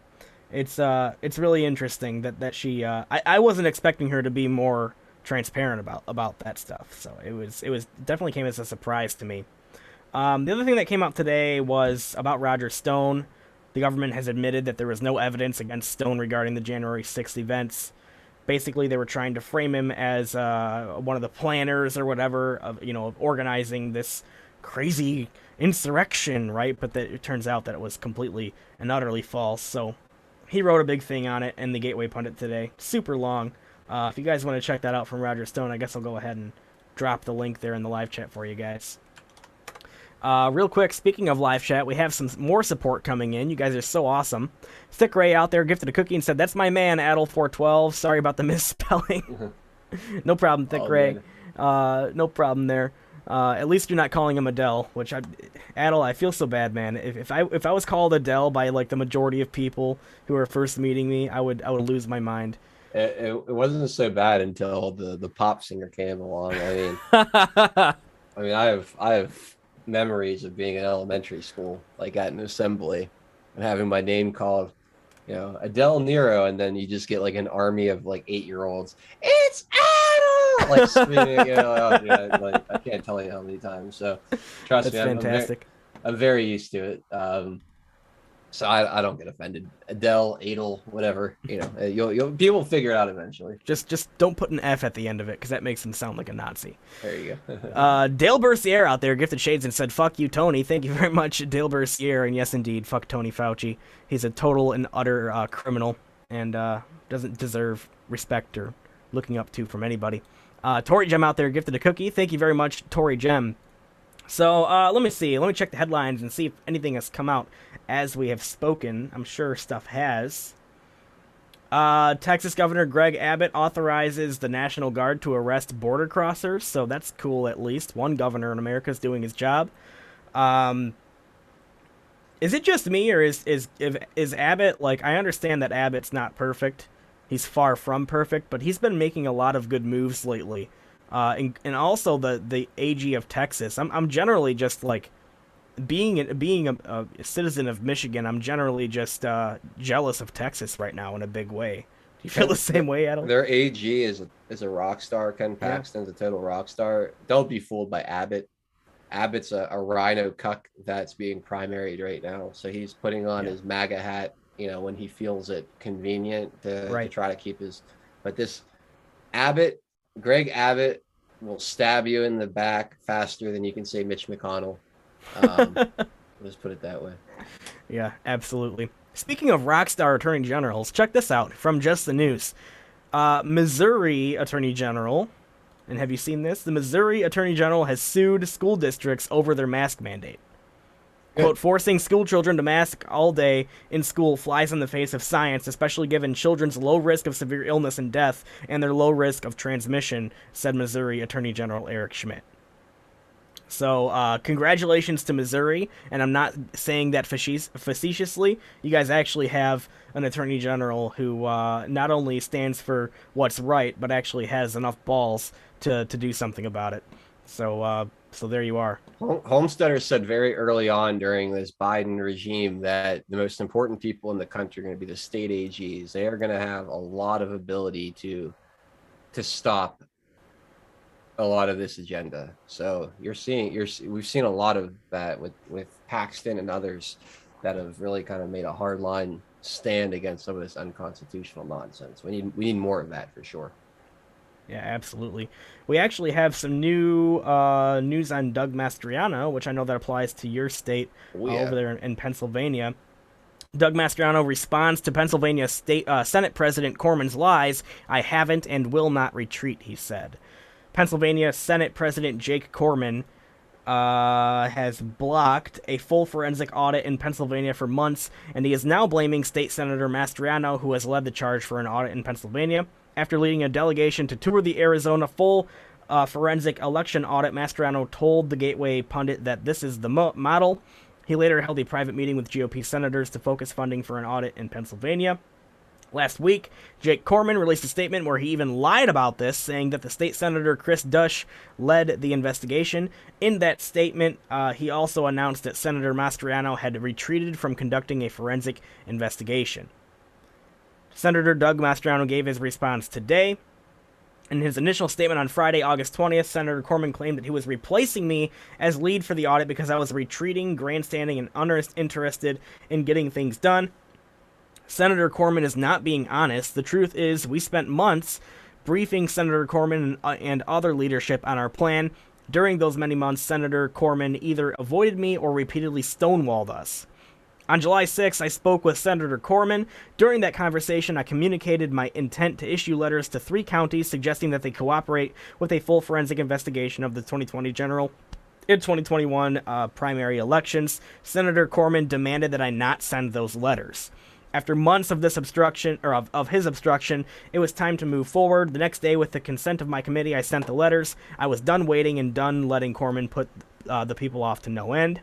It's really interesting that she I wasn't expecting her to be more transparent about that stuff. So it was definitely came as a surprise to me. The other thing that came out today was about Roger Stone. The government has admitted that there was no evidence against Stone regarding the January 6th events. Basically, they were trying to frame him as one of the planners or whatever of organizing this crazy insurrection, right? But it turns out that it was completely and utterly false. So he wrote a big thing on it in the Gateway Pundit today. Super long. If you guys want to check that out from Roger Stone, I guess I'll go ahead and drop the link there in the live chat for you guys. Real quick, speaking of live chat, we have some more support coming in. You guys are so awesome. Thick Ray out there gifted a cookie and said, "That's my man, Adel412. Sorry about the misspelling." No problem, Thick Ray. No problem there. At least you're not calling him Adele, which Adel, I feel so bad, man. If I was called Adele by like the majority of people who are first meeting me, I would lose my mind. It wasn't so bad until the pop singer came along. I mean, I have memories of being in elementary school, like at an assembly, and having my name called, Adele Nero, and then you just get like an army of like 8-year-olds. It's Adel, like screaming. Like, I can't tell you how many times. So trust That's me, fantastic. I'm very used to it. So I don't get offended. Adele, Adel, whatever. You'll people figure it out eventually. Just don't put an F at the end of it, because that makes him sound like a Nazi. There you go. Dale Bercier out there gifted shades and said, "Fuck you, Tony." Thank you very much, Dale Bercier. And yes, indeed, fuck Tony Fauci. He's a total and utter criminal, and doesn't deserve respect or looking up to from anybody. Tori Gem out there gifted a cookie. Thank you very much, Tori Gem. So let me see. Let me check the headlines and see if anything has come out as we have spoken. I'm sure stuff has. Texas Governor Greg Abbott authorizes the National Guard to arrest border crossers, so that's cool at least. One governor in America is doing his job. Is it just me, or is Abbott, like, I understand that Abbott's not perfect. He's far from perfect, but he's been making a lot of good moves lately. And also the AG of Texas. I'm generally just, like, being a citizen of Michigan, I'm generally just jealous of Texas right now in a big way. Do you feel the same way, Adam? Their AG is a rock star. Ken Paxton's a total rock star. Don't be fooled by Abbott. Abbott's a rhino cuck that's being primaried right now. So he's putting on his MAGA hat, you know, when he feels it convenient to try to keep his. But this Greg Abbott will stab you in the back faster than you can say Mitch McConnell. Let's put it that way. Yeah, absolutely. Speaking of rockstar attorney generals, check this out from Just the News. Missouri Attorney General, and have you seen this? The Missouri Attorney General has sued school districts over their mask mandate. Quote, forcing school children to mask all day in school flies in the face of science, especially given children's low risk of severe illness and death and their low risk of transmission, said Missouri Attorney General Eric Schmidt. So, congratulations to Missouri, and I'm not saying that facetiously. You guys actually have an attorney general who not only stands for what's right, but actually has enough balls to do something about it. So, so there you are. Homesteader said very early on during this Biden regime that the most important people in the country are going to be the state AGs. They are going to have a lot of ability to stop a lot of this agenda. So we've seen a lot of that with Paxton and others that have really kind of made a hard line stand against some of this unconstitutional nonsense. We need more of that for sure. Yeah, absolutely. We actually have some new news on Doug Mastriano, which I know that applies to your state over there in Pennsylvania. Doug Mastriano responds to Pennsylvania Senate President Corman's lies. I haven't and will not retreat, he said. Pennsylvania Senate President Jake Corman has blocked a full forensic audit in Pennsylvania for months, and he is now blaming State Senator Mastriano, who has led the charge for an audit in Pennsylvania. After leading a delegation to tour the Arizona full forensic election audit, Mastriano told the Gateway Pundit that this is the model. He later held a private meeting with GOP senators to focus funding for an audit in Pennsylvania. Last week, Jake Corman released a statement where he even lied about this, saying that the state senator Chris Dush led the investigation. In that statement, he also announced that Senator Mastriano had retreated from conducting a forensic investigation. Senator Doug Mastriano gave his response today. In his initial statement on Friday, August 20th, Senator Corman claimed that he was replacing me as lead for the audit because I was retreating, grandstanding, and uninterested in getting things done. Senator Corman is not being honest. The truth is, we spent months briefing Senator Corman and other leadership on our plan. During those many months, Senator Corman either avoided me or repeatedly stonewalled us. On July 6th, I spoke with Senator Corman. During that conversation, I communicated my intent to issue letters to 3 counties suggesting that they cooperate with a full forensic investigation of the 2020 general and 2021 primary elections. Senator Corman demanded that I not send those letters. After months of this obstruction, or of his obstruction, it was time to move forward. The next day, with the consent of my committee, I sent the letters. I was done waiting and done letting Corman put the people off to no end.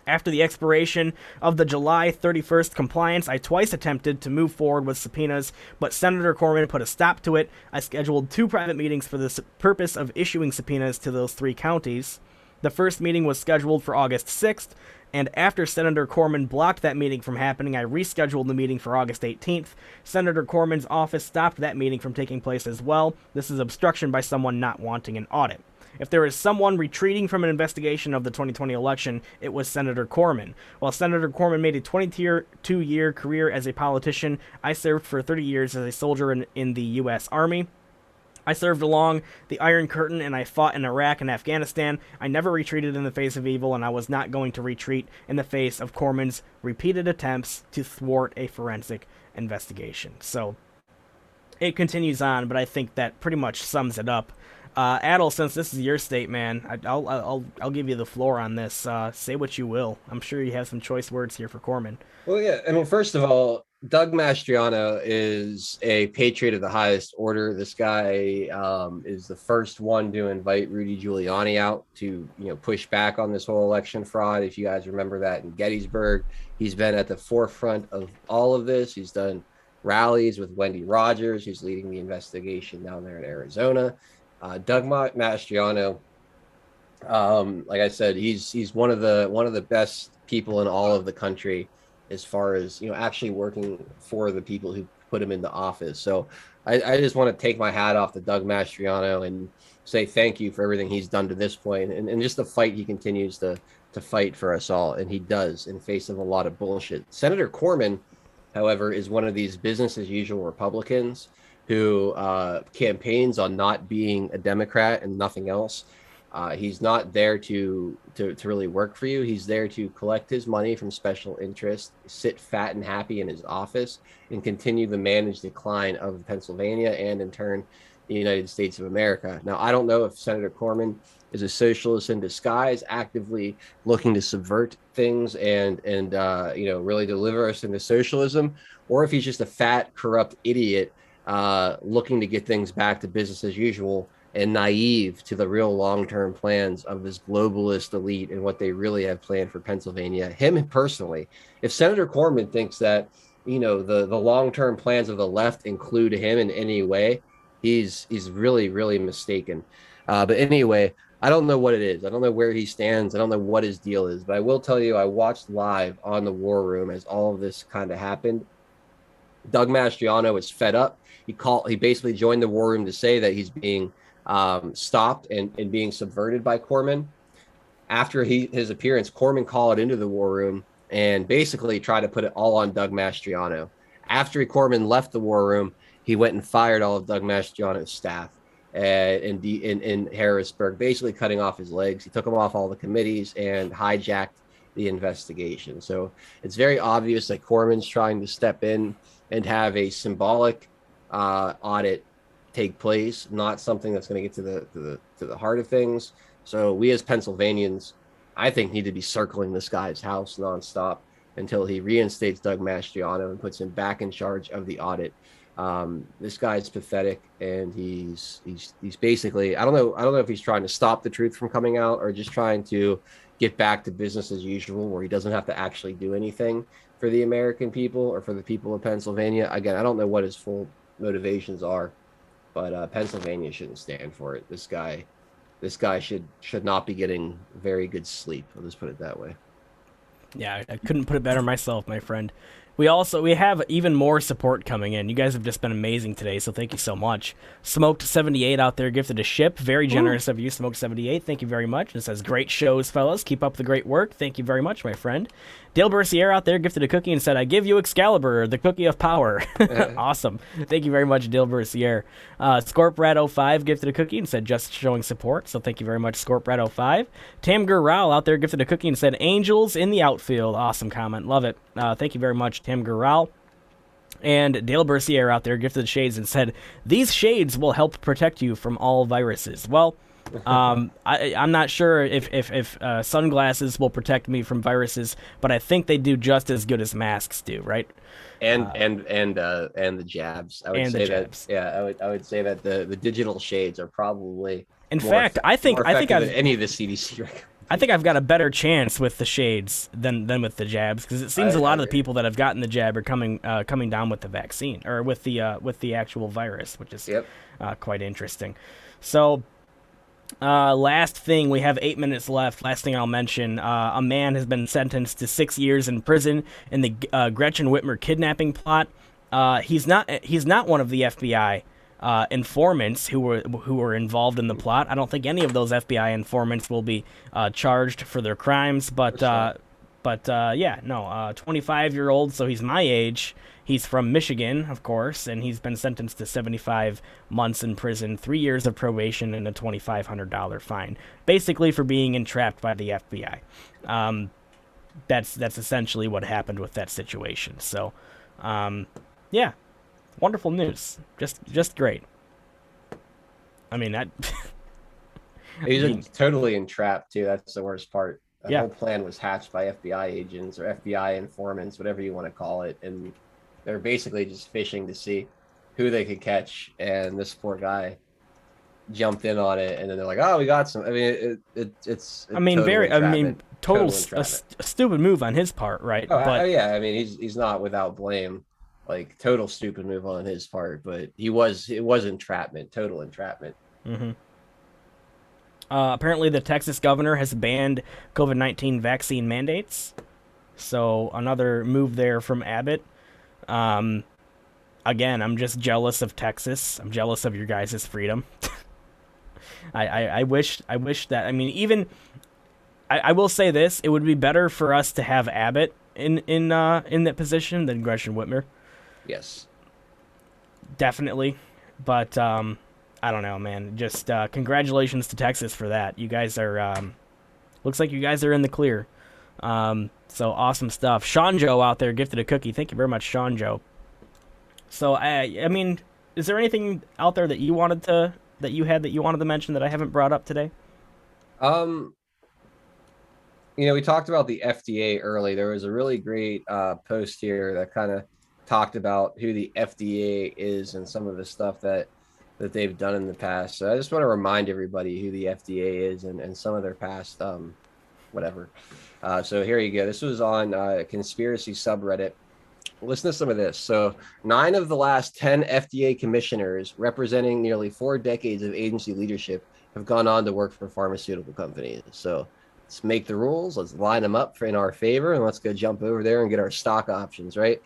After the expiration of the July 31st compliance, I twice attempted to move forward with subpoenas, but Senator Corman put a stop to it. I scheduled 2 private meetings for the purpose of issuing subpoenas to those 3 counties. The first meeting was scheduled for August 6th, and after Senator Corman blocked that meeting from happening, I rescheduled the meeting for August 18th. Senator Corman's office stopped that meeting from taking place as well. This is obstruction by someone not wanting an audit. If there is someone retreating from an investigation of the 2020 election, it was Senator Corman. While Senator Corman made a 22-year career as a politician, I served for 30 years as a soldier in the U.S. Army. I served along the Iron Curtain, and I fought in Iraq and Afghanistan. I never retreated in the face of evil, and I was not going to retreat in the face of Corman's repeated attempts to thwart a forensic investigation. So it continues on, but I think that pretty much sums it up. Adel, since this is your state, man, I'll give you the floor on this. Say what you will. I'm sure you have some choice words here for Corman. Well, yeah. I mean, first of all, Doug Mastriano is a patriot of the highest order. This guy is the first one to invite Rudy Giuliani out to, push back on this whole election fraud. If you guys remember that in Gettysburg, he's been at the forefront of all of this. He's done rallies with Wendy Rogers, who's leading the investigation down there in Arizona. Doug Mastriano, like I said, he's one of the best people in all of the country as far as actually working for the people who put him into office. So I just want to take my hat off to Doug Mastriano and say thank you for everything he's done to this point, and just the fight he continues to fight for us all, and he does in face of a lot of bullshit. Senator Corman, however, is one of these business as usual Republicans who campaigns on not being a Democrat and nothing else. He's not there to really work for you. He's there to collect his money from special interests, sit fat and happy in his office, and continue the managed decline of Pennsylvania and, in turn, the United States of America. Now, I don't know if Senator Corman is a socialist in disguise, actively looking to subvert things and really deliver us into socialism, or if he's just a fat, corrupt idiot looking to get things back to business as usual and naive to the real long-term plans of this globalist elite and what they really have planned for Pennsylvania. Him personally, if Senator Corman thinks that, the long-term plans of the left include him in any way, he's really, really mistaken. But anyway, I don't know what it is. I don't know where he stands. I don't know what his deal is, but I will tell you, I watched live on the War Room as all of this kind of happened. Doug Mastriano is fed up. He basically joined the War Room to say that he's being stopped and being subverted by Corman. After his appearance, Corman called into the War Room and basically tried to put it all on Doug Mastriano. After Corman left the War Room, he went and fired all of Doug Mastriano's staff in Harrisburg, basically cutting off his legs. He took him off all the committees and hijacked the investigation. So it's very obvious that Corman's trying to step in and have a symbolic audit take place, not something that's going to get to the heart of things. So we as Pennsylvanians, I think, need to be circling this guy's house nonstop until he reinstates Doug Mastriano and puts him back in charge of the audit. This guy's pathetic, and he's basically, I don't know if he's trying to stop the truth from coming out or just trying to get back to business as usual, where he doesn't have to actually do anything for the American people or for the people of Pennsylvania. Again, I don't know what his full motivations are, but Pennsylvania shouldn't stand for it. This guy should not be getting very good sleep. I'll just put it that way. Yeah, I couldn't put it better myself, my friend. We have even more support coming in. You guys have just been amazing today, so thank you so much. Smoked78 out there gifted a ship. Very generous of you, Smoked78. Thank you very much. It says, great shows, fellas. Keep up the great work. Thank you very much, my friend. Dale Bercier out there gifted a cookie and said, I give you Excalibur, the cookie of power. Awesome. Thank you very much, Dale Bercier. Scorprat05 gifted a cookie and said, just showing support. So thank you very much, Scorprat05. Tamger Rao out there gifted a cookie and said, Angels in the outfield. Awesome comment. Love it. Thank you very much, Tamger Rao. And Dale Bercier out there gifted shades and said, these shades will help protect you from all viruses. Well, I'm not sure if sunglasses will protect me from viruses, but I think they do just as good as masks do, right? And the jabs. I would say that. Yeah, I would say that the digital shades are probably. In fact, I think any of the CDC. I think I've got a better chance with the shades than with the jabs, because it seems a lot of the people that have gotten the jab are coming down with the vaccine or with the actual virus, which is quite interesting. So. Last thing, we have 8 minutes left. Last thing I'll mention, a man has been sentenced to 6 years in prison in the Gretchen Whitmer kidnapping plot. He's not one of the FBI informants who were involved in the plot. I don't think any of those FBI informants will be charged for their crimes, but 25-year-old, so he's my age. He's from Michigan, of course, and he's been sentenced to 75 months in prison, 3 years of probation, and a $2,500 fine, basically for being entrapped by the FBI. That's essentially what happened with that situation. So, wonderful news, just great. I mean that. He's totally entrapped too. That's the worst part. The Yeah. whole plan was hatched by FBI agents or FBI informants, whatever you want to call it, and They're basically just fishing to see who they could catch, and this poor guy jumped in on it, and then they're like, "Oh, we got some." I mean, it's I mean, total entrapment. total entrapment. stupid move on his part, right? Oh, But yeah. I mean, he's not without blame. Like total stupid move on his part, but it was entrapment, total entrapment. Mm-hmm. Apparently, the Texas governor has banned COVID-19 vaccine mandates. So another move there from Abbott. Again, I'm just jealous of Texas. I'm jealous of your guys' freedom. I wish that. I mean, even I will say this: it would be better for us to have Abbott in that position than Gretchen Whitmer. Yes, definitely. But I don't know, man. Just congratulations to Texas for that. You guys are looks like you guys are in the clear. So awesome stuff. Sean Joe out there gifted a cookie. Thank you very much, Sean Joe. So I mean, is there anything out there that you wanted to mention that I haven't brought up today? We talked about the FDA early. There was a really great post here that kind of talked about who the FDA is and some of the stuff that they've done in the past. So I just want to remind everybody who the FDA is and some of their past whatever. So here you go. This was on conspiracy subreddit. Listen to some of this. So 9 of the last 10 FDA commissioners representing nearly 4 decades of agency leadership have gone on to work for pharmaceutical companies. So let's make the rules. Let's line them up in our favor, and let's go jump over there and get our stock options, right?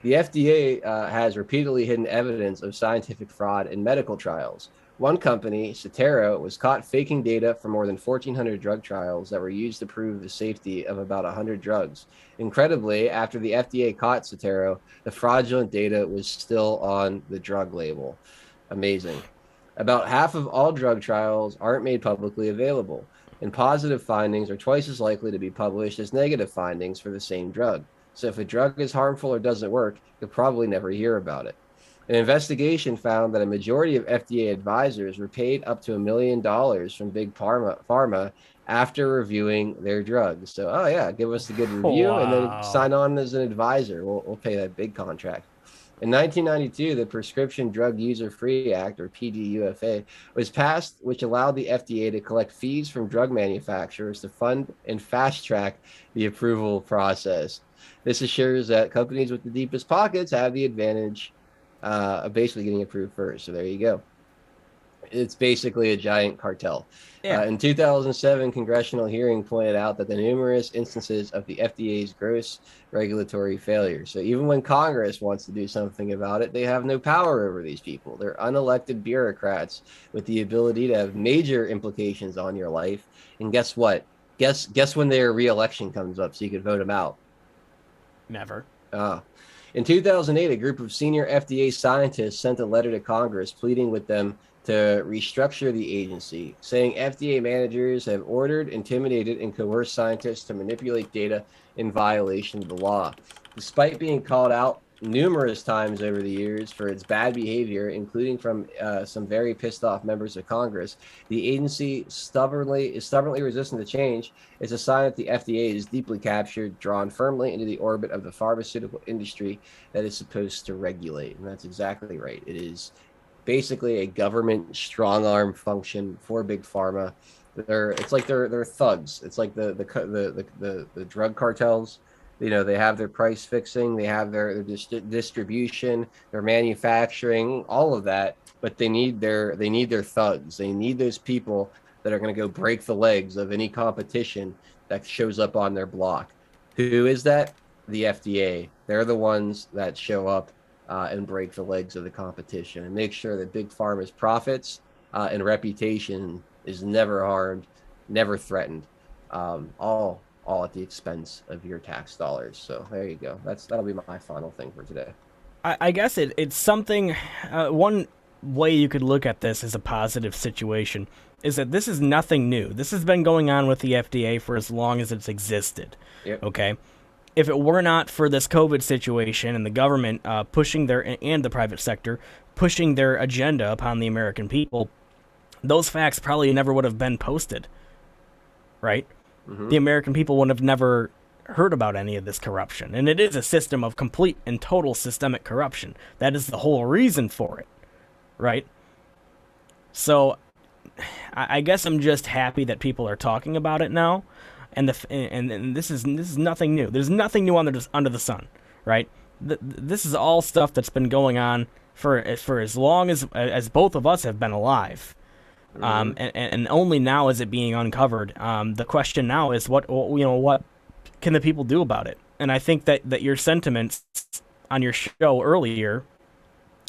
The FDA has repeatedly hidden evidence of scientific fraud in medical trials. One company, Cetera, was caught faking data for more than 1,400 drug trials that were used to prove the safety of about 100 drugs. Incredibly, after the FDA caught Cetera, the fraudulent data was still on the drug label. Amazing. About half of all drug trials aren't made publicly available, and positive findings are twice as likely to be published as negative findings for the same drug. So if a drug is harmful or doesn't work, you'll probably never hear about it. An investigation found that a majority of FDA advisors were paid up to $1 million from big pharma after reviewing their drugs. So, oh yeah, give us a good review and then sign on as an advisor. We'll pay that big contract. In 1992, the Prescription Drug User Fee Act, or PDUFA, was passed, which allowed the FDA to collect fees from drug manufacturers to fund and fast-track the approval process. This assures that companies with the deepest pockets have the advantage of basically getting approved first. So there you go. It's basically a giant cartel. Yeah. In 2007, congressional hearing pointed out that the numerous instances of the FDA's gross regulatory failure. So even when Congress wants to do something about it, they have no power over these people. They're unelected bureaucrats with the ability to have major implications on your life. And guess what? Guess when their re-election comes up so you can vote them out. Never. In 2008, a group of senior FDA scientists sent a letter to Congress pleading with them to restructure the agency, saying FDA managers have ordered, intimidated, and coerced scientists to manipulate data in violation of the law. Despite being called out numerous times over the years for its bad behavior, including from some very pissed off members of Congress, the agency is stubbornly resistant to change. It's a sign that the FDA is deeply captured, drawn firmly into the orbit of the pharmaceutical industry that is supposed to regulate. And that's exactly right. It is basically a government strong arm function for big pharma. It's like they're thugs. It's like the drug cartels. They have their price fixing, they have their distribution, their manufacturing, all of that. But they need their thugs. They need those people that are going to go break the legs of any competition that shows up on their block. Who is that? The FDA. They're the ones that show up and break the legs of the competition and make sure that big pharma's profits and reputation is never harmed, never threatened. All at the expense of your tax dollars. So there you go. That'll be my final thing for today. I guess it's something. One way you could look at this as a positive situation is that this is nothing new. This has been going on with the FDA for as long as it's existed. Yep. Okay. If it were not for this COVID situation and the government pushing and the private sector pushing their agenda upon the American people, those facts probably never would have been posted. Right? Mm-hmm. The American people would have never heard about any of this corruption. And it is a system of complete and total systemic corruption. That is the whole reason for it, right? So I guess I'm just happy that people are talking about it now, and this is nothing new. There's nothing new under the sun, right? This is all stuff that's been going on for as long as both of us have been alive, and only now is it being uncovered. The question now is what can the people do about it? And I think that your sentiments on your show earlier,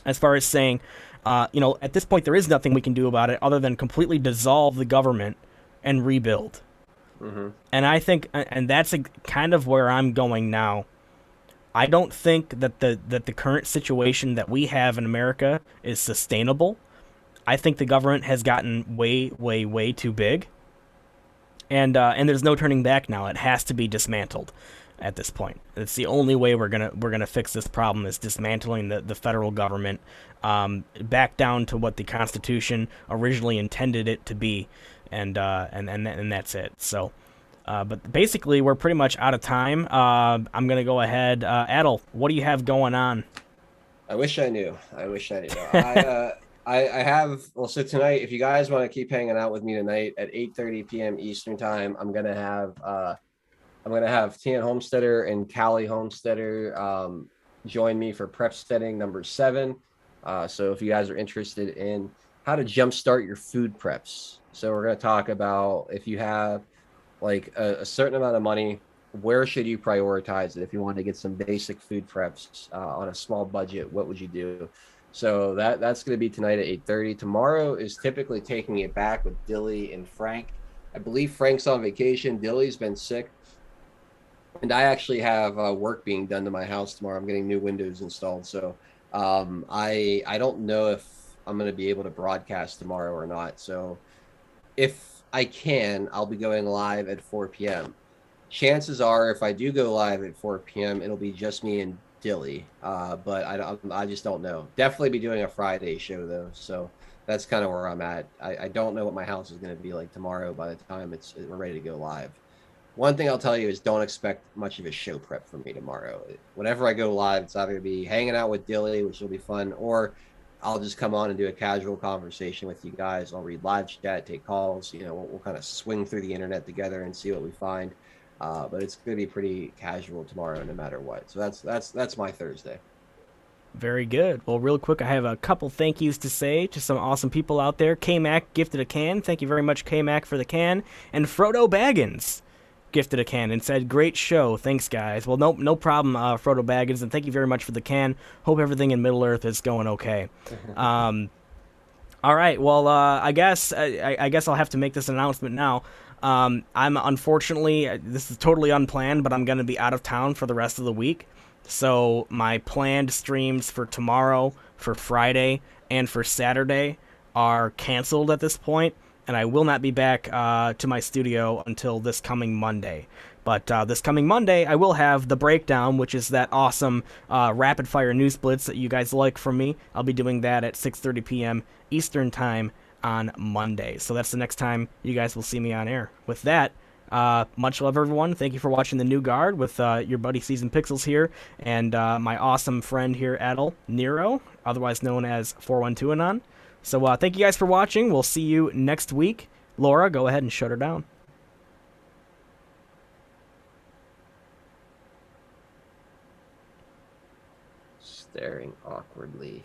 as far as saying, at this point there is nothing we can do about it other than completely dissolve the government and rebuild. And I think, and that's kind of where I'm going now. I don't think that the current situation that we have in America is sustainable. I think the government has gotten way, way, way too big, and there's no turning back now. It has to be dismantled at this point. It's the only way we're gonna fix this problem, is dismantling the federal government, back down to what the Constitution originally intended it to be, and that's it. So. But basically, we're pretty much out of time. I'm going to go ahead. Adel, what do you have going on? I wish I knew. I have, well, so tonight, if you guys want to keep hanging out with me tonight at 8:30 p.m. Eastern time, I'm going to have Tian Homesteader and Callie Homesteader join me for prep setting number 7. So if you guys are interested in how to jumpstart your food preps. So we're going to talk about, if you have like a certain amount of money, where should you prioritize it? If you want to get some basic food preps on a small budget, what would you do? So that's going to be tonight at 8:30. Tomorrow is typically taking it back with Dilly and Frank. I believe Frank's on vacation. Dilly's been sick. And I actually have work being done to my house tomorrow. I'm getting new windows installed. So I don't know if I'm going to be able to broadcast tomorrow or not. So if I can, I'll be going live at 4 p.m. Chances are, if I do go live at 4 p.m., it'll be just me and Dilly. But I just don't know. Definitely be doing a Friday show, though. So that's kind of where I'm at. I don't know what my house is going to be like tomorrow by the time we're ready to go live. One thing I'll tell you is don't expect much of a show prep from me tomorrow. Whenever I go live, it's either going to be hanging out with Dilly, which will be fun, or I'll just come on and do a casual conversation with you guys. I'll read live chat, take calls. We'll kind of swing through the internet together and see what we find. But it's going to be pretty casual tomorrow, no matter what. So that's my Thursday. Very good. Well, real quick, I have a couple thank yous to say to some awesome people out there. K-Mac gifted a can. Thank you very much, K-Mac, for the can. And Frodo Baggins gifted a can and said, "Great show. Thanks, guys." Well, no problem, Frodo Baggins, and thank you very much for the can. Hope everything in Middle Earth is going okay. All right. Well, I guess I'll have to make this announcement now. I'm unfortunately, this is totally unplanned, but I'm going to be out of town for the rest of the week. So my planned streams for tomorrow, for Friday, and for Saturday are canceled at this point. And I will not be back to my studio until this coming Monday. But this coming Monday, I will have The Breakdown, which is that awesome rapid-fire news blitz that you guys like from me. I'll be doing that at 6:30 p.m. Eastern Time on Monday. So that's the next time you guys will see me on air. With that, much love, everyone. Thank you for watching The New Guard with your buddy Season Pixels here, and my awesome friend here, Adel Nero, otherwise known as 412 Anon. So thank you guys for watching. We'll see you next week. Laura, go ahead and shut her down. Staring awkwardly.